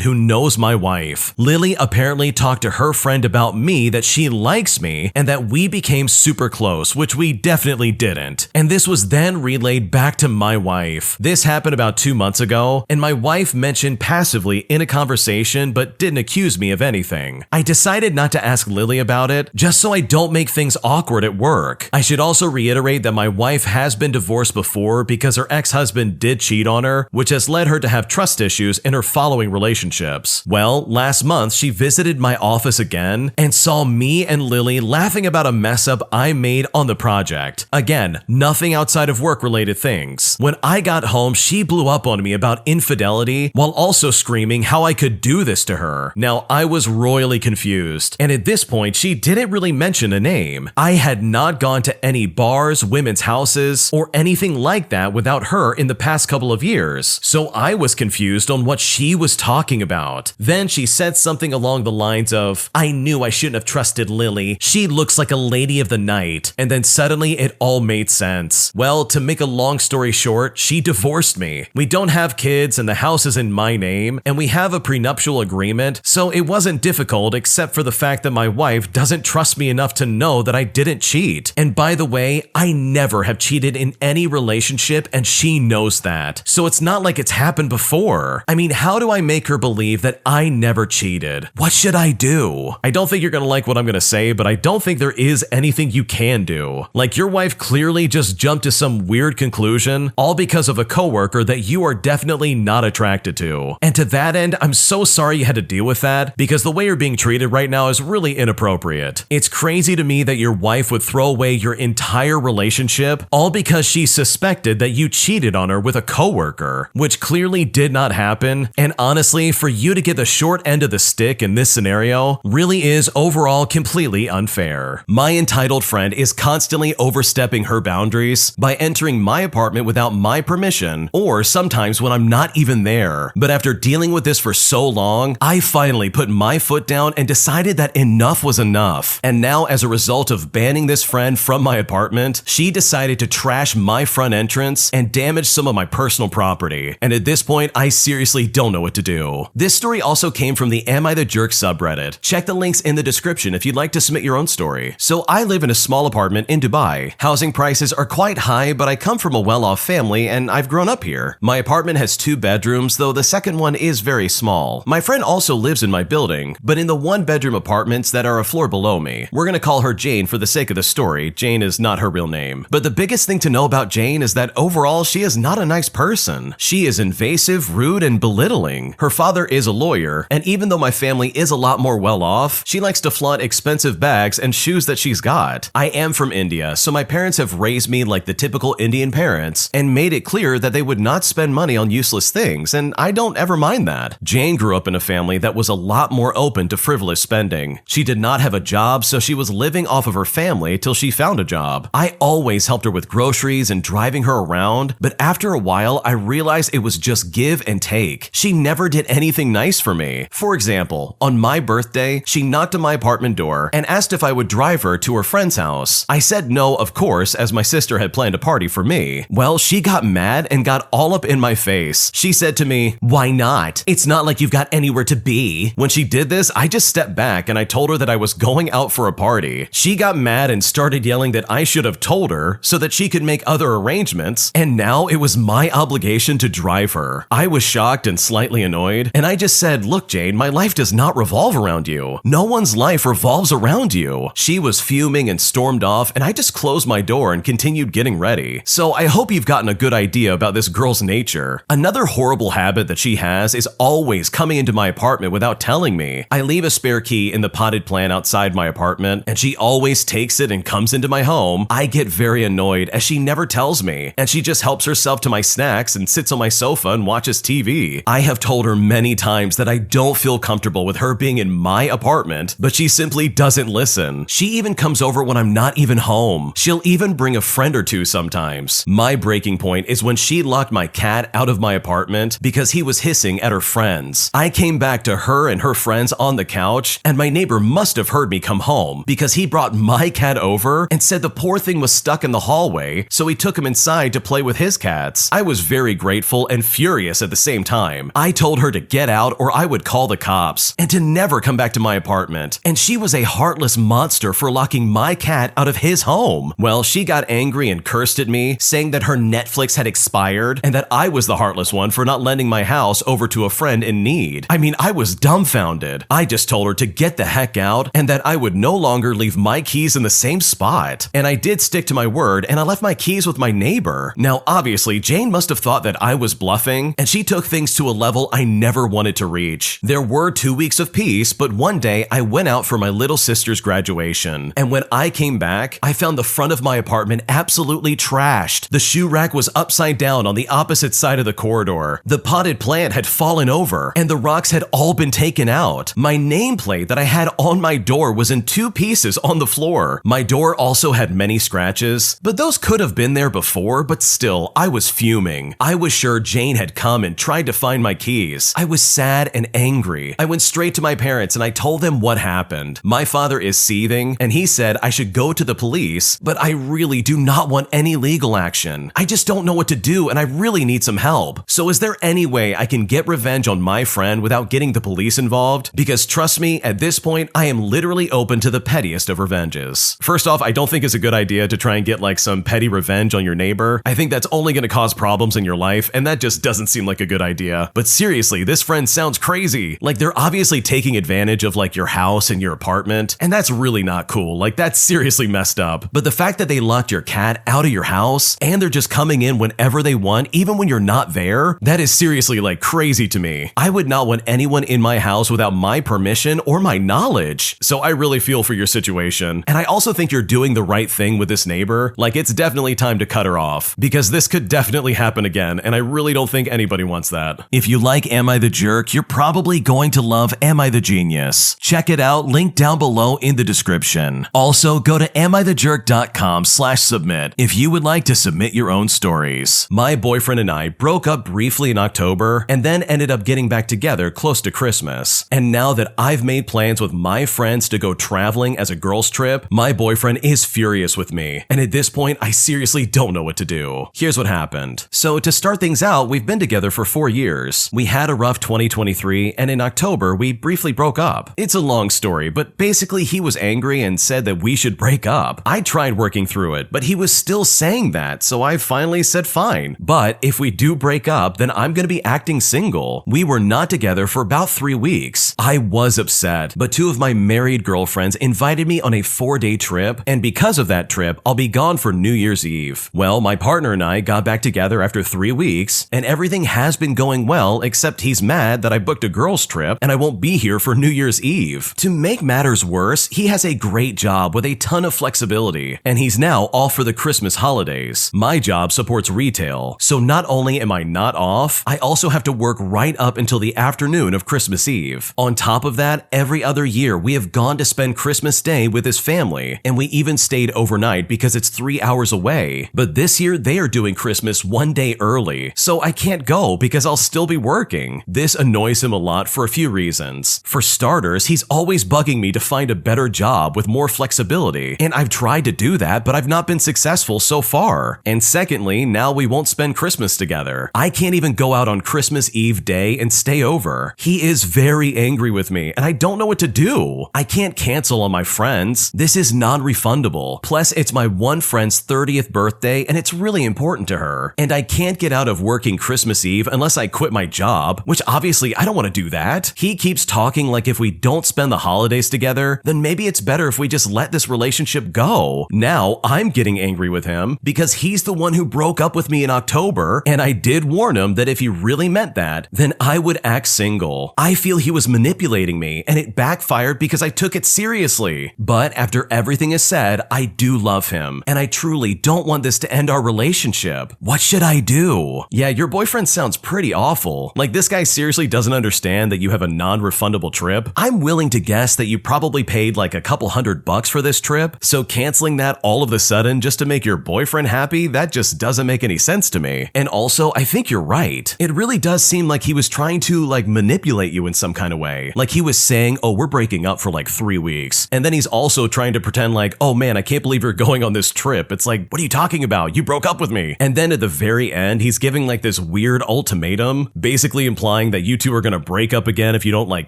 who knows my wife. Lily apparently talked to her friend about me that she likes me, and that we became super close, which we definitely didn't. And this was then relayed back to my wife. This happened about 2 months ago, and my wife mentioned passively in a conversation but didn't accuse me of anything. I decided not to ask Lily about it, just so I don't make things awkward at work. I should also reiterate that my wife has been divorced before because her ex-husband did cheat on her, which has led her to have trust issues in her following relationships. Well, last month she visited my office again and saw me and Lily laughing about a mess up I made on the project. Again, nothing outside of work-related things. When I got home, she blew up on me about infidelity while also screaming how I could do this to her. Now, I was royally confused, and at this point, she didn't really mention a name. I had not gone to any bars, women's houses, or anything like that without her in the past couple of years, so I was confused on what she was talking about. Then she said something along the lines of, "I knew I shouldn't have trusted Lily. She looks like a lady of the night." And then suddenly it all made sense. Well, to make a long story short, she divorced me. We don't have kids and the house is in my name, and we have a prenuptial agreement, so it wasn't difficult except for the fact that my wife doesn't trust me enough to know that I didn't cheat. And by the way, I never have cheated in any relationship, and she knows that. So it's not like it's happened before. I mean, how do I make her believe that I never cheated? What should I do? I don't think you're gonna like what I'm gonna say, but I don't think there is anything you can do. Like, your wife clearly just jumped to some weird conclusion, all because of a coworker that you are definitely not attracted to. And to that end, I'm so sorry you had to deal with that, because the way you're being treated right now is really inappropriate. It's crazy to me that your wife would throw away your entire relationship all because she suspected that you cheated on her with a coworker, which clearly did not happen. And honestly, for you to get the short end of the stick in this scenario really is overall completely unfair. My entitled friend is constantly overstepping her boundaries by entering my apartment without my permission, or sometimes when I'm not even there. But after dealing with this for so long, I finally put my foot down and decided that enough was enough. And now, as a result of banning this friend from my apartment, she decided to trash my front entrance and damage some of my personal property. And at this point, I seriously don't know what to do. This story also came from the Am I the Jerk subreddit. Check the links in the description if you'd like to submit your own story. So I live in a small apartment in Dubai. Housing prices are quite high, but I come from a well-off family and I've grown up here. My apartment has 2 bedrooms, though the second one is very small. My friend also lives in my building, but in the 1-bedroom apartments that are a floor below me. We're gonna call her Jane for the sake of the story. Jane is not her real name. But the biggest thing to know about Jane is that overall she is not a nice person. She is invasive, rude, and belittling. Her father is a lawyer, and even though my family is a lot more well off, she likes to flaunt expensive bags and shoes that she's got. I am from India, so my parents have raised me like the typical Indian parents and made it clear that they would not spend money on useless things, and I don't ever mind that. Jane grew up in a family that was a lot more open to frivolous spending. She did not have a job, so she was living off of her family till she found a job. I always helped her with groceries and driving her around, but after a while, I realized it was just give and take. She never did anything nice for me. For example, on my birthday, she knocked on my apartment door and asked if I would drive her to her friend's house. I said no, of course, as my sister had planned a party for me. Well, she got mad and got all up in my face. She said to me, "Why not? It's not like you've got anywhere to be." When she did this, I just stepped back and I told her that I was going out for a party. She got mad and started yelling that I should have told her so that she could make other arrangements, and now it was my obligation to drive her. I was shocked and slightly annoyed, and I just said, "Look, Jane, my life does not revolve around you. No one's life revolves around you." She was fuming and stormed off, and I just closed my door and continued getting ready. So I hope you've gotten a good idea about this girl's nature. Another horrible habit that she has is always coming into my apartment without telling me. I leave a spare key in the potted plant outside my apartment, and she always takes it and comes into my home. I get very annoyed as she never tells me, and she just helps herself to my snacks and sits on my sofa and watches TV. I have told her many times that I don't feel comfortable with her being in my apartment, but she simply doesn't listen. She even comes over when I'm not even home. She'll even bring a friend or two sometimes. My breaking point is when she locked my cat out of my apartment because he was hissing at her friends. I came back to her and her friends on the couch, and my neighbor must have heard me come home because he brought my cat over and said the poor thing was stuck in the hallway, so he took him inside to play with his cats. I was very grateful and furious at the same time. I told her to get out or I would call the cops and to never come back to my apartment, and she was a heartless monster for locking my cat out of his home. Well, she got angry and cursed at me, saying that her Netflix had expired and that I was the heartless one for not lending my house over to a friend in need. I mean, I was dumbfounded. I just told her to get the heck out and that I would no longer leave my keys in the same spot. And I did stick to my word, and I left my keys with my neighbor. Now, obviously, Jane must have thought that I was bluffing, and she took things to a level I never wanted to reach. There were 2 weeks of peace, but one day I went out for my little sister's graduation, and when I came back, I found the front of my apartment absolutely trashed. The shoe rack was upside down on the opposite side of the corridor. The potted plant had fallen over, and the rocks had all been taken out. My nameplate that I had on my door was in 2 pieces on the floor. My door also had many scratches, but those could have been there before, but still, I was fuming. I was sure Jane had come and tried to find my keys. I was sad and angry. I went straight to my parents and I told them what happened. My father is seething, and he said I should go to the police, but I really do not want any legal action. I just don't know what to do, and I really need some help. So is there any way way I can get revenge on my friend without getting the police involved, because trust me, at this point, I am literally open to the pettiest of revenges. First off, I don't think it's a good idea to try and get like some petty revenge on your neighbor. I think that's only going to cause problems in your life, and that just doesn't seem like a good idea. But seriously, this friend sounds crazy. Like, they're obviously taking advantage of like your house and your apartment, and that's really not cool. Like, that's seriously messed up. But the fact that they locked your cat out of your house and they're just coming in whenever they want, even when you're not there, that is seriously like crazy to me. I would not want anyone in my house without my permission or my knowledge. So I really feel for your situation. And I also think you're doing the right thing with this neighbor. Like, it's definitely time to cut her off, because this could definitely happen again, and I really don't think anybody wants that. If you like Am I the Jerk, you're probably going to love Am I the Genius. Check it out, link down below in the description. Also, go to amithejerk.com/submit if you would like to submit your own stories. My boyfriend and I broke up briefly in October and then ended up getting back together close to Christmas. And now that I've made plans with my friends to go traveling as a girls' trip, my boyfriend is furious with me. And at this point, I seriously don't know what to do. Here's what happened. So to start things out, we've been together for 4 years. We had a rough 2023, and in October, we briefly broke up. It's a long story, but basically he was angry and said that we should break up. I tried working through it, but he was still saying that, so I finally said fine. But if we do break up, then I'm gonna be acting single. We were not together for about 3 weeks. I was upset, but 2 of my married girlfriends invited me on a 4-day trip, and because of that trip, I'll be gone for New Year's Eve. Well, my partner and I got back together after 3 weeks, and everything has been going well, except he's mad that I booked a girls' trip and I won't be here for New Year's Eve. To make matters worse, he has a great job with a ton of flexibility, and he's now off for the Christmas holidays. My job supports retail, so not only am I not off, I also have to work right up until the afternoon of Christmas Eve. On top of that, every other year we have gone to spend Christmas Day with his family, and we even stayed overnight because it's 3 hours away. But this year they are doing Christmas 1 day early, so I can't go because I'll still be working. This annoys him a lot for a few reasons. For starters, he's always bugging me to find a better job with more flexibility, and I've tried to do that, but I've not been successful so far. And secondly, now we won't spend Christmas together. I can't even go out on Christmas Eve day and stay over. He is very angry with me, and I don't know what to do. I can't cancel on my friends. This is non-refundable. Plus, it's my one friend's 30th birthday, and it's really important to her. And I can't get out of working Christmas Eve unless I quit my job, which obviously I don't want to do that. He keeps talking like if we don't spend the holidays together, then maybe it's better if we just let this relationship go. Now I'm getting angry with him because he's the one who broke up with me in October, and I did warn him that if he really meant that, then I would act single. I feel he was manipulating me, and it backfired because I took it seriously. But after everything is said, I do love him, and I truly don't want this to end our relationship. What should I do? Yeah, your boyfriend sounds pretty awful. Like, this guy seriously doesn't understand that you have a non-refundable trip. I'm willing to guess that you probably paid like a couple $100 for this trip, so canceling that all of a sudden just to make your boyfriend happy, that just doesn't make any sense to me. And also, I think you're right. It really does seem like he was trying to like manipulate you in some kind of way. Like, he was saying, oh, we're breaking up for like 3 weeks. And then he's also trying to pretend like, oh man, I can't believe you're going on this trip. It's like, what are you talking about? You broke up with me. And then at the very end, he's giving like this weird ultimatum, basically implying that you two are gonna break up again if you don't like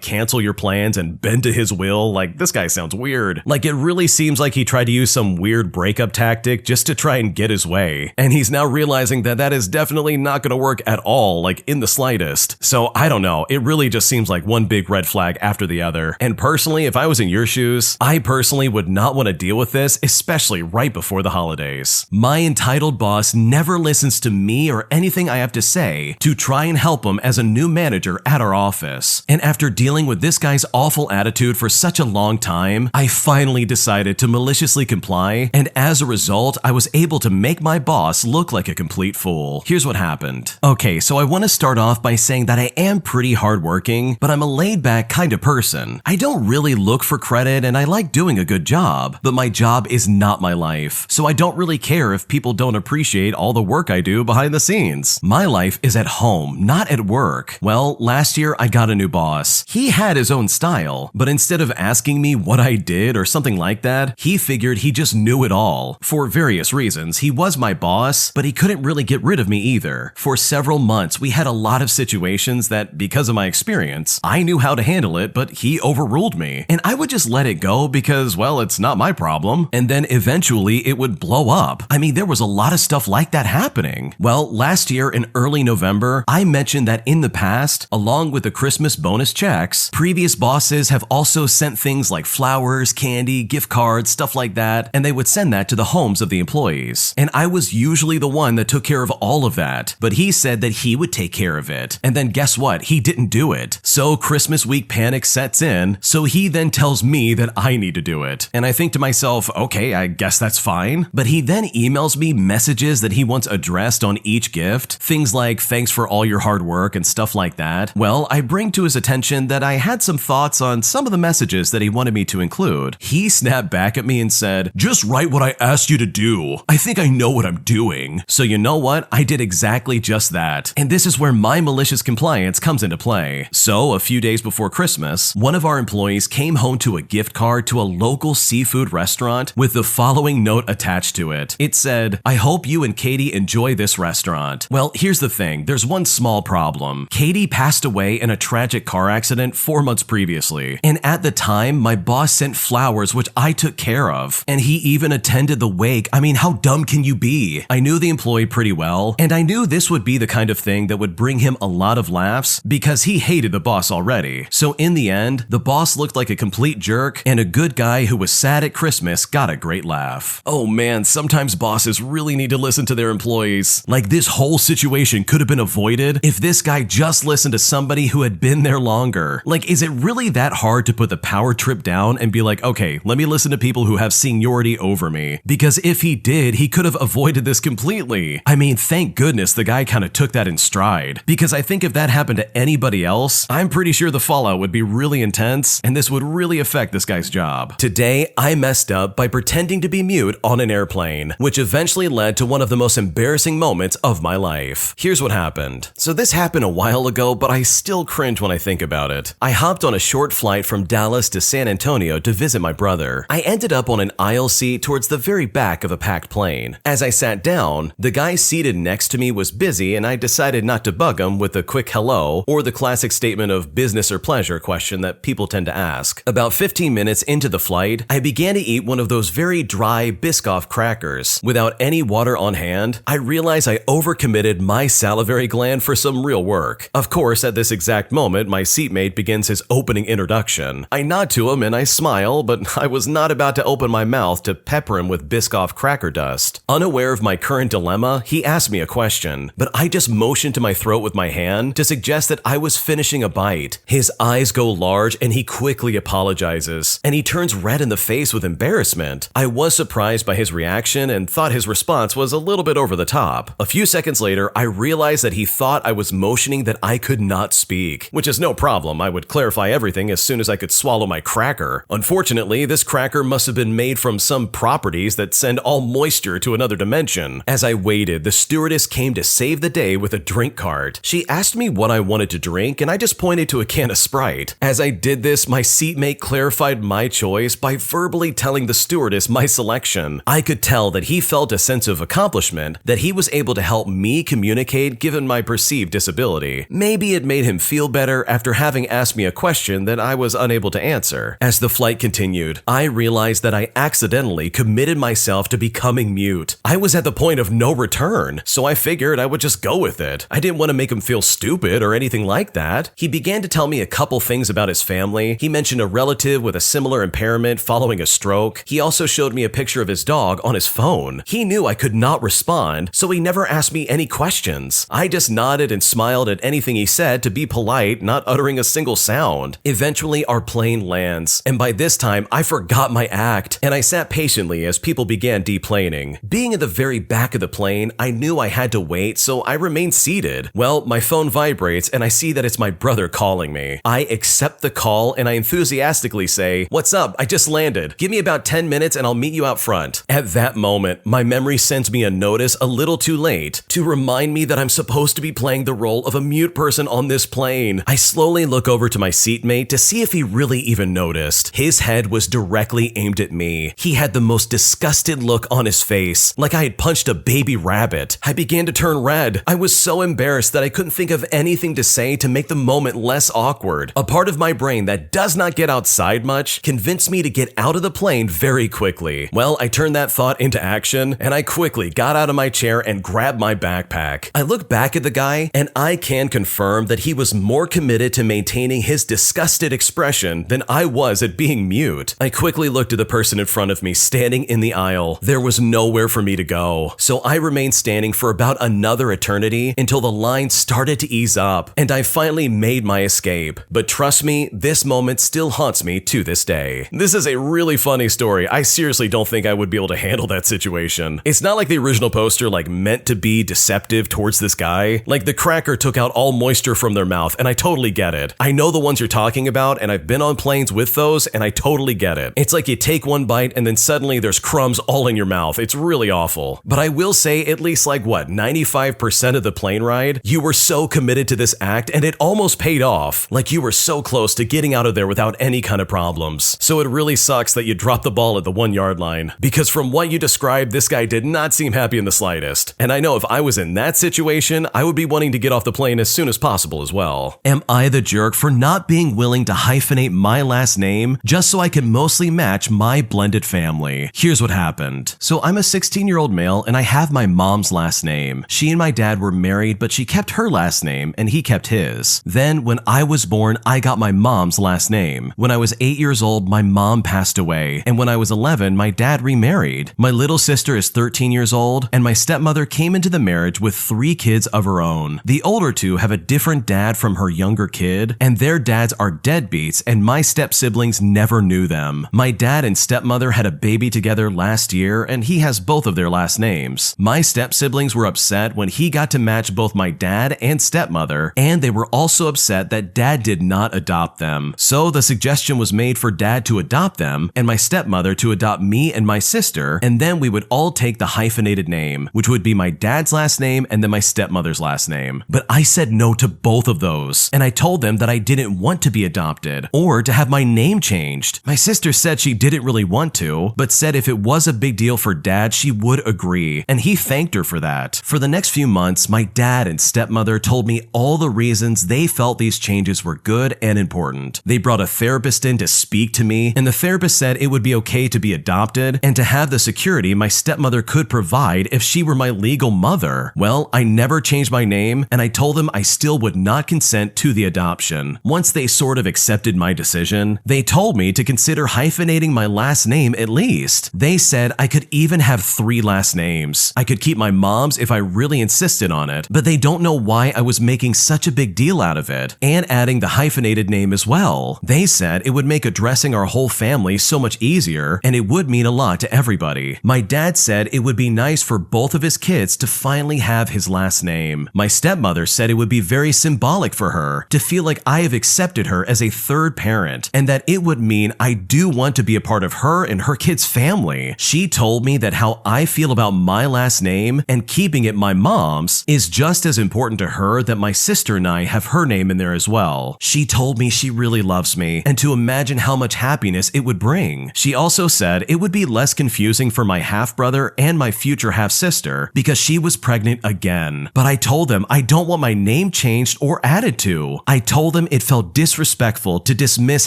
cancel your plans and bend to his will. Like, this guy sounds weird. Like, it really seems like he tried to use some weird breakup tactic just to try and get his way. And he's now realizing that that is definitely not gonna work at all, like in the slightest. So I don't know. It really just seems like one big red flag after the other. And personally, if I was in your shoes, I personally would not want to deal with this, especially right before the holidays. My entitled boss never listens to me or anything I have to say to try and help him as a new manager at our office. And after dealing with this guy's awful attitude for such a long time, I finally decided to maliciously comply, and as a result, I was able to make my boss look like a complete fool. Here's what happened. Okay, so I want to start off by saying that I am pretty hardworking, but I'm a laid-back kind of person. I don't really look for credit, and I like doing a good job, but my job is not my life, so I don't really care if people don't appreciate all the work I do behind the scenes. My life is at home, not at work. Well, last year I got a new boss. He had his own style, but instead of asking me what I did or something like that, he figured he just knew it all. For various reasons, he was my boss, but he couldn't really get rid of me either. For several months, we had a lot of situations that, because of my experience, I knew how to handle it, but he overruled me. And I would just let it go because, well, it's not my problem. And then eventually it would blow up. I mean, there was a lot of stuff like that happening. Well, last year in early November, I mentioned that in the past, along with the Christmas bonus checks, previous bosses have also sent things like flowers, candy, gift cards, stuff like that, and they would send that to the homes of the employees. And I was usually the one that took care of all of that, but he said that he would take care of it. And then guess what? He didn't do it. So Christmas week panic sets in, so he then tells me that I need to do it. And I think to myself, okay, I guess that's fine. But he then emails me messages that he wants addressed on each gift, things like thanks for all your hard work and stuff like that. Well, I bring to his attention that I had some thoughts on some of the messages that he wanted me to include. He snapped back at me and said, "Just write what I asked you to do. I think I know what I'm doing." So you know what? I did exactly just that. And this is where my malicious compliance comes into play. So a few days before Christmas, one of our employees came home to a gift card to a local seafood restaurant with the following note attached to it. It said, "I hope you and Katie enjoy this restaurant." Well, here's the thing. There's one small problem. Katie passed away in a tragic car accident 4 months previously. And at the time, my boss sent flowers, which I took care of. And he even attended the wake. I mean, how dumb can you be? I knew the employee pretty well, and I knew this would be the kind of thing that would bring him a lot of laughs because he hated the boss already. So in the end, the boss looked like a complete jerk, and a good guy who was sad at Christmas got a great laugh. Oh man, sometimes bosses really need to listen to their employees. Like, this whole situation could have been avoided if this guy just listened to somebody who had been there longer. Like, is it really that hard to put the power trip down and be like, okay, let me listen to people who have seniority over me? Because if he did, he could have avoided this completely. I mean, thank goodness the guy kind of took that in stride. Because I think if that happened to anybody else, I'm pretty sure the fallout would be really intense, and this would really affect this guy's job. Today, I messed up by pretending to be mute on an airplane, which eventually led to one of the most embarrassing moments of my life. Here's what happened. So this happened a while ago, but I still cringe when I think about it. I hopped on a short flight from Dallas to San Antonio to visit my brother. I ended up on an aisle seat towards the very back of a packed plane. As I sat down, the guy seated next to me was busy, and I decided not to bug him with a quick hello or the classic statement of business or pleasure question that people tend to ask. About 15 minutes into the flight, I began to eat one of those very dry Biscoff crackers. Without any water on hand, I realized I overcommitted my salivary gland for some real work. Of course, at this exact moment, my seatmate begins his opening introduction. I nod to him and I smile, but I was not about to open my mouth to pepper him with Biscoff cracker dust. Unaware of my current dilemma, he asked me a question, but I just motioned to my throat with my hand to suggest that I was finishing a bite. His eyes go large and he quickly apologizes, and he turns red in the face with embarrassment. I was surprised by his reaction and thought his response was a little bit over the top. A few seconds later, I realized that he thought I was motioning that I could not speak, which is no problem. I would clarify everything as soon as I could swallow my cracker. Unfortunately, this cracker must have been made from some properties that send all moisture to another dimension. As I waited, the stewardess came to save the day with a drink cart. She asked me what I wanted to drink, and I just pointed to a can of Sprite. As I did this, my seatmate clarified my choice by verbally telling the stewardess my selection. I could tell that he felt a sense of accomplishment, that he was able to help me communicate given my perceived disability. Maybe it made him feel better after having asked me a question that I was unable to answer. As the flight continued, I realized that I accidentally committed myself to becoming mute. I was at the point of no return, so I figured I would just go with it. I didn't want to make him feel stupid or anything like that. He began to tell me a couple things about his family. He mentioned a relative with a similar impairment following a stroke. He also showed me a picture of his dog on his phone. He knew I could not respond, so he never asked me any questions. I just nodded and smiled at anything he said to be polite, not uttering a single sound. Eventually, our plane lands, and by this time, I forgot my act, and I sat patiently as people began deplaning. Being in the very back of the plane, I knew I had to wait, so I remained seated. Well, my phone vibrates, and I see that it's my brother calling me. I accept the call, and I enthusiastically say, "What's up? I just landed. Give me about 10 minutes and I'll meet you out front." At that moment, my memory sends me a notice a little too late to remind me that I'm supposed to be playing the role of a mute person on this plane. I slowly look over to my seatmate to see if he really even noticed. His head was directly aimed at me. He had the most disgusted look on his face, like I had punched a baby rabbit. I began to turn red. I was so embarrassed embarrassed that I couldn't think of anything to say to make the moment less awkward. A part of my brain that does not get outside much convinced me to get out of the plane very quickly. Well, I turned that thought into action, and I quickly got out of my chair and grabbed my backpack. I look back at the guy, and I can confirm that he was more committed to maintaining his disgusted expression than I was at being mute. I quickly looked at the person in front of me standing in the aisle. There was nowhere for me to go, so I remained standing for about another eternity until the line started to ease up, and I finally made my escape. But trust me, this moment still haunts me to this day. This is a really funny story. I seriously don't think I would be able to handle that situation. It's not like the original poster meant to be deceptive towards this guy. The cracker took out all moisture from their mouth, and I totally get it. I know the ones you're talking about, and I've been on planes with those, and I totally get it. It's like you take one bite and then suddenly there's crumbs all in your mouth. It's really awful. But I will say at least 95% of the plane ride, you were so committed to this act and it almost paid off. You were so close to getting out of there without any kind of problems. So it really sucks that you dropped the ball at the 1 yard line, because from what you described, this guy did not seem happy in the slightest. And I know if I was in that situation, I would be wanting to get off the plane as soon as possible as well. Am I the jerk for not being willing to hyphenate my last name just so I can mostly match my blended family? Here's what happened. So I'm a 16-year-old male and I have my mom's last name. She and my dad were married, but she kept her last name and he kept his. Then when I was born, I got my mom's last name. When I was 8 years old, my mom passed away, and when I was 11, my dad remarried. My little sister is 13 years old, and my stepmother came into the marriage with 3 kids of her own. The older 2 have a different dad from her younger kid, and their dads are deadbeats, and my step-siblings never knew them. My dad and stepmother had a baby together last year, and he has both of their last names. My step-siblings were upset when he got to match both my dad and stepmother, and they were also upset that dad did not adopt them. So the suggestion was made for dad to adopt them, and my stepmother to adopt me and my sister, and then we would all take the hyphenated name, which would be my dad's last name and then my stepmother's last name. But I said no to both of those, and I told them that I didn't want to be adopted or to have my name changed. My sister said she didn't really want to, but said if it was a big deal for dad, she would agree, and he thanked her for that. For the next few months, my dad and stepmother told me all the reasons they felt these changes were good and important. They brought a therapist in to speak to me, and the therapist said it would be okay to be adopted and to have the security my stepmother could provide if she were my legal mother. Well, I never changed my name, and I told them I still would not consent to the adoption. Once they sort of accepted my decision, they told me to consider hyphenating my last name at least. They said I could even have 3 last names. I could keep my mom's if I really insisted on it, but they don't know why I was making such a big deal out of it, and adding the hyphenated name as well. They said it would make addressing our whole family so much easier, and it would mean a lot to everybody. My dad said it would be nice for both of his kids to finally have his last name. My stepmother said it would be very symbolic for her to feel like I have accepted her as a third parent, and that it would mean I do want to be a part of her and her kids' family. She told me that how I feel about my last name and keeping it my mom's is just as important to her that my sister and I have her name in there as well. She told me she really loves me and to imagine how much happiness it would bring. She also said it would be less confusing for my half-brother and my future half-sister because she was pregnant again. But I told them I don't want my name changed or added to. I told them it felt disrespectful to dismiss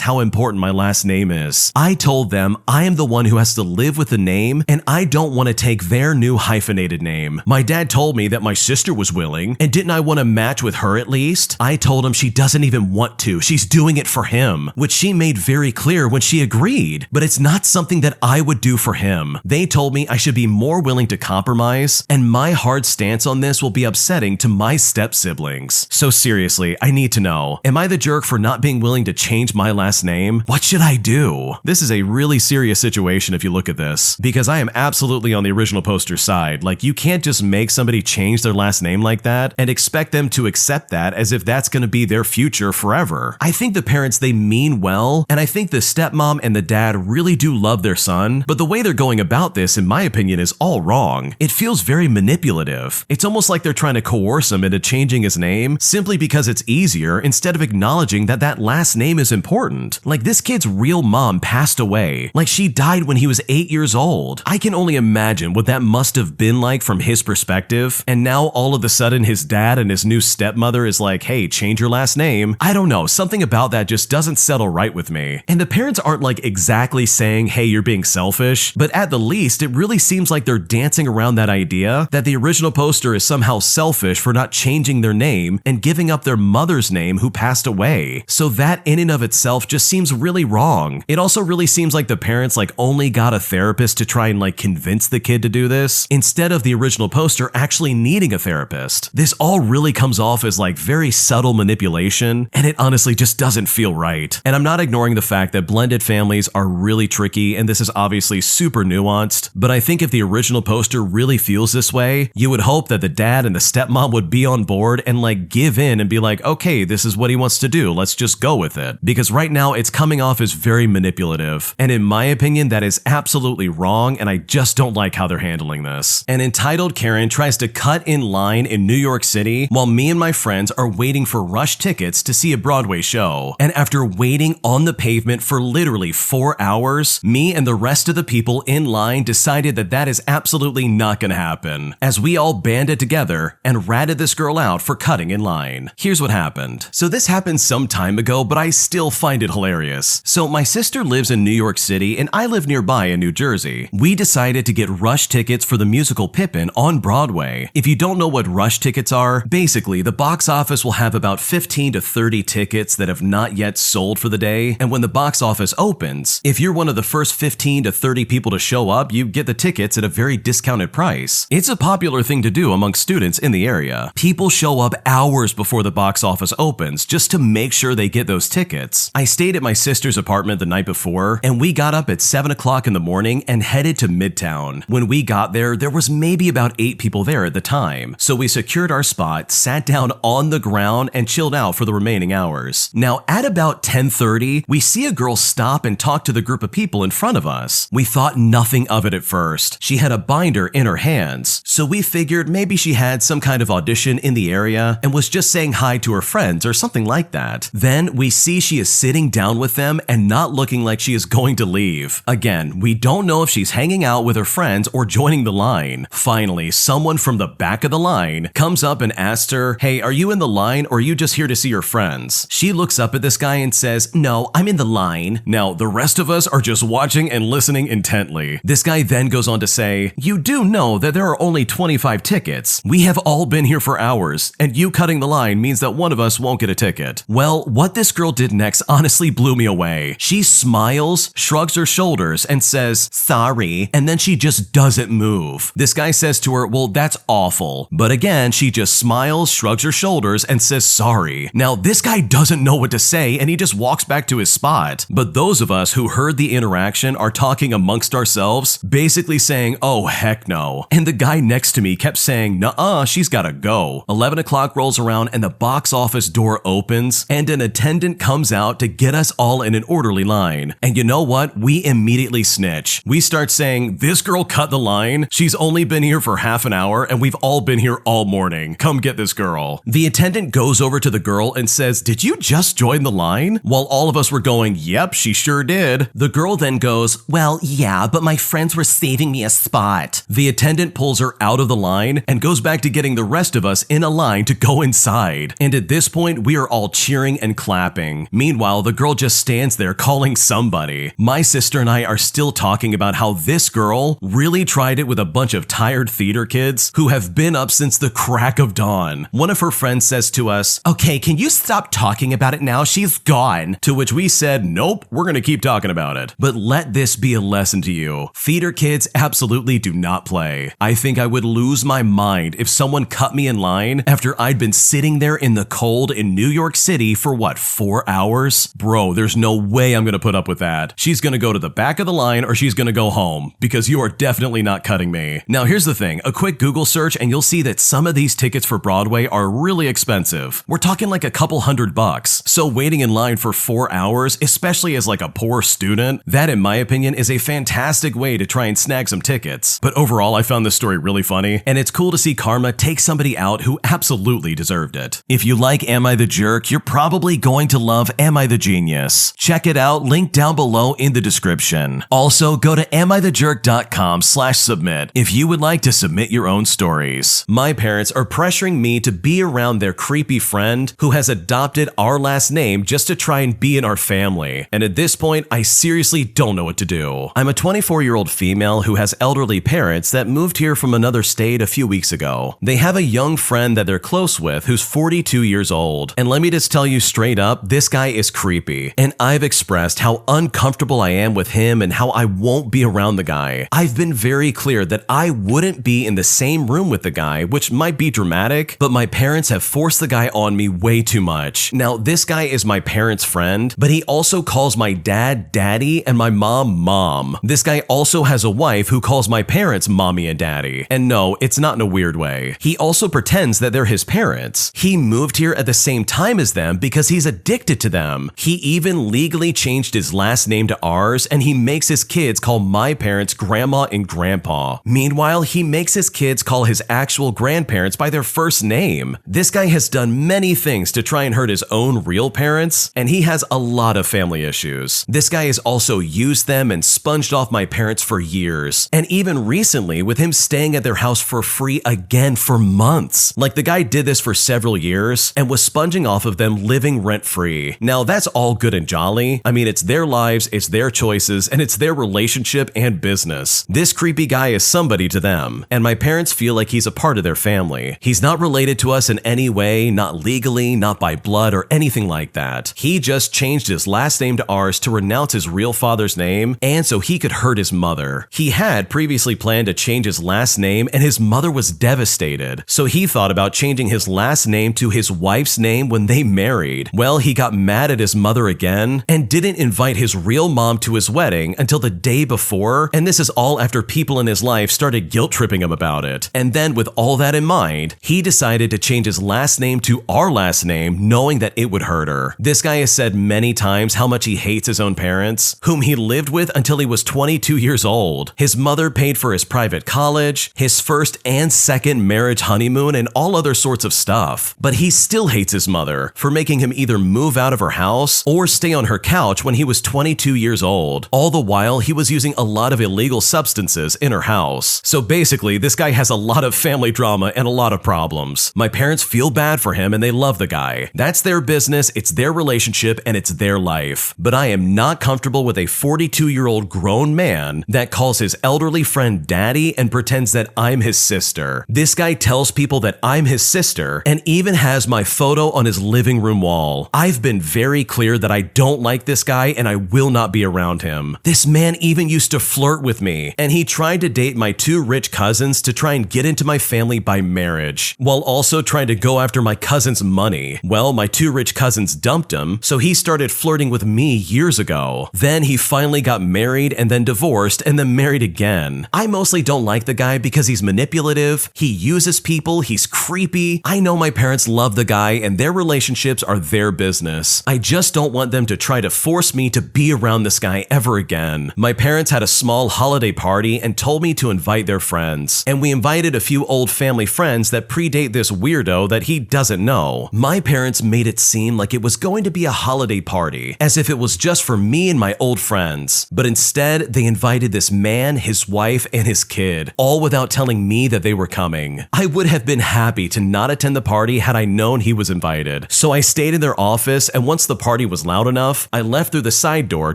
how important my last name is. I told them I am the one who has to live with the name and I don't want to take their new hyphenated name. My dad told me that my sister was willing, and didn't I want to match with her at least? I told him she doesn't even want to. She's doing it for him, which she made very clear when she agreed, but it's not something that I would do for him. They told me I should be more willing to compromise, and my hard stance on this will be upsetting to my step-siblings. So seriously, I need to know, am I the jerk for not being willing to change my last name? What should I do? This is a really serious situation if you look at this, because I am absolutely on the original poster side. You can't just make somebody change their last name like that and expect them to accept that as if that's going to be their future forever. I think the parents, they mean well, and I think the stepmom and the dad really do love their son, but the way they're going about this, in my opinion, is all wrong. It feels very manipulative. It's almost like they're trying to coerce him into changing his name simply because it's easier instead of acknowledging that that last name is important. This kid's real mom passed away. She died when he was 8 years old. I can only imagine what that must have been like from his perspective, and now all of a sudden his his dad and his new stepmother is like, hey, change your last name. I don't know, something about that just doesn't settle right with me. And the parents aren't like exactly saying, hey, you're being selfish, but at the least, it really seems like they're dancing around that idea that the original poster is somehow selfish for not changing their name and giving up their mother's name who passed away. So that in and of itself just seems really wrong. It also really seems like the parents like only got a therapist to try and like convince the kid to do this instead of the original poster actually needing a therapist. This all really comes off as like very subtle manipulation, and it honestly just doesn't feel right. And I'm not ignoring the fact that blended families are really tricky and this is obviously super nuanced, but I think if the original poster really feels this way, you would hope that the dad and the stepmom would be on board and like give in and be like, okay, this is what he wants to do, let's just go with it. Because right now it's coming off as very manipulative, and in my opinion that is absolutely wrong, and I just don't like how they're handling this. An entitled Karen tries to cut in line in New York City while me and my friends are waiting for rush tickets to see a Broadway show. And after waiting on the pavement for literally 4 hours, me and the rest of the people in line decided that that is absolutely not gonna happen, as we all banded together and ratted this girl out for cutting in line. Here's what happened. So this happened some time ago, but I still find it hilarious. So my sister lives in New York City and I live nearby in New Jersey. We decided to get rush tickets for the musical Pippin on Broadway. If you don't know what rush tickets are, basically the box office will have about 15 to 30 tickets that have not yet sold for the day, and when the box office opens, if you're one of the first 15 to 30 people to show up, you get the tickets at a very discounted price. It's a popular thing to do among students in the area. People show up hours before the box office opens just to make sure they get those tickets. I stayed at my sister's apartment the night before, and we got up at 7 o'clock in the morning and headed to Midtown. When we got there, there was maybe about 8 people there at the time, so we secured our spot, sat down on the ground, and chilled out for the remaining hours. Now, at about 10:30, we see a girl stop and talk to the group of people in front of us. We thought nothing of it at first. She had a binder in her hands, so we figured maybe she had some kind of audition in the area and was just saying hi to her friends or something like that. Then we see she is sitting down with them and not looking like she is going to leave. Again, we don't know if she's hanging out with her friends or joining the line. Finally, someone from the back of the line comes up and asks her, hey, are you in the line or are you just here to see your friends? She looks up at this guy and says, no, I'm in the line. Now, the rest of us are just watching and listening intently. This guy then goes on to say, you do know that there are only 25 tickets. We have all been here for hours, and you cutting the line means that one of us won't get a ticket. Well, what this girl did next honestly blew me away. She smiles, shrugs her shoulders, and says, sorry, and then she just doesn't move. This guy says to her, well, that's awful. But again, she just smiles, shrugs her shoulders, and says sorry. Now, this guy doesn't know what to say, and he just walks back to his spot. But those of us who heard the interaction are talking amongst ourselves, basically saying, oh, heck no. And the guy next to me kept saying, nuh-uh, she's gotta go. 11 o'clock rolls around and the box office door opens, and an attendant comes out to get us all in an orderly line. And you know what? We immediately snitch. We start saying, this girl cut the line. She's only been here for half an hour, and we've all been here all morning. Come get this girl. The attendant goes over to the girl and says, did you just join the line? While all of us were going, yep, she sure did. The girl then goes, well, yeah, but my friends were saving me a spot. The attendant pulls her out of the line and goes back to getting the rest of us in a line to go inside. And at this point, we are all cheering and clapping. Meanwhile, the girl just stands there calling somebody. My sister and I are still talking about how this girl really tried it with a bunch of tired theater kids who have been up since the crack of dawn. One of her friends says to us, okay, can you stop talking about it now? She's gone. To which we said, nope, we're gonna keep talking about it. But let this be a lesson to you. Theater kids absolutely do not play. I think I would lose my mind if someone cut me in line after I'd been sitting there in the cold in New York City for what, 4 hours? Bro, there's no way I'm gonna put up with that. She's gonna go to the back of the line or she's gonna go home, because you are definitely not cutting me. Now here's the thing, a quick Google search and you'll see that some of these tickets for Broadway are really expensive. We're talking like a couple $100. So waiting in line for 4 hours, especially as like a poor student, that in my opinion is a fantastic way to try and snag some tickets. But overall, I found this story really funny, and it's cool to see karma take somebody out who absolutely deserved it. If you like Am I the Jerk, you're probably going to love Am I the Genius. Check it out, link down below in the description. Also, go to amithejerk.com/submit if you would like to submit your own stories. My parents are are pressuring me to be around their creepy friend who has adopted our last name just to try and be in our family. And at this point, I seriously don't know what to do. I'm a 24-year-old female who has elderly parents that moved here from another state a few weeks ago. They have a young friend that they're close with who's 42 years old. And let me just tell you straight up, this guy is creepy. And I've expressed how uncomfortable I am with him and how I won't be around the guy. I've been very clear that I wouldn't be in the same room with the guy, which might be dramatic, but my parents have forced the guy on me way too much. Now, this guy is my parents' friend, but he also calls my dad daddy and my mom mom. This guy also has a wife who calls my parents mommy and daddy. And no, it's not in a weird way. He also pretends that they're his parents. He moved here at the same time as them because he's addicted to them. He even legally changed his last name to ours, and he makes his kids call my parents grandma and grandpa. Meanwhile, he makes his kids call his actual grandparents by their first name. This guy has done many things to try and hurt his own real parents, and he has a lot of family issues. This guy has also used them and sponged off my parents for years, and even recently with him staying at their house for free again for months. Like, the guy did this for several years and was sponging off of them living rent-free. Now, that's all good and jolly. I mean, it's their lives, it's their choices, and it's their relationship and business. This creepy guy is somebody to them, and my parents feel like he's a part of their family. He's not related to us in any way, not legally, not by blood, or anything like that. He just changed his last name to ours to renounce his real father's name, and so he could hurt his mother. He had previously planned to change his last name, and his mother was devastated. So he thought about changing his last name to his wife's name when they married. Well, he got mad at his mother again and didn't invite his real mom to his wedding until the day before, and this is all after people in his life started guilt-tripping him about it. And then with all that in mind, he decided to change his last name to our last name, knowing that it would hurt her. This guy has said many times how much he hates his own parents, whom he lived with until he was 22 years old. His mother paid for his private college, his first and second marriage honeymoon, and all other sorts of stuff. But he still hates his mother for making him either move out of her house or stay on her couch when he was 22 years old. All the while, he was using a lot of illegal substances in her house. So basically, this guy has a lot of family drama and a lot of problems. My parents feel bad for him and they love the guy. That's their business, it's their relationship, and it's their life. But I am not comfortable with a 42-year-old grown man that calls his elderly friend daddy and pretends that I'm his sister. This guy tells people that I'm his sister and even has my photo on his living room wall. I've been very clear that I don't like this guy and I will not be around him. This man even used to flirt with me, and he tried to date my two rich cousins to try and get into my family by marriage, while also trying to go after my cousin's money. Well, my two rich cousins dumped him, so he started flirting with me years ago. Then he finally got married and then divorced and then married again. I mostly don't like the guy because he's manipulative, he uses people, he's creepy. I know my parents love the guy and their relationships are their business. I just don't want them to try to force me to be around this guy ever again. My parents had a small holiday party and told me to invite their friends, and we invited a few old family friends that predate this weirdo that he doesn't know. My parents made it seem like it was going to be a holiday party, as if it was just for me and my old friends, but instead they invited this man, his wife, and his kid, all without telling me that they were coming. I would have been happy to not attend the party had I known he was invited, so I stayed in their office, and once the party was loud enough, I left through the side door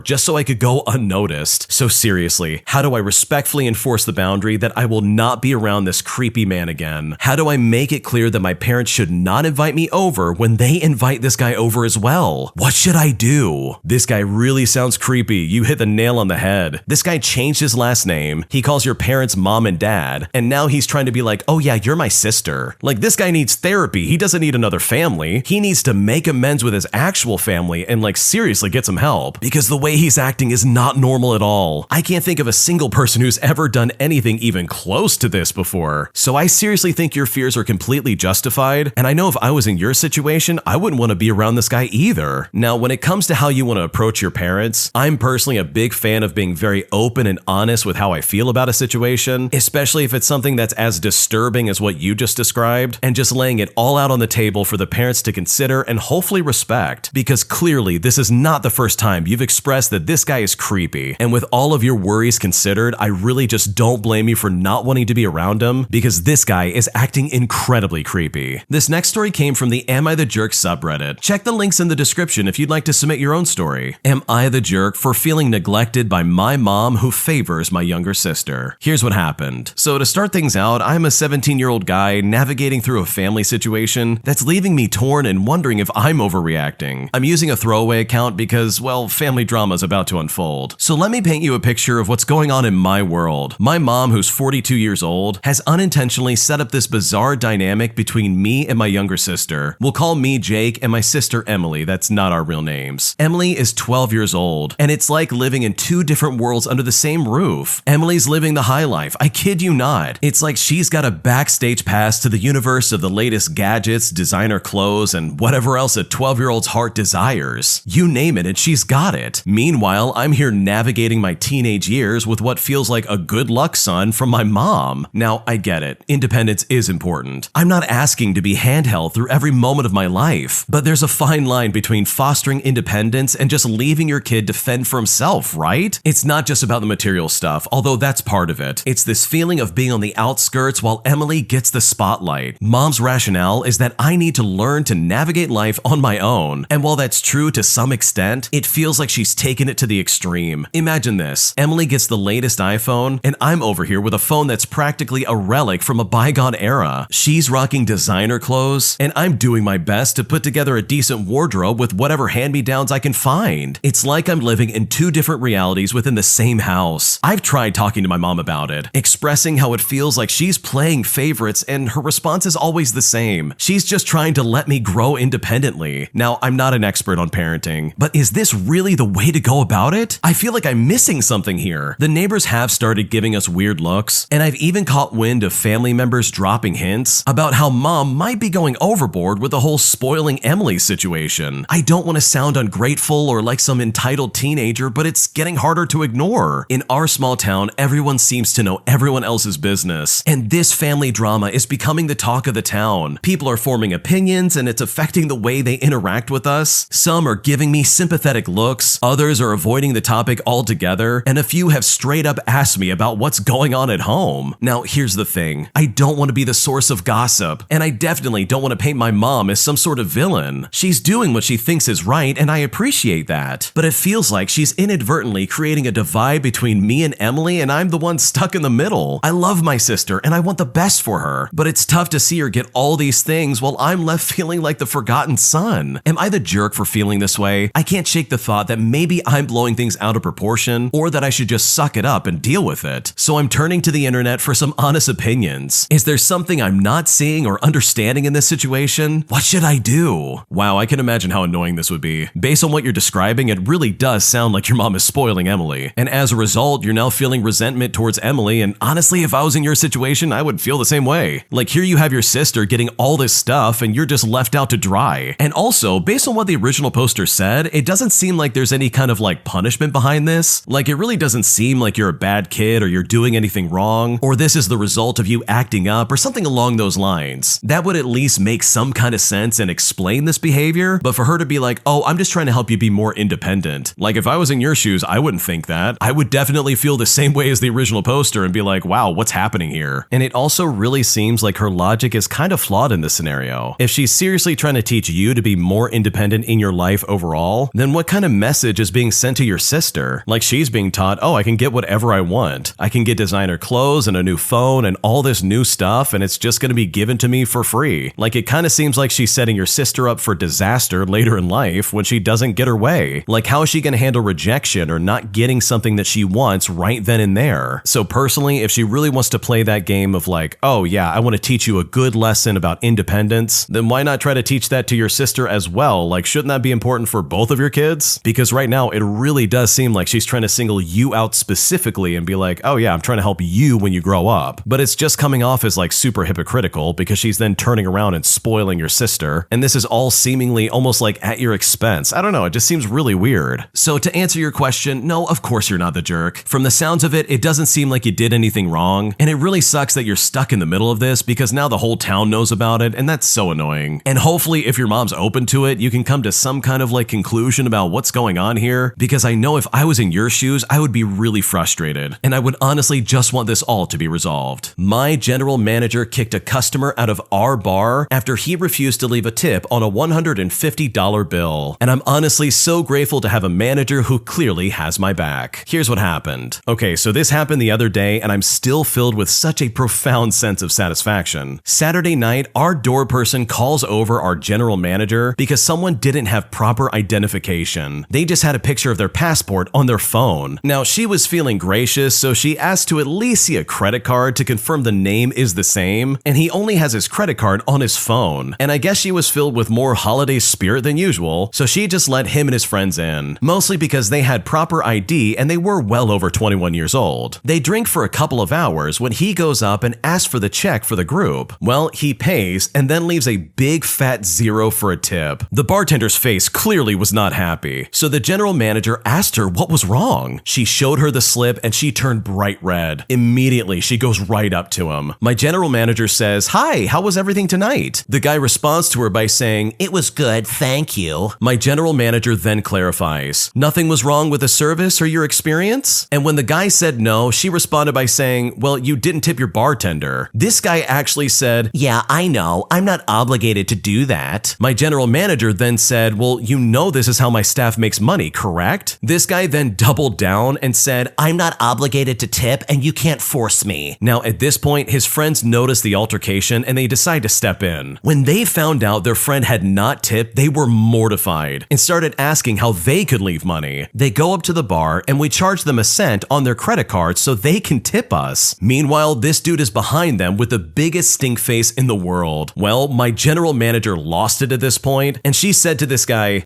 just so I could go unnoticed. So seriously, how do I respectfully enforce the boundary that I will not be around this creepy man again? How do I make it clear that my parents should not invite me over when they invite this guy over as well? What should I do? This guy really sounds creepy. You hit the nail on the head. This guy changed his last name. He calls your parents mom and dad, and now he's trying to be like, oh yeah, you're my sister. Like, this guy needs therapy. He doesn't need another family. He needs to make amends with his actual family and like seriously get some help, because the way he's acting is not normal at all. I can't think of a single person who's ever done anything even close to this before. So I seriously think your fears are completely justified, and I know if I was in your situation, I wouldn't want to be around this guy either. Now, when it comes to how you want to approach your parents, I'm personally a big fan of being very open and honest with how I feel about a situation, especially if it's something that's as disturbing as what you just described, and just laying it all out on the table for the parents to consider and hopefully respect, because clearly this is not the first time you've expressed that this guy is creepy, and with all of your worries considered, I really just don't blame you for not wanting to be around him, because this guy is acting acting incredibly creepy. This next story came from the Am I the Jerk subreddit. Check the links in the description if you'd like to submit your own story. Am I the jerk for feeling neglected by my mom who favors my younger sister? Here's what happened. So to start things out, I'm a 17-year-old guy navigating through a family situation that's leaving me torn and wondering if I'm overreacting. I'm using a throwaway account because, well, family drama is about to unfold. So let me paint you a picture of what's going on in my world. My mom, who's 42 years old, has unintentionally set up this bizarre dynamic between me and my younger sister. We'll call me Jake and my sister Emily. That's not our real names. Emily is 12 years old, and it's like living in two different worlds under the same roof. Emily's living the high life. I kid you not. It's like she's got a backstage pass to the universe of the latest gadgets, designer clothes, and whatever else a 12-year-old's heart desires. You name it, and she's got it. Meanwhile, I'm here navigating my teenage years with what feels like a good luck son from my mom. Now, I get it. Independence is important. I'm not asking to be handheld through every moment of my life, but there's a fine line between fostering independence and just leaving your kid to fend for himself, right? It's not just about the material stuff, although that's part of it. It's this feeling of being on the outskirts while Emily gets the spotlight. Mom's rationale is that I need to learn to navigate life on my own, and while that's true to some extent, it feels like she's taken it to the extreme. Imagine this. Emily gets the latest iPhone, and I'm over here with a phone that's practically a relic from a bygone era. She's rocking designer clothes, and I'm doing my best to put together a decent wardrobe with whatever hand-me-downs I can find. It's like I'm living in two different realities within the same house. I've tried talking to my mom about it, expressing how it feels like she's playing favorites, and her response is always the same. She's just trying to let me grow independently. Now, I'm not an expert on parenting, but is this really the way to go about it? I feel like I'm missing something here. The neighbors have started giving us weird looks, and I've even caught wind of family members dropping hints about how mom might be going overboard with the whole spoiling Emily situation. I don't want to sound ungrateful or like some entitled teenager, but it's getting harder to ignore. In our small town, everyone seems to know everyone else's business, and this family drama is becoming the talk of the town. People are forming opinions, and it's affecting the way they interact with us. Some are giving me sympathetic looks, others are avoiding the topic altogether, and a few have straight up asked me about what's going on at home. Now, here's the thing. I don't want to be the source of gossip, and I definitely don't want to paint my mom as some sort of villain. She's doing what she thinks is right, and I appreciate that. But it feels like she's inadvertently creating a divide between me and Emily, and I'm the one stuck in the middle. I love my sister, and I want the best for her, but it's tough to see her get all these things while I'm left feeling like the forgotten son. Am I the jerk for feeling this way? I can't shake the thought that maybe I'm blowing things out of proportion, or that I should just suck it up and deal with it. So I'm turning to the internet for some honest opinions. Is there something I'm not seeing or understanding in this situation? What should I do? Wow, I can imagine how annoying this would be. Based on what you're describing, it really does sound like your mom is spoiling Emily. And as a result, you're now feeling resentment towards Emily, and honestly, if I was in your situation, I would feel the same way. Like, here you have your sister getting all this stuff, and you're just left out to dry. And also, based on what the original poster said, it doesn't seem like there's any kind of like punishment behind this. Like, it really doesn't seem like you're a bad kid or you're doing anything wrong, or this is the result of you acting up or something along those lines. That would at least make some kind of sense and explain this behavior, but for her to be like, oh, I'm just trying to help you be more independent. Like, if I was in your shoes, I wouldn't think that. I would definitely feel the same way as the original poster and be like, wow, what's happening here? And it also really seems like her logic is kind of flawed in this scenario. If she's seriously trying to teach you to be more independent in your life overall, then what kind of message is being sent to your sister? Like, she's being taught, oh, I can get whatever I want. I can get designer clothes and a new phone and all this new stuff, and it's just going to be given to me for free. Like, it kind of seems like she's setting your sister up for disaster later in life when she doesn't get her way. Like, how is she going to handle rejection or not getting something that she wants right then and there? So personally, if she really wants to play that game of like, oh yeah, I want to teach you a good lesson about independence, then why not try to teach that to your sister as well? Like, shouldn't that be important for both of your kids? Because right now, it really does seem like she's trying to single you out specifically and be like, oh yeah, I'm trying to help you when you grow up. But it's just coming off as like super hypocritical because she's then turning around and spoiling your sister. And this is all seemingly almost like at your expense. I don't know, it just seems really weird. So to answer your question, no, of course you're not the jerk. From the sounds of it, it doesn't seem like you did anything wrong. And it really sucks that you're stuck in the middle of this because now the whole town knows about it, and that's so annoying. And hopefully if your mom's open to it, you can come to some kind of like conclusion about what's going on here, because I know if I was in your shoes, I would be really frustrated, and I would honestly just want this all to be resolved. My general manager manager kicked a customer out of our bar after he refused to leave a tip on a $150 bill. And I'm honestly so grateful to have a manager who clearly has my back. Here's what happened. Okay, so this happened the other day and I'm still filled with such a profound sense of satisfaction. Saturday night, our door person calls over our general manager because someone didn't have proper identification. They just had a picture of their passport on their phone. Now, she was feeling gracious, so she asked to at least see a credit card to confirm the name is the same, and he only has his credit card on his phone. And I guess she was filled with more holiday spirit than usual, so she just let him and his friends in, mostly because they had proper ID and they were well over 21 years old. They drink for a couple of hours when he goes up and asks for the check for the group. Well, he pays and then leaves a big fat zero for a tip. The bartender's face clearly was not happy, so the general manager asked her what was wrong. She showed her the slip and she turned bright red. Immediately, she goes right up to him. My general manager says, "Hi, how was everything tonight?" The guy responds to her by saying, "It was good, thank you." My general manager then clarifies, "Nothing was wrong with the service or your experience?" And when the guy said no, she responded by saying, "Well, you didn't tip your bartender." This guy actually said, "Yeah, I know. I'm not obligated to do that." My general manager then said, "Well, you know this is how my staff makes money, correct?" This guy then doubled down and said, "I'm not obligated to tip and you can't force me." Now, at this point, his friends noticed the altercation and they decide to step in. When they found out their friend had not tipped, they were mortified and started asking how they could leave money. They go up to the bar and we charge them a cent on their credit card so they can tip us. Meanwhile, this dude is behind them with the biggest stink face in the world. Well, my general manager lost it at this point, and she said to this guy,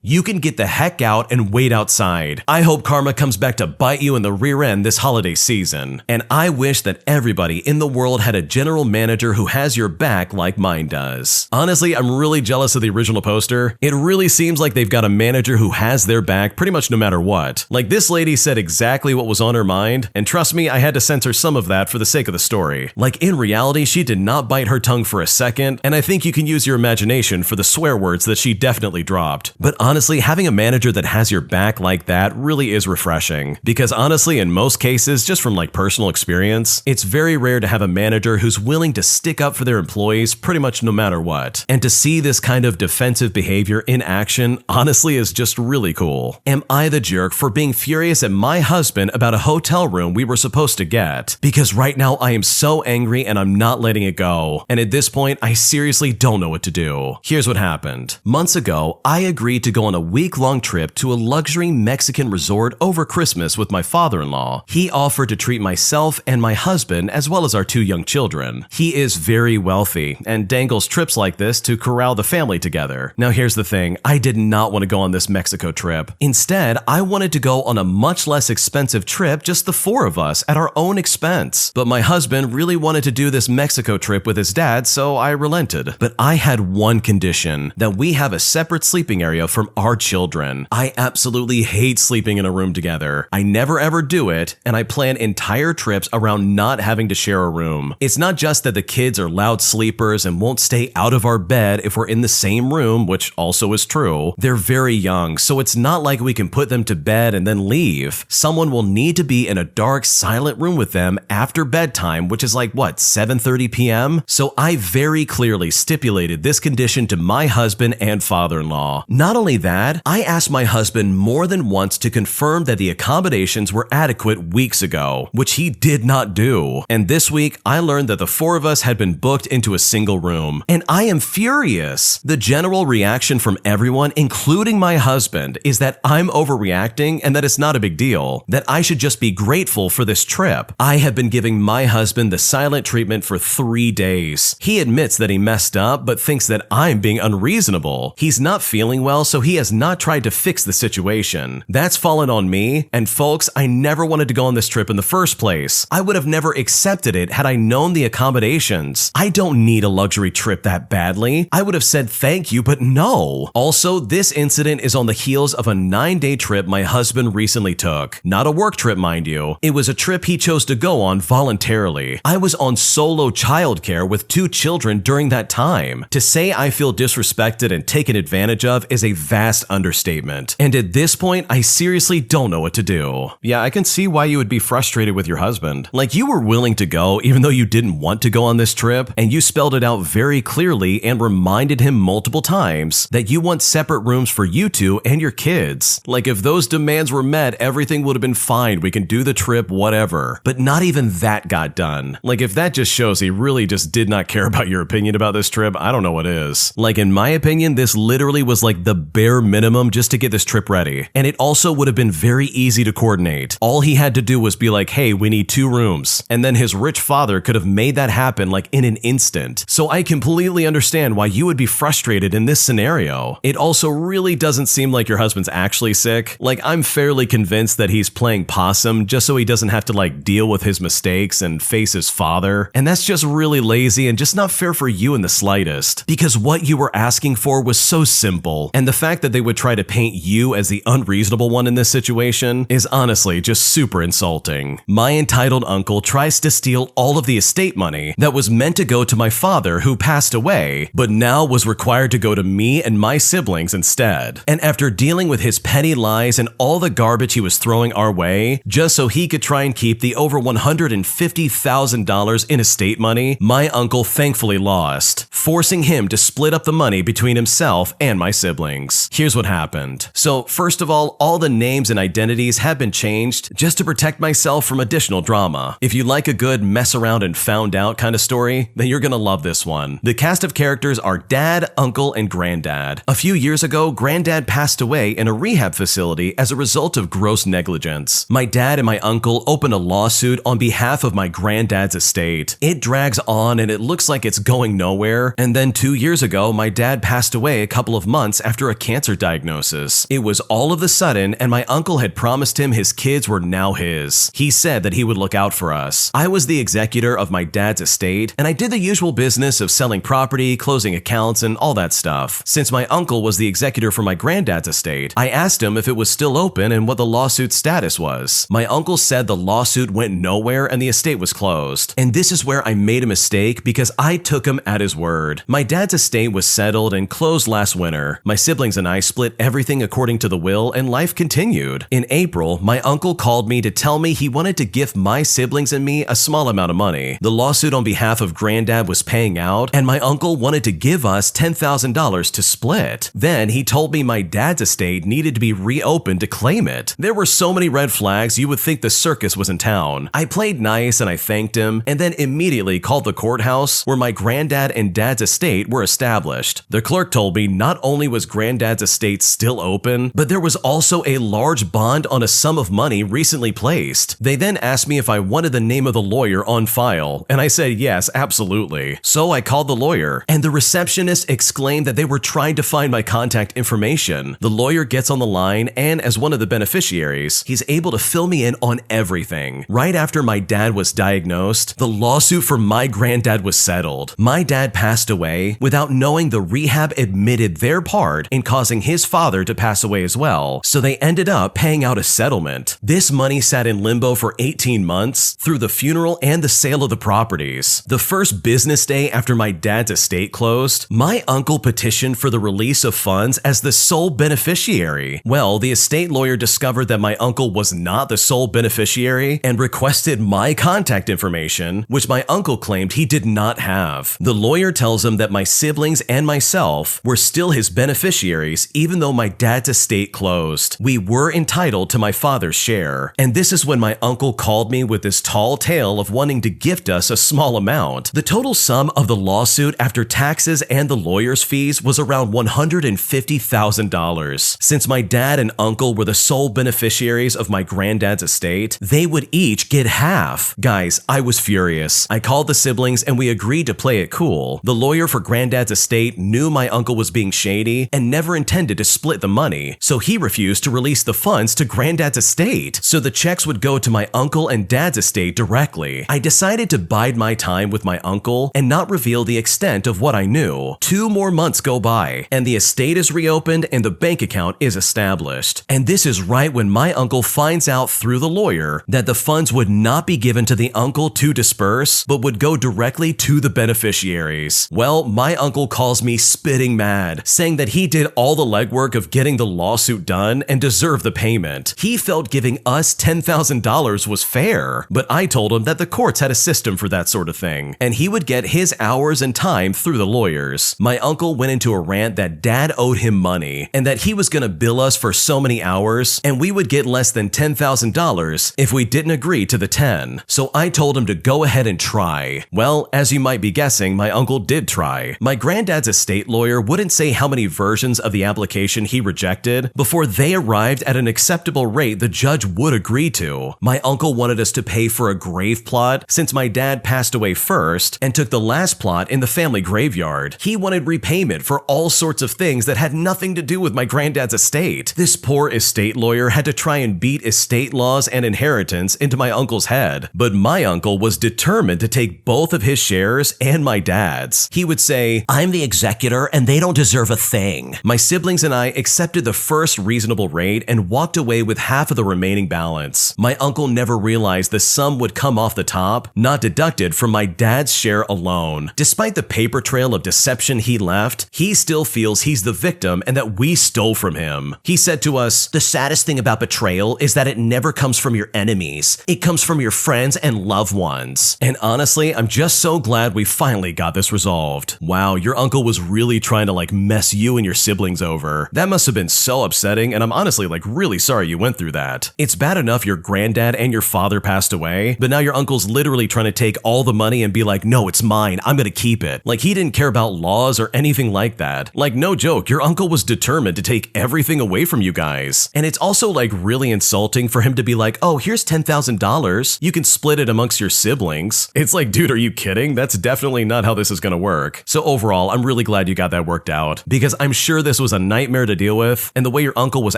You can get the heck out and wait outside. I hope karma comes back to bite you in the rear end this holiday season. And I wish that everybody in the world had a general manager who has your back like mine does." Honestly, I'm really jealous of the original poster. It really seems like they've got a manager who has their back pretty much no matter what. Like, this lady said exactly what was on her mind, and trust me, I had to censor some of that for the sake of the story. Like, in reality, she did not bite her tongue for a second, and I think you can use your imagination for the swear words that she definitely dropped. But honestly, having a manager that has your back like that really is refreshing. Because honestly, in most cases, just from like personal experience, it's very rare to have a manager who's willing to stick up for their employees pretty much no matter what. And to see this kind of defensive behavior in action honestly is just really cool. Am I the jerk for being furious at my husband about a hotel room we were supposed to get? Because right now I am so angry and I'm not letting it go. And at this point, I seriously don't know what to do. Here's what happened. Months ago, I agreed to go on a week-long trip to a luxury Mexican resort over Christmas with my father-in-law. He offered to treat myself and my husband as well as our 2 young children. He is very wealthy and dangles trips like this to corral the family together. Now here's the thing, I did not want to go on this Mexico trip. Instead, I wanted to go on a much less expensive trip, just the 4 of us at our own expense. But my husband really wanted to do this Mexico trip with his dad, so I relented. But I had one condition, that we have a separate sleeping area from our children. I absolutely hate sleeping in a room together. I never ever do it, and I plan entire trips around not having to share a room. It's not just that the kids are loud sleepers and won't stay out of our bed if we're in the same room, which also is true. They're very young, so it's not like we can put them to bed and then leave. Someone will need to be in a dark, silent room with them after bedtime, which is like, what, 7:30 p.m.? So I very clearly stipulated this condition to my husband and father-in-law. Not only that, I asked my husband more than once to confirm that the accommodations were adequate weeks ago, which he did not do. And this week, I learned that the 4 of us had been booked into a single room. And I am furious. The general reaction from everyone, including my husband, is that I'm overreacting and that it's not a big deal, that I should just be grateful for this trip. I have been giving my husband the silent treatment for 3 days. He admits that he messed up, but thinks that I'm being unreasonable. He's not feeling well, so he has not tried to fix the situation. That's fallen on me, and folks, I never wanted to go on this trip in the first place. I would have never accepted it had I known the accommodations. I don't need a luxury trip that badly. I would have said thank you, but no. Also, this incident is on the heels of a 9-day trip my husband recently took. Not a work trip, mind you. It was a trip he chose to go on voluntarily. I was on solo childcare with 2 children during that time. To say I feel disrespected and taken advantage of is a vast understatement. And at this point, I seriously don't know what to do. Yeah, I can see why you would be frustrated with your husband. Like, you were willing to go even though you didn't didn't want to go on this trip, and you spelled it out very clearly and reminded him multiple times that you want separate rooms for you two and your kids. Like, if those demands were met, everything would have been fine. We can do the trip, whatever. But not even that got done. Like, if that just shows he really just did not care about your opinion about this trip, I don't know what is. Like, in my opinion, this literally was like the bare minimum just to get this trip ready. And it also would have been very easy to coordinate. All he had to do was be like, hey, we need 2 rooms. And then his rich father could have made that happen like in an instant. So I completely understand why you would be frustrated in this scenario. It also really doesn't seem like your husband's actually sick. Like, I'm fairly convinced that he's playing possum just so he doesn't have to like deal with his mistakes and face his father. And that's just really lazy and just not fair for you in the slightest. Because what you were asking for was so simple. And the fact that they would try to paint you as the unreasonable one in this situation is honestly just super insulting. My entitled uncle tries to steal all of the estate money that was meant to go to my father, who passed away, but now was required to go to me and my siblings instead. And after dealing with his petty lies and all the garbage he was throwing our way, just so he could try and keep the over $150,000 in estate money, my uncle thankfully lost, forcing him to split up the money between himself and my siblings. Here's what happened. So first of all the names and identities have been changed just to protect myself from additional drama. If you like a good mess around and found out kind of story, then you're gonna love this one. The cast of characters are Dad, Uncle, and Granddad. A few years ago, Granddad passed away in a rehab facility as a result of gross negligence. My dad and my uncle opened a lawsuit on behalf of my granddad's estate. It drags on and it looks like it's going nowhere. And then 2 years ago, my dad passed away a couple of months after a cancer diagnosis. It was all of a sudden, and my uncle had promised him his kids were now his. He said that he would look out for us. I was the executor of my dad's estate, and I did the usual business of selling property, closing accounts, and all that stuff. Since my uncle was the executor for my granddad's estate, I asked him if it was still open and what the lawsuit's status was. My uncle said the lawsuit went nowhere and the estate was closed. And this is where I made a mistake because I took him at his word. My dad's estate was settled and closed last winter. My siblings and I split everything according to the will, and life continued. In April, my uncle called me to tell me he wanted to gift my siblings and me a small amount of money. The lawsuit on behalf of Granddad was paying out, and my uncle wanted to give us $10,000 to split. Then he told me my dad's estate needed to be reopened to claim it. There were so many red flags you would think the circus was in town. I played nice and I thanked him, and then immediately called the courthouse where my granddad and dad's estate were established. The clerk told me not only was Granddad's estate still open, but there was also a large bond on a sum of money recently placed. They then asked me if I wanted the name of the lawyer on file, and I said yes, absolutely. So I called the lawyer, and the receptionist exclaimed that they were trying to find my contact information. The lawyer gets on the line, and as one of the beneficiaries, he's able to fill me in on everything. Right after my dad was diagnosed, the lawsuit for my granddad was settled. My dad passed away without knowing the rehab admitted their part in causing his father to pass away as well, so they ended up paying out a settlement. This money sat in limbo for 18 months through the funeral and the sale of the properties. The first business day after my dad's estate closed, my uncle petitioned for the release of funds as the sole beneficiary. Well, the estate lawyer discovered that my uncle was not the sole beneficiary and requested my contact information, which my uncle claimed he did not have. The lawyer tells him that my siblings and myself were still his beneficiaries even though my dad's estate closed. We were entitled to my father's share. And this is when my uncle called me with this tall tale of wanting to gift us a small amount. The total sum of the lawsuit after taxes and the lawyer's fees was around $150,000. Since my dad and uncle were the sole beneficiaries of my granddad's estate, they would each get half. Guys, I was furious. I called the siblings and we agreed to play it cool. The lawyer for granddad's estate knew my uncle was being shady and never intended to split the money, so he refused to release the funds to granddad's estate, so the checks would go to my uncle and dad's estate directly. I decided to bide my time with my uncle and not reveal the extent of what I knew. 2 more months go by, and the estate is reopened and the bank account is established. And this is right when my uncle finds out through the lawyer that the funds would not be given to the uncle to disperse, but would go directly to the beneficiaries. Well, my uncle calls me spitting mad, saying that he did all the legwork of getting the lawsuit done and deserved the payment. He felt giving us $10,000 was fair, but I told him that the courts had a system system for that sort of thing, and he would get his hours and time through the lawyers. My uncle went into a rant that Dad owed him money and that he was going to bill us for so many hours and we would get less than $10,000 if we didn't agree to the 10. So I told him to go ahead and try. Well, as you might be guessing, my uncle did try. My granddad's estate lawyer wouldn't say how many versions of the application he rejected before they arrived at an acceptable rate the judge would agree to. My uncle wanted us to pay for a grave plot since my dad passed away first and took the last plot in the family graveyard. He wanted repayment for all sorts of things that had nothing to do with my granddad's estate. This poor estate lawyer had to try and beat estate laws and inheritance into my uncle's head, but my uncle was determined to take both of his shares and my dad's. He would say, "I'm the executor and they don't deserve a thing." My siblings and I accepted the first reasonable rate and walked away with half of the remaining balance. My uncle never realized the sum would come off the top, not deducted from my dad's share alone. Despite the paper trail of deception he left, he still feels he's the victim and that we stole from him. He said to us, "The saddest thing about betrayal is that it never comes from your enemies. It comes from your friends and loved ones." And honestly, I'm just so glad we finally got this resolved. Wow, your uncle was really trying to mess you and your siblings over. That must have been so upsetting, and I'm honestly really sorry you went through that. It's bad enough your granddad and your father passed away, but now your uncle's literally trying to take all the money and be like, "No, it's mine. I'm gonna keep it." He didn't care about laws or anything like that. No joke, your uncle was determined to take everything away from you guys. And it's also really insulting for him to be like, "Oh, here's $10,000. You can split it amongst your siblings." It's dude, are you kidding? That's definitely not how this is gonna work. So overall, I'm really glad you got that worked out because I'm sure this was a nightmare to deal with, and the way your uncle was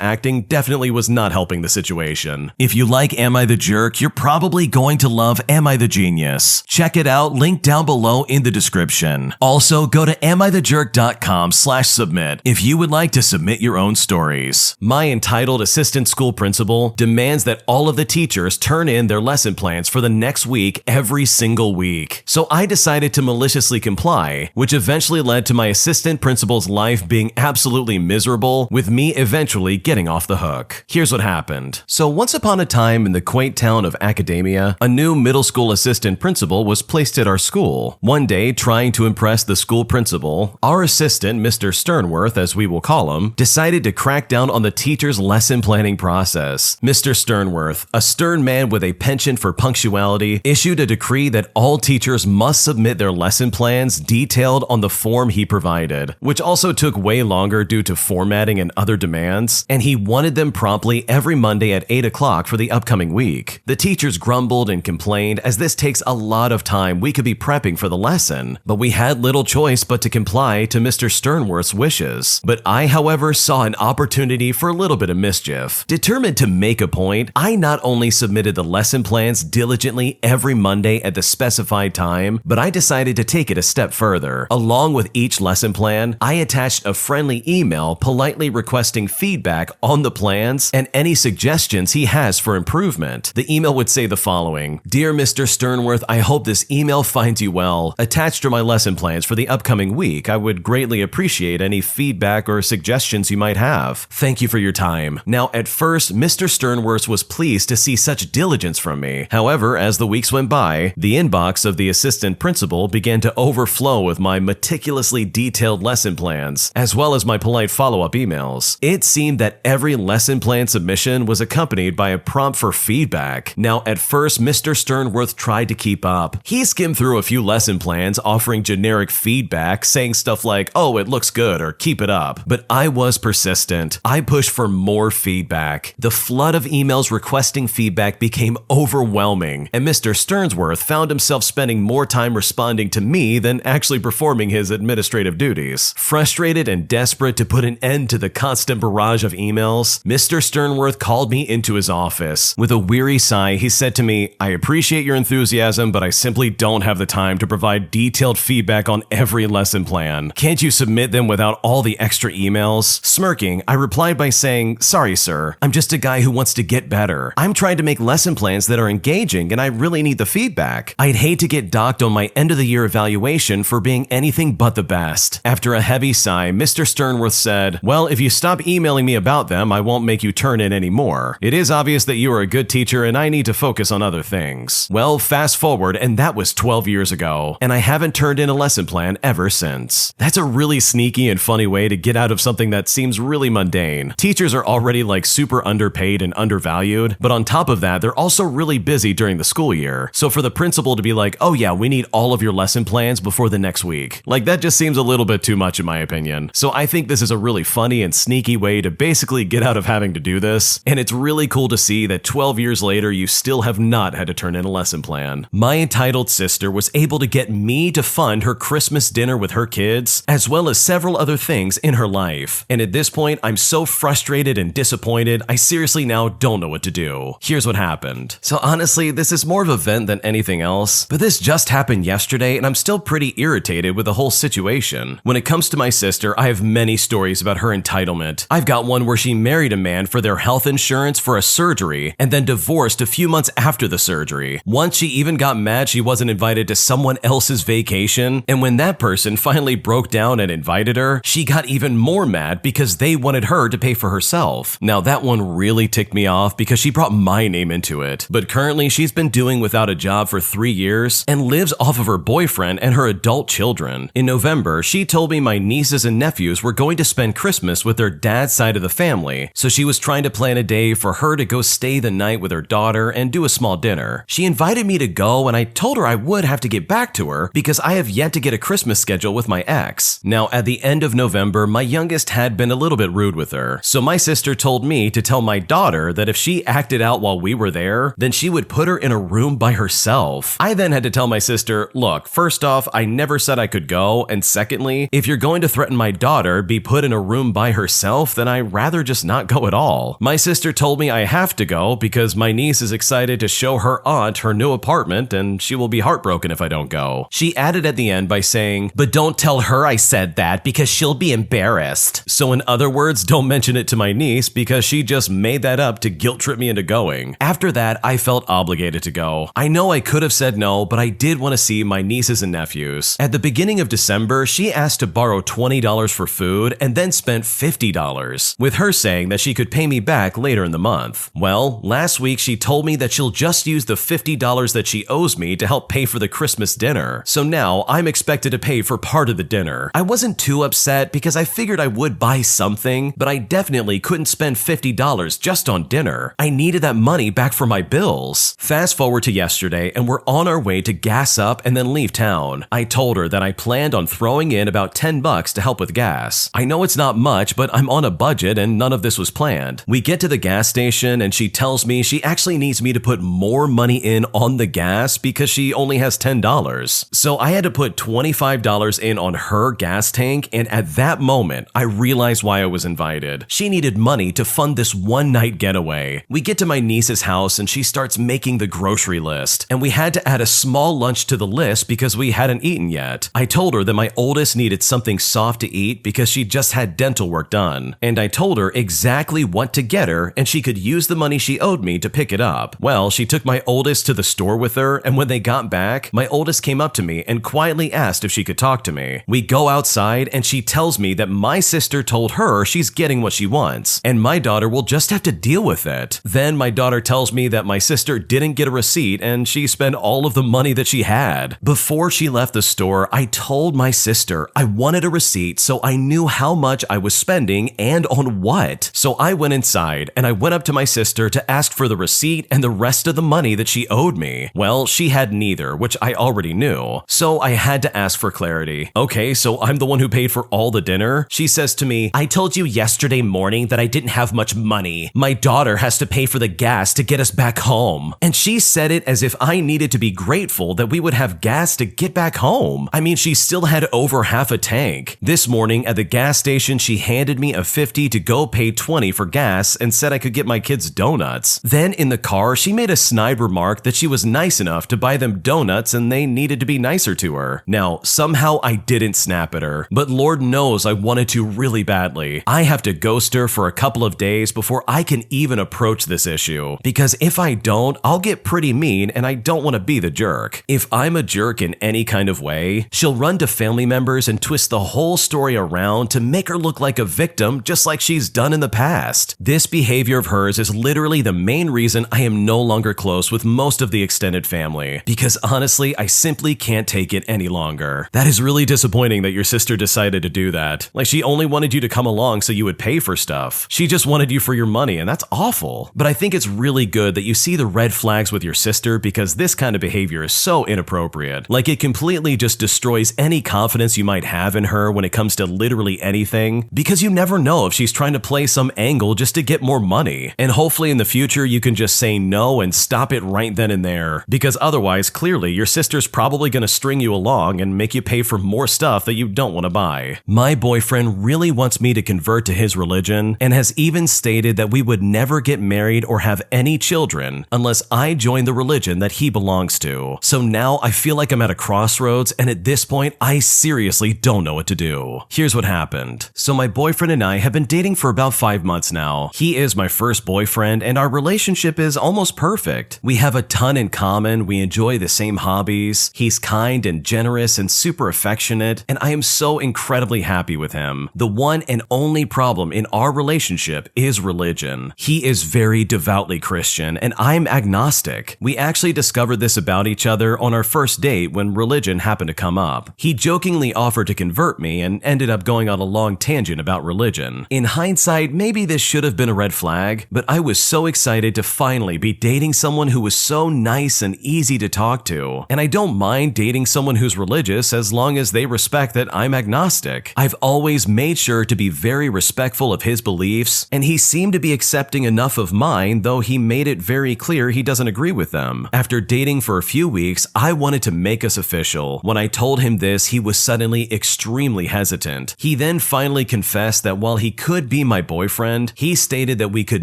acting definitely was not helping the situation. If you like Am I the Jerk, you're probably going to love Am I the Genius. Check it out, link down below in the description. Also, go to amithejerk.com/submit if you would like to submit your own stories. My entitled assistant school principal demands that all of the teachers turn in their lesson plans for the next week every single week. So I decided to maliciously comply, which eventually led to my assistant principal's life being absolutely miserable, with me eventually getting off the hook. Here's what happened. So once upon a time in the quaint town of Academia, a new middle school assistant principal was placed at our school. One day, trying to impress the school principal, our assistant, Mr. Sternworth, as we will call him, decided to crack down on the teacher's lesson planning process. Mr. Sternworth, a stern man with a penchant for punctuality, issued a decree that all teachers must submit their lesson plans detailed on the form he provided, which also took way longer due to formatting and other demands, and he wanted them promptly every Monday at 8 o'clock for the upcoming week. The teachers grumbled and complained as this takes a lot of time we could be prepping for the lesson, but we had little choice but to comply to Mr. Sternworth's wishes. But I, however, saw an opportunity for a little bit of mischief. Determined to make a point, I not only submitted the lesson plans diligently every Monday at the specified time, but I decided to take it a step further. Along with each lesson plan, I attached a friendly email politely requesting feedback on the plans and any suggestions he has for improvement. The email would say the following: "Dear Mr. Sternworth, I hope this email finds you well. Attached are my lesson plans for the upcoming week. I would greatly appreciate any feedback or suggestions you might have. Thank you for your time." Now, at first, Mr. Sternworth was pleased to see such diligence from me. However, as the weeks went by, the inbox of the assistant principal began to overflow with my meticulously detailed lesson plans, as well as my polite follow-up emails. It seemed that every lesson plan submission was accompanied by a prompt for feedback. Now, at first, Mr. Sternworth tried to keep up. He skimmed through a few lesson plans offering generic feedback, saying stuff like, "Oh, it looks good," or "keep it up." But I was persistent. I pushed for more feedback. The flood of emails requesting feedback became overwhelming, and Mr. Sternworth found himself spending more time responding to me than actually performing his administrative duties. Frustrated and desperate to put an end to the constant barrage of emails, Mr. Sternworth called me into his office. With a weary sigh, he said to me, "I appreciate your enthusiasm, but I simply don't have the time to provide detailed feedback on every lesson plan. Can't you submit them without all the extra emails?" Smirking, I replied by saying, "Sorry, sir. I'm just a guy who wants to get better. I'm trying to make lesson plans that are engaging, and I really need the feedback. I'd hate to get docked on my end-of-the-year evaluation for being anything but the best." After a heavy sigh, Mr. Sternworth said, "Well, if you stop emailing me about them, I won't make you turn in any more. It is obvious that you are a good teacher, and I need to focus on other things." Well, fast forward, and that was 12 years ago, and I haven't turned in a lesson plan ever since. That's a really sneaky and funny way to get out of something that seems really mundane. Teachers are already like super underpaid and undervalued, but on top of that, they're also really busy during the school year. So for the principal to be like, oh yeah, we need all of your lesson plans before the next week, like that just seems a little bit too much in my opinion. So I think this is a really funny and sneaky way to basically get out of having to do this, and it's really cool to see that 12 years later you still have not had to turn in a lesson plan. My entitled sister was able to get me to fund her Christmas dinner with her kids, as well as several other things in her life. And at this point, I'm so frustrated and disappointed, I seriously now don't know what to do. Here's what happened. So honestly, this is more of a vent than anything else, but this just happened yesterday and I'm still pretty irritated with the whole situation. When it comes to my sister, I have many stories about her entitlement. I've got one where she married a man for their health insurance for a surgery and then divorced a few months after the surgery. Once she even got mad she wasn't invited to someone else's vacation, and when that person finally broke down and invited her, she got even more mad because they wanted her to pay for herself. Now that one really ticked me off because she brought my name into it, but currently she's been doing without a job for 3 years and lives off of her boyfriend and her adult children. In November, she told me my nieces and nephews were going to spend Christmas with their dad's side of the family, so she was trying to plan a day for her to go stay the night with her daughter and do a small dinner. She invited me to go and I told her I would have to get back to her because I have yet to get a Christmas schedule with my ex. Now at the end of November, my youngest had been a little bit rude with her, so my sister told me to tell my daughter that if she acted out while we were there, then she would put her in a room by herself. I then had to tell my sister, look, first off, I never said I could go, and secondly, if you're going to threaten my daughter be put in a room by herself, then I'd rather just not go at all. My sister told me I have to go because my niece is excited to show her aunt her new apartment and she will be heartbroken if I don't go. She added at the end by saying, but don't tell her I said that because she'll be embarrassed. So in other words, don't mention it to my niece because she just made that up to guilt trip me into going. After that, I felt obligated to go. I know I could have said no, but I did want to see my nieces and nephews. At the beginning of December, she asked to borrow $20 for food and then spent $50, with her saying that she could pay me back later in the month. Well, last week she told me that she'll just use the $50 that she owes me to help pay for the Christmas dinner. So now I'm expected to pay for part of the dinner. I wasn't too upset because I figured I would buy something, but I definitely couldn't spend $50 just on dinner. I needed that money back for my bills. Fast forward to yesterday and we're on our way to gas up and then leave town. I told her that I planned on throwing in about $10 to help with gas. I know it's not much, but I'm on a budget and none of this was planned. We get to the gas station and she tells me she actually needs me to put more money in on the gas because she only has $10. So I had to put $25 in on her gas tank, and at that moment, I realized why I was invited. She needed money to fund this one-night getaway. We get to my niece's house and she starts making the grocery list, and we had to add a small lunch to the list because we hadn't eaten yet. I told her that my oldest needed something soft to eat because she just had dental work done, and I told her exactly what to get her and she could use the money she owed me to pick it up. Well, she took my oldest to the store with her, and when they got back, my oldest came up to me and quietly asked if she could talk to me. We go outside and she tells me that my sister told her she's getting what she wants, and my daughter will just have to deal with it. Then my daughter tells me that my sister didn't get a receipt and she spent all of the money that she had. Before she left the store, I told my sister I wanted a receipt so I knew how much I was spending and on what. So I went inside and I went up to my sister to ask for the receipt and the rest of the money that she owed me. Well, she had neither, which I already knew. So I had to ask for clarity. Okay, so I'm the one who paid for all the dinner? She says to me, I told you yesterday morning that I didn't have much money. My daughter has to pay for the gas to get us back home. And she said it as if I needed to be grateful that we would have gas to get back home. I mean, she still had over half a tank. This morning at the gas station, she handed me a $50 to go pay $20 for gas and said I could get my kids donuts. Then in the car, she made a snide remark that she was nice enough to buy them donuts and they needed to be nicer to her. Now, somehow I didn't snap at her, but Lord knows I wanted to really badly. I have to ghost her for a couple of days before I can even approach this issue, because if I don't, I'll get pretty mean and I don't want to be the jerk. If I'm a jerk in any kind of way, she'll run to family members and twist the whole story around to make her look like a victim just like she's done in the past. This behavior of hers is literally the main reason I am no longer close with most of the extended family, because honestly, I simply can't take it any longer. That is really disappointing that your sister decided to do that. Like, she only wanted you to come along so you would pay for stuff. She just wanted you for your money, and that's awful. But I think it's really good that you see the red flags with your sister, because this kind of behavior is so inappropriate. Like, it completely just destroys any confidence you might have in her when it comes to literally anything, because you never know if she's trying to play some angle just to get more money. And hopefully in the future you can just say no and stop it right then and there, because otherwise clearly your sister's probably going to string you along and make you pay for more stuff that you don't want to buy. My boyfriend really wants me to convert to his religion and has even stated that we would never get married or have any children unless I join the religion that he belongs to. So now I feel like I'm at a crossroads, and at this point I seriously don't know what to do. Here's what happened. So my boyfriend and I have been dating for about 5 months now. He is my first boyfriend and our relationship is almost perfect. We have a ton in common, we enjoy the same hobbies, he's kind and generous and super affectionate, and I am so incredibly happy with him. The one and only problem in our relationship is religion. He is very devoutly Christian and I'm agnostic. We actually discovered this about each other on our first date when religion happened to come up. He jokingly offered to convert me and ended up going on a long tangent about religion. In hindsight, maybe this should have been a red flag, but I was so excited to finally be dating someone who was so nice and easy to talk to. And I don't mind dating someone who's religious as long as they respect that I'm agnostic. I've always made sure to be very respectful of his beliefs, and he seemed to be accepting enough of mine, though he made it very clear he doesn't agree with them. After dating for a few weeks, I wanted to make us official. When I told him this, he was suddenly extremely hesitant. He then finally confessed that while he could be my boyfriend, he stated that we could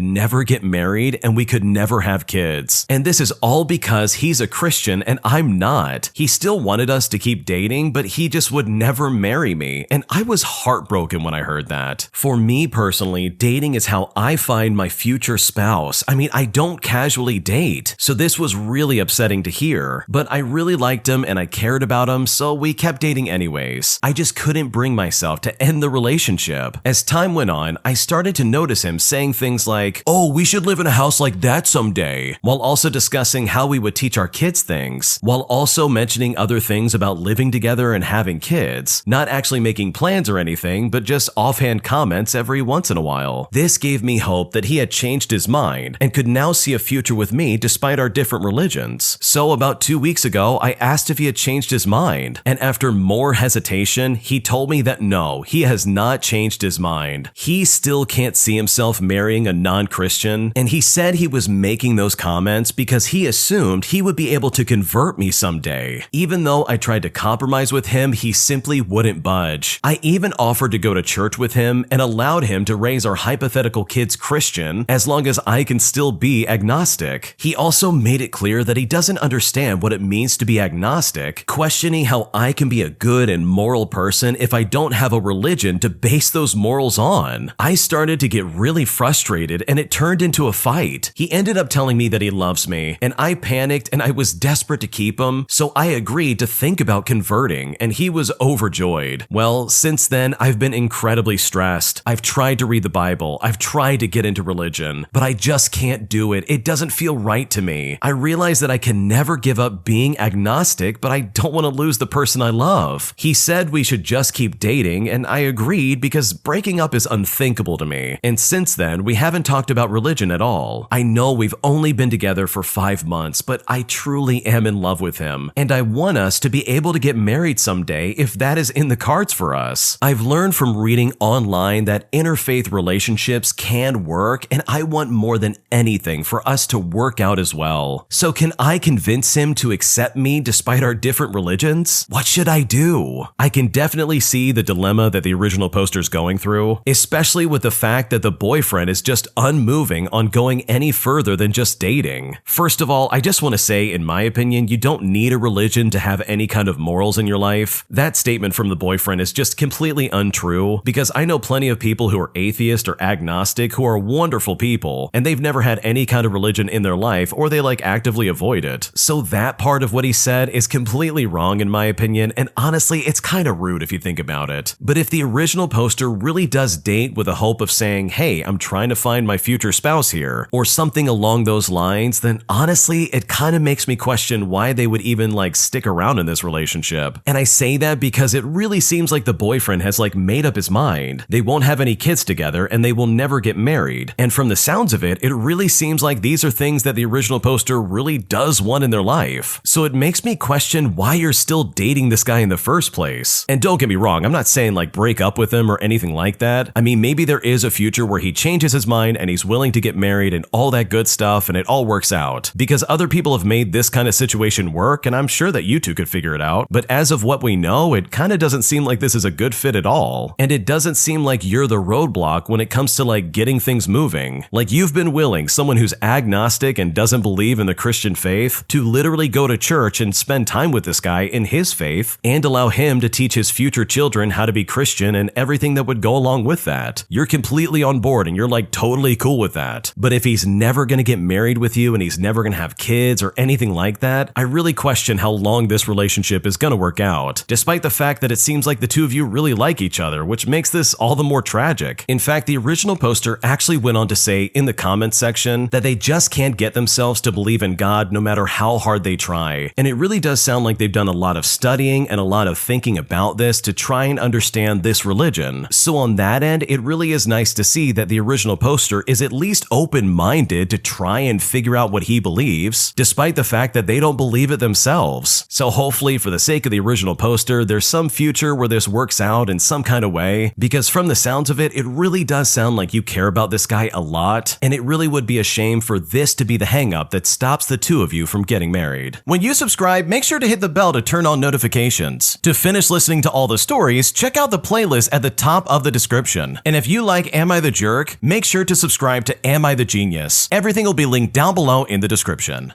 never get married and we could never have kids. And this is all because he's a Christian and I'm not. He still wanted us to keep dating, but he just would never marry me. And I was heartbroken when I heard that. For me personally, dating is how I find my future spouse. I mean, I don't casually date. So this was really upsetting to hear, but I really liked him and I cared about him, so we kept dating anyways. I just couldn't bring myself to end the relationship. As time went on, I started to notice him saying things like, "Oh, we should live in a house like that someday," while also discussing how we would teach our kids things, while also mentioning other things about living together and having kids, not actually making plans or anything, but just offhand comments every once in a while. This gave me hope that he had changed his mind and could now see a future with me despite our different religions. So about 2 weeks ago, I asked if he had changed his mind, and after more hesitation, he told me that no, he has not changed his mind. He still can't see himself marrying a non-Christian, and he said he was making those comments because he assumed he would be able to convert me someday. Even though I tried to compromise with him, he simply wouldn't budge. I even offered to go to church with him and allowed him to raise our hypothetical kids Christian as long as I can still be agnostic. He also made it clear that he doesn't understand what it means to be agnostic, questioning how I can be a good and moral person if I don't have a religion to base those morals on. I started to get really frustrated and it turned into a fight. He ended up telling me that he loves me, and I panicked and I was desperate to keep him, so I agreed to think about converting, and he was overjoyed. Well, since then, I've been incredibly stressed. I've tried to read the Bible, I've tried to get into religion, but I just can't do it. It doesn't feel right to me. I realize that I can never give up being agnostic, but I don't want to lose the person I love. He said we should just keep dating, and I agreed because breaking up is unthinkable to me. And since then, we haven't talked about religion at all. I know we've only been together for 5 months, but I truly am in love with him, and I want us to be able to get married someday if that is in the cards for us. I've learned from reading online that interfaith relationships can work, and I want more than anything for us to work out as well. So can I convince him to accept me despite our different religions? What should I do? I can definitely see the dilemma that the original poster's going through, especially with the fact that the boyfriend is just unmoving on going any further than just dating. First of all, I just want to say, in my opinion, you don't need a religion to have any kind of morals in your life. That statement from the boyfriend is just completely untrue, because I know plenty of people who are atheist or agnostic who are wonderful people, and they've never had any kind of religion in their life, or they actively avoid it. So that part of what he said is completely wrong in my opinion, and honestly, it's kind of rude if you think about it. But if the original poster really does date with a hope of saying, "Hey, I'm trying to find my future spouse here," or something along those lines, then honestly, it kind kind of makes me question why they would even like stick around in this relationship. And I say that because it really seems like the boyfriend has like made up his mind. They won't have any kids together and they will never get married. And from the sounds of it, it really seems like these are things that the original poster really does want in their life. So it makes me question why you're still dating this guy in the first place. And don't get me wrong, I'm not saying like break up with him or anything like that. I mean, maybe there is a future where he changes his mind and he's willing to get married and all that good stuff and it all works out. Because other people have made this kind of situation work and I'm sure that you two could figure it out. But as of what we know, it kind of doesn't seem like this is a good fit at all. And it doesn't seem like you're the roadblock when it comes to like getting things moving. Like you've been willing, someone who's agnostic and doesn't believe in the Christian faith, to literally go to church and spend time with this guy in his faith and allow him to teach his future children how to be Christian and everything that would go along with that. You're completely on board and you're like totally cool with that. But if he's never going to get married with you and he's never going to have kids or anything like that, I really question how long this relationship is going to work out, despite the fact that it seems like the two of you really like each other, which makes this all the more tragic. In fact, the original poster actually went on to say in the comments section that they just can't get themselves to believe in God no matter how hard they try. And it really does sound like they've done a lot of studying and a lot of thinking about this to try and understand this religion. So on that end, it really is nice to see that the original poster is at least open-minded to try and figure out what he believes, despite the fact that they don't believe it themselves. So hopefully, for the sake of the original poster, there's some future where this works out in some kind of way, because from the sounds of it, it really does sound like you care about this guy a lot, and it really would be a shame for this to be the hang-up that stops the two of you from getting married. When you subscribe, make sure to hit the bell to turn on notifications. To finish listening to all the stories, check out the playlist at the top of the description. And if you like Am I the Jerk, make sure to subscribe to Am I the Genius. Everything will be linked down below in the description.